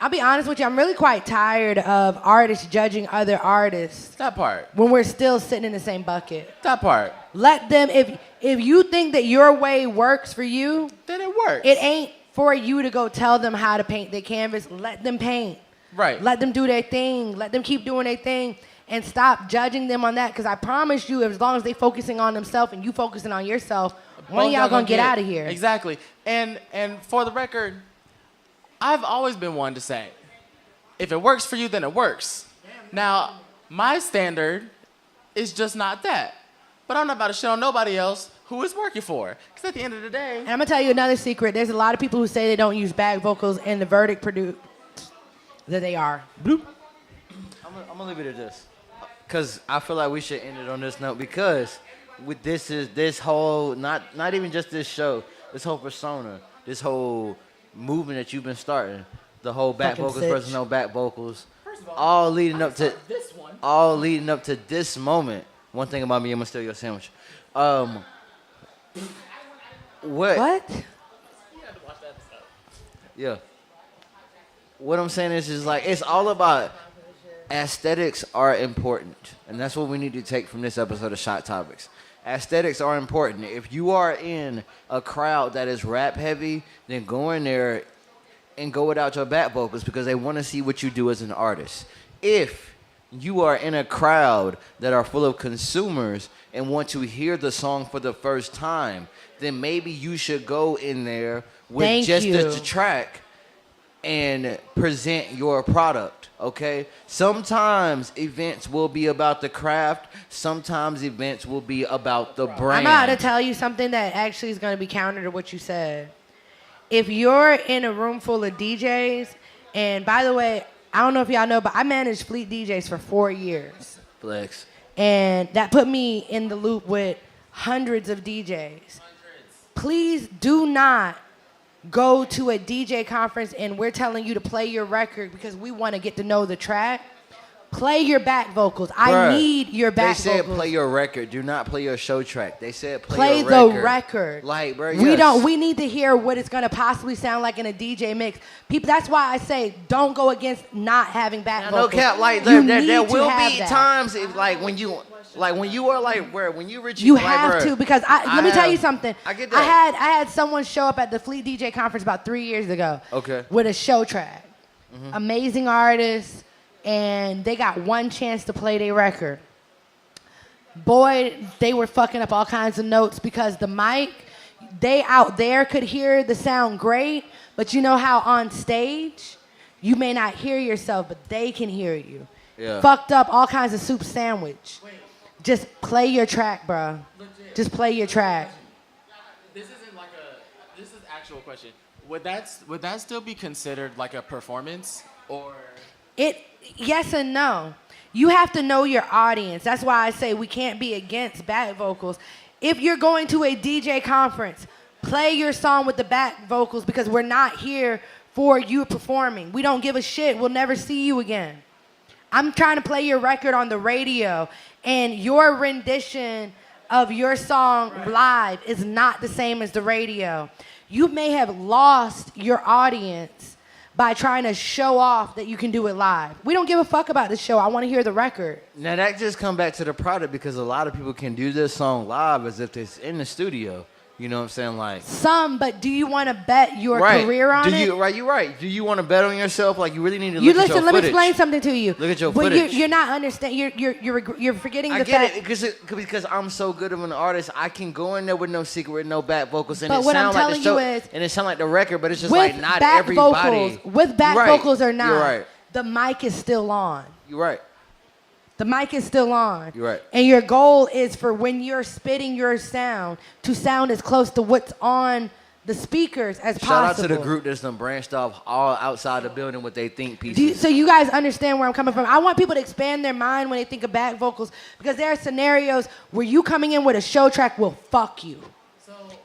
be honest with you, I'm really quite tired of artists judging other artists That part. when we're still sitting in the same bucket. That part. Let them, if you think that your way works for you, Then it works. it ain't for you to go tell them how to paint their canvas. Let them paint. Right. Let them do their thing. Let them keep doing their thing, and stop judging them on that. Because I promise you, as long as they focusing on themselves and you focusing on yourself, one of Both y'all gonna get out of here. Exactly. And for the record, I've always been one to say, if it works for you, then it works. Now, my standard is just not that. But I'm not about to shit on nobody else who it's working for. Because at the end of the day, And I'm gonna tell you another secret. There's a lot of people who say they don't use back vocals, and the verdict produced that they are. I'm gonna leave it at this, cause I feel like we should end it on this note, because with this whole not even just this show, this whole persona, this whole movement that you've been starting, the whole back Fucking vocals sitch. versus no back vocals, all leading up to this moment. One thing about me, I'm gonna steal your sandwich. What? Yeah. What I'm saying is like, it's all about aesthetics are important. And that's what we need to take from this episode of Shot Topics. Aesthetics are important. If you are in a crowd that is rap heavy, then go in there and go without your back vocals, because they want to see what you do as an artist. If you are in a crowd that are full of consumers and want to hear the song for the first time, then maybe you should go in there with Thank just you. the track and present your product, okay? Sometimes events will be about the craft. Sometimes events will be about the brand. I'm about to tell you something that actually is gonna be counter to what you said. If you're in a room full of DJs, and by the way, I don't know if y'all know, but I managed Fleet DJs for 4 years. Flex. And that put me in the loop with hundreds of DJs. Please do not go to a DJ conference and we're telling you to play your record because we want to get to know the track. Play your back vocals. I Bruh, need your back They said vocals. play your record. Do not play your show track. They said Play your the record. record. Like, bro, We yes. don't. We need to hear what it's gonna possibly sound like in a DJ mix. People. That's why I say don't go against not having back Now, vocals. no cap. Like You there need to will have be that. times if, when you are like where when you Richie, You like, have bruh, to, because let me tell you something. I get I that. had someone show up at the Fleet DJ conference about 3 years ago. Okay. With a show track. Amazing artists, and they got one chance to play their record. boy, they were fucking up all kinds of notes because the mic, they out there could hear the sound great, but you know how on stage, you may not hear yourself, but they can hear you. Yeah. Fucked up all kinds of soup sandwich. Just play your track, bro. Just play your track. This isn't like a. This is actual question. Would that still be considered like a performance or? Yes and no. You have to know your audience. That's why I say we can't be against back vocals. If you're going to a DJ conference, play your song with the back vocals because we're not here for you performing. We don't give a shit. We'll never see you again. I'm trying to play your record on the radio, and your rendition of your song live is not the same as the radio. You may have lost your audience by trying to show off that you can do it live. We don't give a fuck about the show. I want to hear the record. Now that just come back to the product because a lot of people can do this song live as if it's in the studio. You know what I'm saying? Like some, but do you want to bet your career on it? Right, you're right. Do you want to bet on yourself? Like you really need to You look at listen. your Let me footage. explain something to you. Look at your But footage. you're not understanding. You're forgetting I the get fact. it because I'm so good of an artist. I can go in there with no secret, with no back vocals, and But it what I'm sound like telling the show, you is, and it sound like the record, but it's just with like not back everybody. vocals, with back You're right. vocals or not, You're right. the mic is still on. You're right. The mic is still on. You're right. And your goal is for when you're spitting your sound to sound as close to what's on the speakers as possible. Shout out to the group that's done branched off all outside the building with they think pieces. So you guys understand where I'm coming from. I want people to expand their mind when they think of back vocals because there are scenarios where you coming in with a show track will fuck you.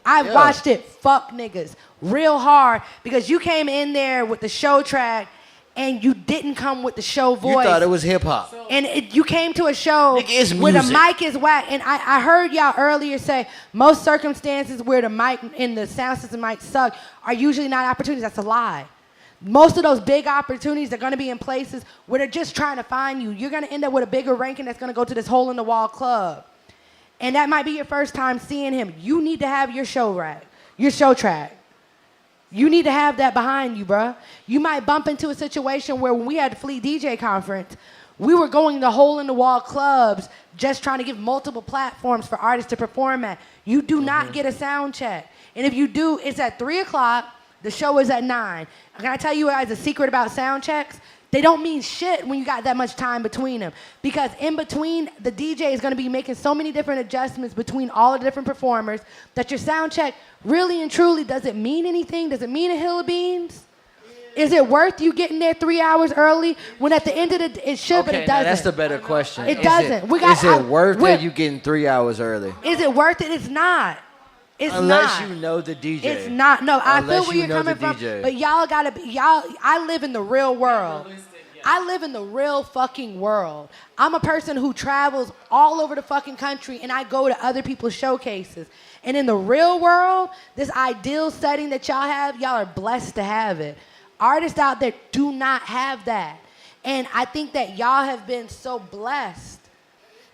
I've watched it fuck niggas real hard because you came in there with the show track and you didn't come with the show voice. You thought it was hip hop. And you came to a show Nigga, it's where the music. mic is whack. And I heard y'all earlier say most circumstances where the mic and the sound system might suck are usually not opportunities. That's a lie. Most of those big opportunities are going to be in places where they're just trying to find you. You're going to end up with a bigger ranking that's going to go to this hole-in-the-wall club. And that might be your first time seeing him. You need to have your show rack, your show track. You need to have that behind you, bruh. You might bump into a situation where when we had the Fleet DJ conference, we were going to hole-in-the-wall clubs just trying to give multiple platforms for artists to perform at. You do not get a sound check. And if you do, it's at 3 o'clock. The show is at 9. Can I tell you guys a secret about sound checks? They don't mean shit when you got that much time between them. Because in between, the DJ is going to be making so many different adjustments between all the different performers that your sound check really and truly doesn't mean anything. Does it mean a hill of beans? Is it worth you getting there 3 hours early when at the end of the it should, but it doesn't? That's the better question. It Is doesn't. Is it worth it you getting 3 hours early? Is it worth it? It's not. It's Unless not. you know the DJ. It's not. No, I feel Unless where you you're know coming the from. DJ. But y'all gotta be, I live in the real world. I live in the real fucking world. I'm a person who travels all over the fucking country and I go to other people's showcases. And in the real world, this ideal setting that y'all have, y'all are blessed to have it. Artists out there do not have that. And I think that y'all have been so blessed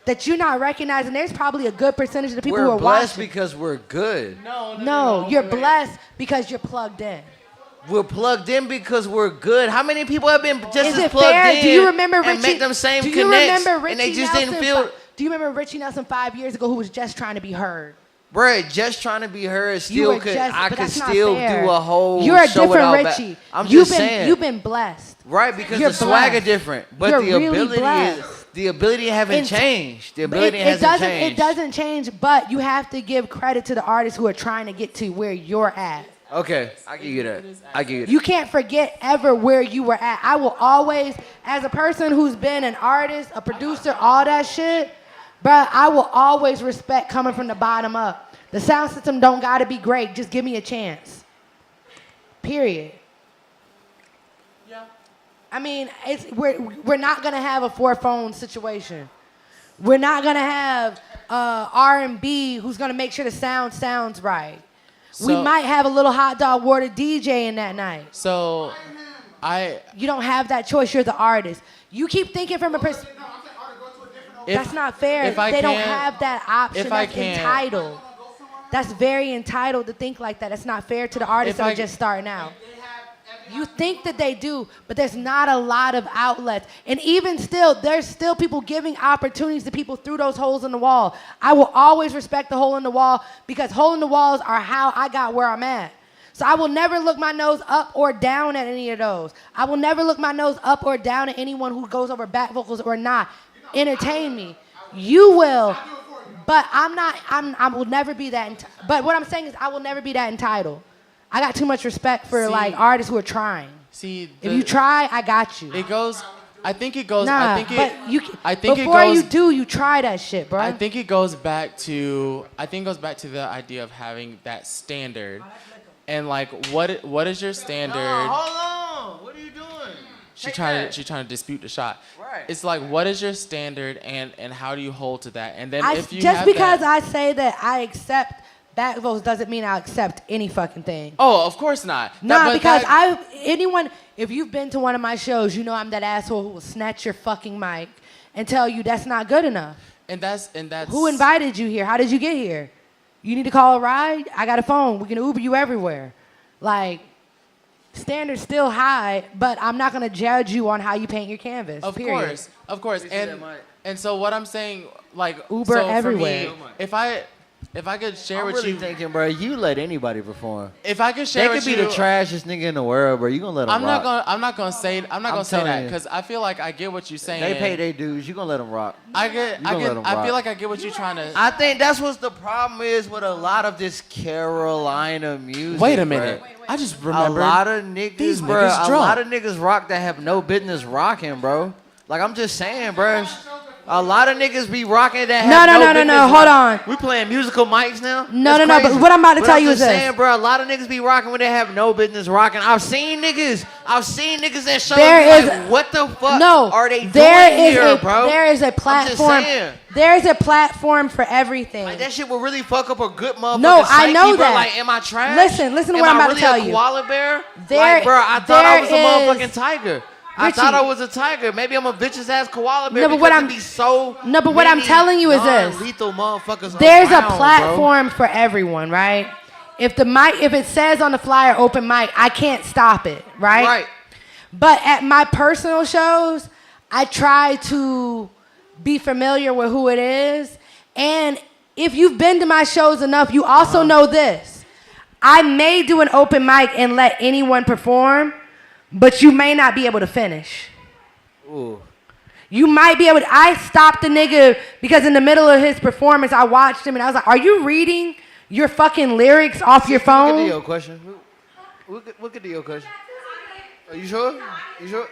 that you're not recognizing there's probably a good percentage of the people who are We're blessed watching. because we're good. No, you're blessed because you're plugged in. We're plugged in because we're good. How many people have been just Is as it plugged fair? in Do you remember Richie? and make them same do you connects remember Richie and they just Nelson didn't feel... Do you remember Richie Nelson 5 years ago who was just trying to be heard? Bruh, just trying to be heard You still were could... just, I but could that's not still fair. do a whole You're a show different without... Richie. I'm You've just been, saying. You've been blessed. Right, because You're the swagger blessed. different. But You're the really ability blessed. the ability haven't changed. The ability hasn't doesn't, changed. It doesn't change, but you have to give credit to the artists who are trying to get to where you're at. Okay, I give you that. I give you that. You can't forget ever where you were at. I will always, as a person who's been an artist, a producer, all that shit, bruh, I will always respect coming from the bottom up. The sound system don't gotta be great. Just give me a chance. Period. Yeah. I mean, we're not gonna have a 4-phone situation. We're not gonna have R&B who's gonna make sure the sound sounds right. We might have a little hot dog water DJ in that night. So, You don't have that choice. You're the artist. You keep thinking from a perspective. That's not fair. They don't have that option. That's entitled. That's very entitled to think like that. It's not fair to the artists that are just starting out. They have You think that they do, but there's not a lot of outlets. And even still, there's still people giving opportunities to people through those holes in the wall. I will always respect the hole in the wall because hole in the walls are how I got where I'm at. So I will never look my nose up or down at any of those. I will never look my nose up or down at anyone who goes over back vocals or not. Entertain me. You will. But I will never be that. But what I'm saying is I will never be that entitled. I got too much respect for like artists who are trying. See, if you try, I got you. It goes. I think it goes. Nah, I think before it goes, you do, you try that shit, bro. I think it goes back to. I think it goes back to the idea of having that standard, and like what is your standard? Hold on. What are you doing? She's trying to dispute the shot. Right. It's like what is your standard and how do you hold to that? And then if you just have because that, I say that I accept back vocals doesn't mean I accept any fucking thing. Oh, of course not. Nah, because if you've been to one of my shows, you know I'm that asshole who will snatch your fucking mic and tell you that's not good enough. And that's who invited you here? How did you get here? You need to call a ride? I got a phone. We can Uber you everywhere. Like, standard's still high, but I'm not gonna judge you on how you paint your canvas. Of period. course. And so what I'm saying, like Uber so everywhere. For me, if I could share I'm with really you, thinking, bro, you let anybody perform. if I could They share could with be you, the trashiest nigga in the world, bro. You gonna let them rock. I'm not gonna say that telling you. because I feel like I get what you're saying. They pay their dues. You gonna let them rock. I gonna let 'em I rock. feel like I get what you're trying to. I think that's what the problem is with a lot of this Carolina music. Wait a bruh. minute. I just A remembered. lot of niggas, these bro. niggas A drunk. lot of niggas rock that have no business rocking, bro. Like I'm just saying, bro. A lot of niggas be rocking that have no business hold rock- on. We playing musical mics now? No, That's no, crazy. but what I'm about to tell I'm you just is this. saying, bro, a lot of niggas be rocking when they have no business rocking. I've seen niggas that show There me is like, what the fuck No, are they there doing is here, a, bro? There is a I'm just platform. saying. There is a platform for everything. Like, that shit will really fuck up a good motherfucker. No, I know bro. that. Like, am I trash? Listen to Am what I'm I about to really tell a you. koala bear? There- like, bro, I thought I was a there is- motherfucking tiger. I Richie. thought I was a tiger. Maybe I'm a bitch's ass koala bear. No, but because what it I'm- be so No, but what I'm many telling you is this. lethal motherfuckers. There's around, a bro. platform for everyone, right? If it says on the flyer open mic, I can't stop it, right? Right. But at my personal shows, I try to be familiar with who it is. And if you've been to my shows enough, you also know this. I may do an open mic and let anyone perform, but you may not be able to finish. Ooh. You might be able to. I stopped the nigga because in the middle of his performance, I watched him and I was like, are you reading your fucking lyrics off your Look at phone? your question. Look at your question. Are you sure? You sure?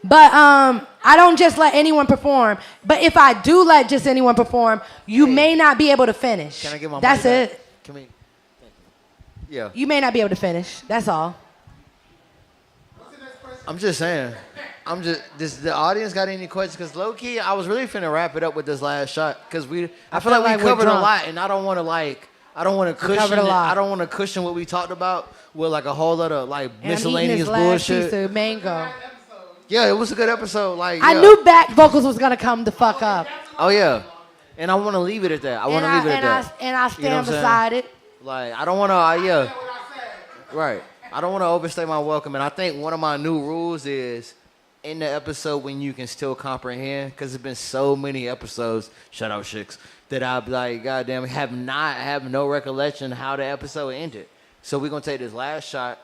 But I don't just let anyone perform. But if I do let just anyone perform, you may not be able to finish. Can I get my That's mic back? it. Can we? Yeah. You may not be able to finish. That's all. I'm just saying. The audience got any questions? Because low key, I was really finna wrap it up with this last shot. Because I feel like we we're covered a drunk. lot, and I don't want to cushion covered a it. lot. I don't want to cushion what we talked about with like a whole lot of like And miscellaneous I'm eating this last bullshit. piece of mango. Yeah, it was a good episode. Like I yeah. knew back vocals was gonna come the fuck up. Oh yeah, and I want to leave it at that. I want to leave it at that. And I You know stand what I'm saying? beside it. Like I don't want to. Yeah. Right. I don't want to overstay my welcome, and I think one of my new rules is in the episode when you can still comprehend, because there's been so many episodes, shout out Shix, that I'll be like, goddamn, have no recollection how the episode ended. So we're gonna take this last shot.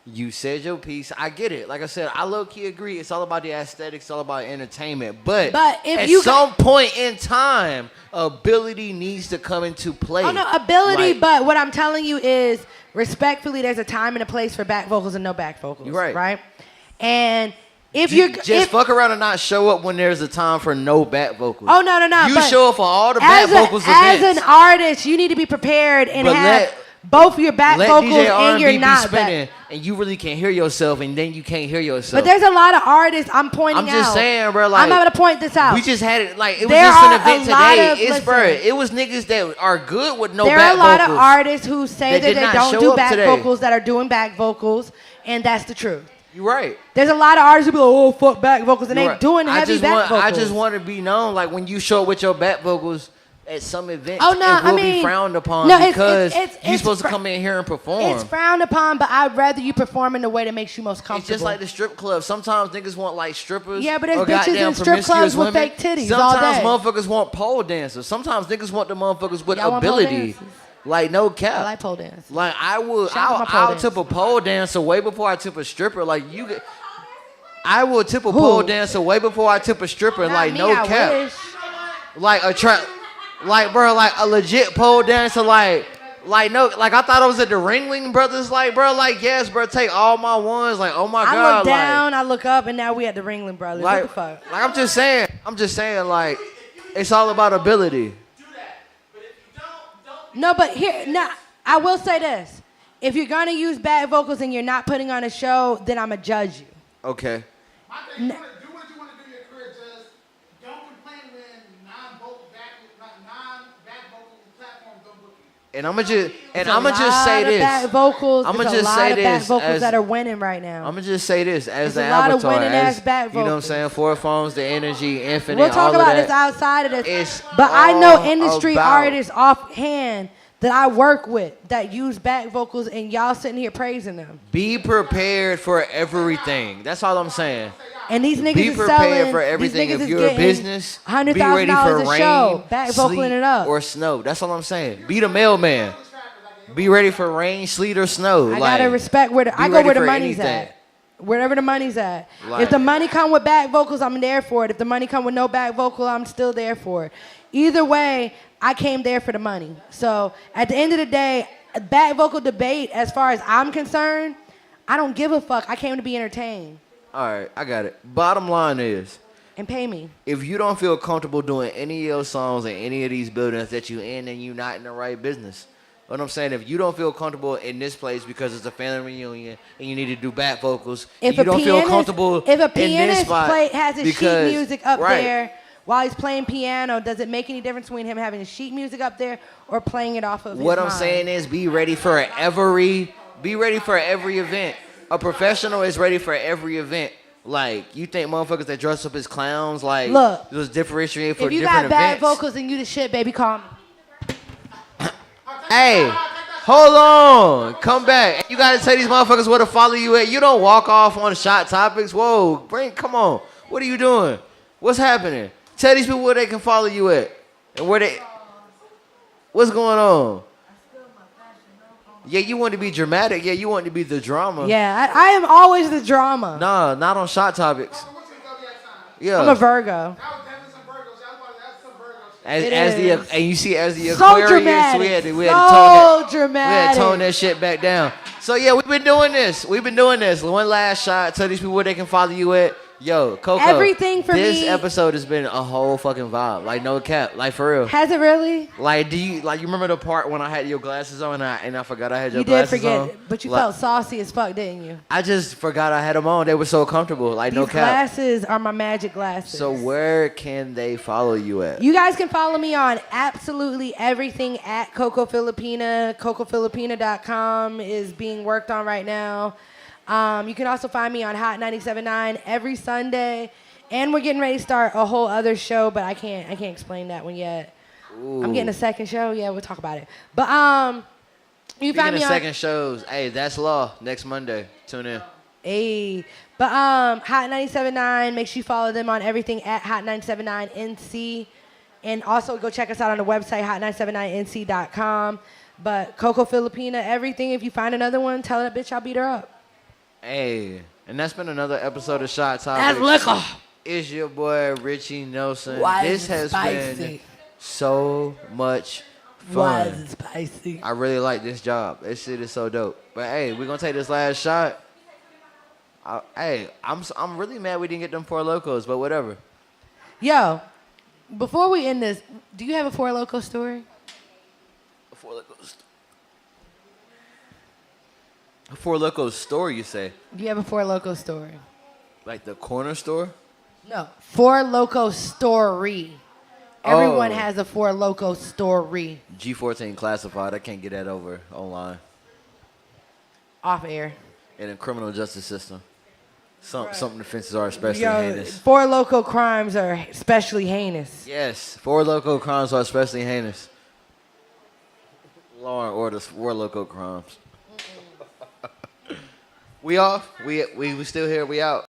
You said your piece. I get it. Like I said, I low-key agree. It's all about the aesthetics. It's all about entertainment. But if at you some point in time, ability needs to come into play. Oh no, ability. Like- But what I'm telling you is, respectfully, there's a time and a place for back vocals and no back vocals. You're right. Right. And if You you're just fuck around and not show up when there's a time for no back vocals. Oh no. You but show up for all the back vocals as events. an artist, you need to be prepared and But have both your back let vocals DJ and R&B your be not spinning, back. and you really can't hear yourself, and then you can't hear yourself. But there's a lot of artists I'm pointing out. I'm just saying, bro. Like I'm going to point this out. we just had it. Like it was There just an are event a lot today. of- It's bro. listen. It was niggas that are good with no There back are a lot vocals. of artists who say that that did they not don't show do up back today. vocals that are doing back vocals, and that's the truth. You're right. There's a lot of artists who be like, oh, fuck back vocals, and You're they right. doing heavy back vocals. I just want to be known. Like when you show up with your back vocals, at some events, Oh, no, it will I mean, be frowned upon no, because it's you're supposed to fr- come in here and perform. It's frowned upon, but I'd rather you perform in the way that makes you most comfortable. It's just like the strip club. Sometimes niggas want like strippers. Yeah, but there's or bitches goddamn in strip promiscuous clubs with women. fake titties all Sometimes day. motherfuckers want pole dancers. Sometimes niggas want the motherfuckers with Y'all want pole ability. dancers? Like no cap. I like pole dance. Like I would, Shout out to my pole I'll dancers. tip a pole dancer way before I tip a stripper. Like you get, I will tip a pole dancer way before I tip a stripper. Not like me, no I cap. wish. Like a like bro, like a legit pole dancer. Like no, like I thought it was at the Ringling Brothers. Like bro, like yes, bro, take all my ones. Like oh my I god. look down, I look up, and now we at the Ringling Brothers. Like, What the fuck? like I'm just saying, like it's all about ability. No, but here, now I will say this: if you're gonna use bad vocals and you're not putting on a show, then I'ma judge you. Okay. My thing, do what you want to do in your career, just don't complain when non-back vocal platforms don't book you. And I'ma just Lot say of this. bad vocals. I'ma There's just a lot say of bad this vocals as- that are winning right now. I'm gonna just say this as There's the a lot of avatar, winning as, ass back you know what I'm vocals. saying? Four phones, the energy, infinite, We'll talk all of about that. this outside of this. It's But I know all industry about- artists offhand that I work with that use back vocals, and y'all sitting here praising them. Be prepared for everything. That's all I'm saying. And these niggas Be is prepared selling. for everything. These niggas If is you're a getting business, be ready $100,000 for a show, rain, back vocaling sleet, it up. or snow. That's all I'm saying. Be the mailman. Be ready for rain, sleet, or snow. I like, gotta respect where be I go ready where the for money's anything. at. Wherever the money's at. Like- If the money come with back vocals, I'm there for it. If the money come with no back vocal, I'm still there for it. Either way, I came there for the money. So at the end of the day, a back vocal debate, as far as I'm concerned, I don't give a fuck. I came to be entertained All right, I got it. Bottom line is, and pay me. if you don't feel comfortable doing any of your songs in any of these buildings that you in, then you're not in the right business. What I'm saying, if you don't feel comfortable in this place because it's a family reunion and you need to do back vocals, If you a don't feel pianist- comfortable if a in this pianist spot has his sheet because- music up right. there while he's playing piano, does it make any difference between him having his sheet music up there or playing it off of What his I'm mind? saying is be ready for every event. A professional is ready for every event. Like, you think motherfuckers that dress up as clowns, like, Look, just differentiate for if you different got bad events? vocals and you the shit, baby, call me. Hey, hold on. Come back. You gotta tell these motherfuckers where to follow you at. You don't walk off on shot topics. Whoa, come on. What are you doing? What's happening? Tell these people where they can follow you at. And what's going on? Yeah, you want to be dramatic. Yeah, you want to be the drama. Yeah, I am always the drama. Nah, not on shot topics. Yeah. I'm a Virgo. It is. And you see, as the So Aquarius, dramatic. we had to So tone that. We had dramatic. to tone that shit back down. So yeah, we've been doing this. One last shot. Tell these people where they can follow you at. Yo, Coco. Everything for this me- episode has been a whole fucking vibe. Like no cap. Like for real. Has it really? Like you remember the part when I had your glasses on and I forgot I had your You did glasses forget, on? but you Like, felt saucy as fuck, didn't you? I just forgot I had them on. They were so comfortable. Like no These cap. glasses are my magic glasses. So where can they follow you at? You guys can follow me on absolutely everything at COCO Filipina. CocoFilipina.com is being worked on right now. You can also find me on Hot 97.9 every Sunday. And we're getting ready to start a whole other show, but I can't explain that one yet. Ooh. I'm getting a second show. Yeah, we'll talk about it. But you Speaking find of me on second shows, hey, that's law. Next Monday. Tune in. Hey, but Hot 97.9, make sure you follow them on everything at Hot 97.9 NC. And also go check us out on the website, hot979nc.com. But Coco Filipina, everything. If you find another one, tell that bitch I'll beat her up. Hey, and that's been another episode of Shot That's Topics. liquor. It's your boy Richie Nelson. Why this is it has spicy? been so much Why fun. is it spicy? I really like this job. This shit is so dope. But hey, we're gonna take this last shot. I'm really mad we didn't get them Four Locos, but whatever. Yo, before we end this, do you have a Four Loko story? Four Locos. Four Locos store, you say? Do you have a Four Loko story? Like the corner store? No. Four Loko story. Everyone Oh. has a Four Loko story. G14 classified. I can't get that over online. Off air. In the criminal justice system. Some offenses are especially Yo, heinous. 4 Loco crimes are especially heinous. Yes, 4 Loco crimes are especially heinous. Law and order, 4 Loco crimes. We off? We still here? We out?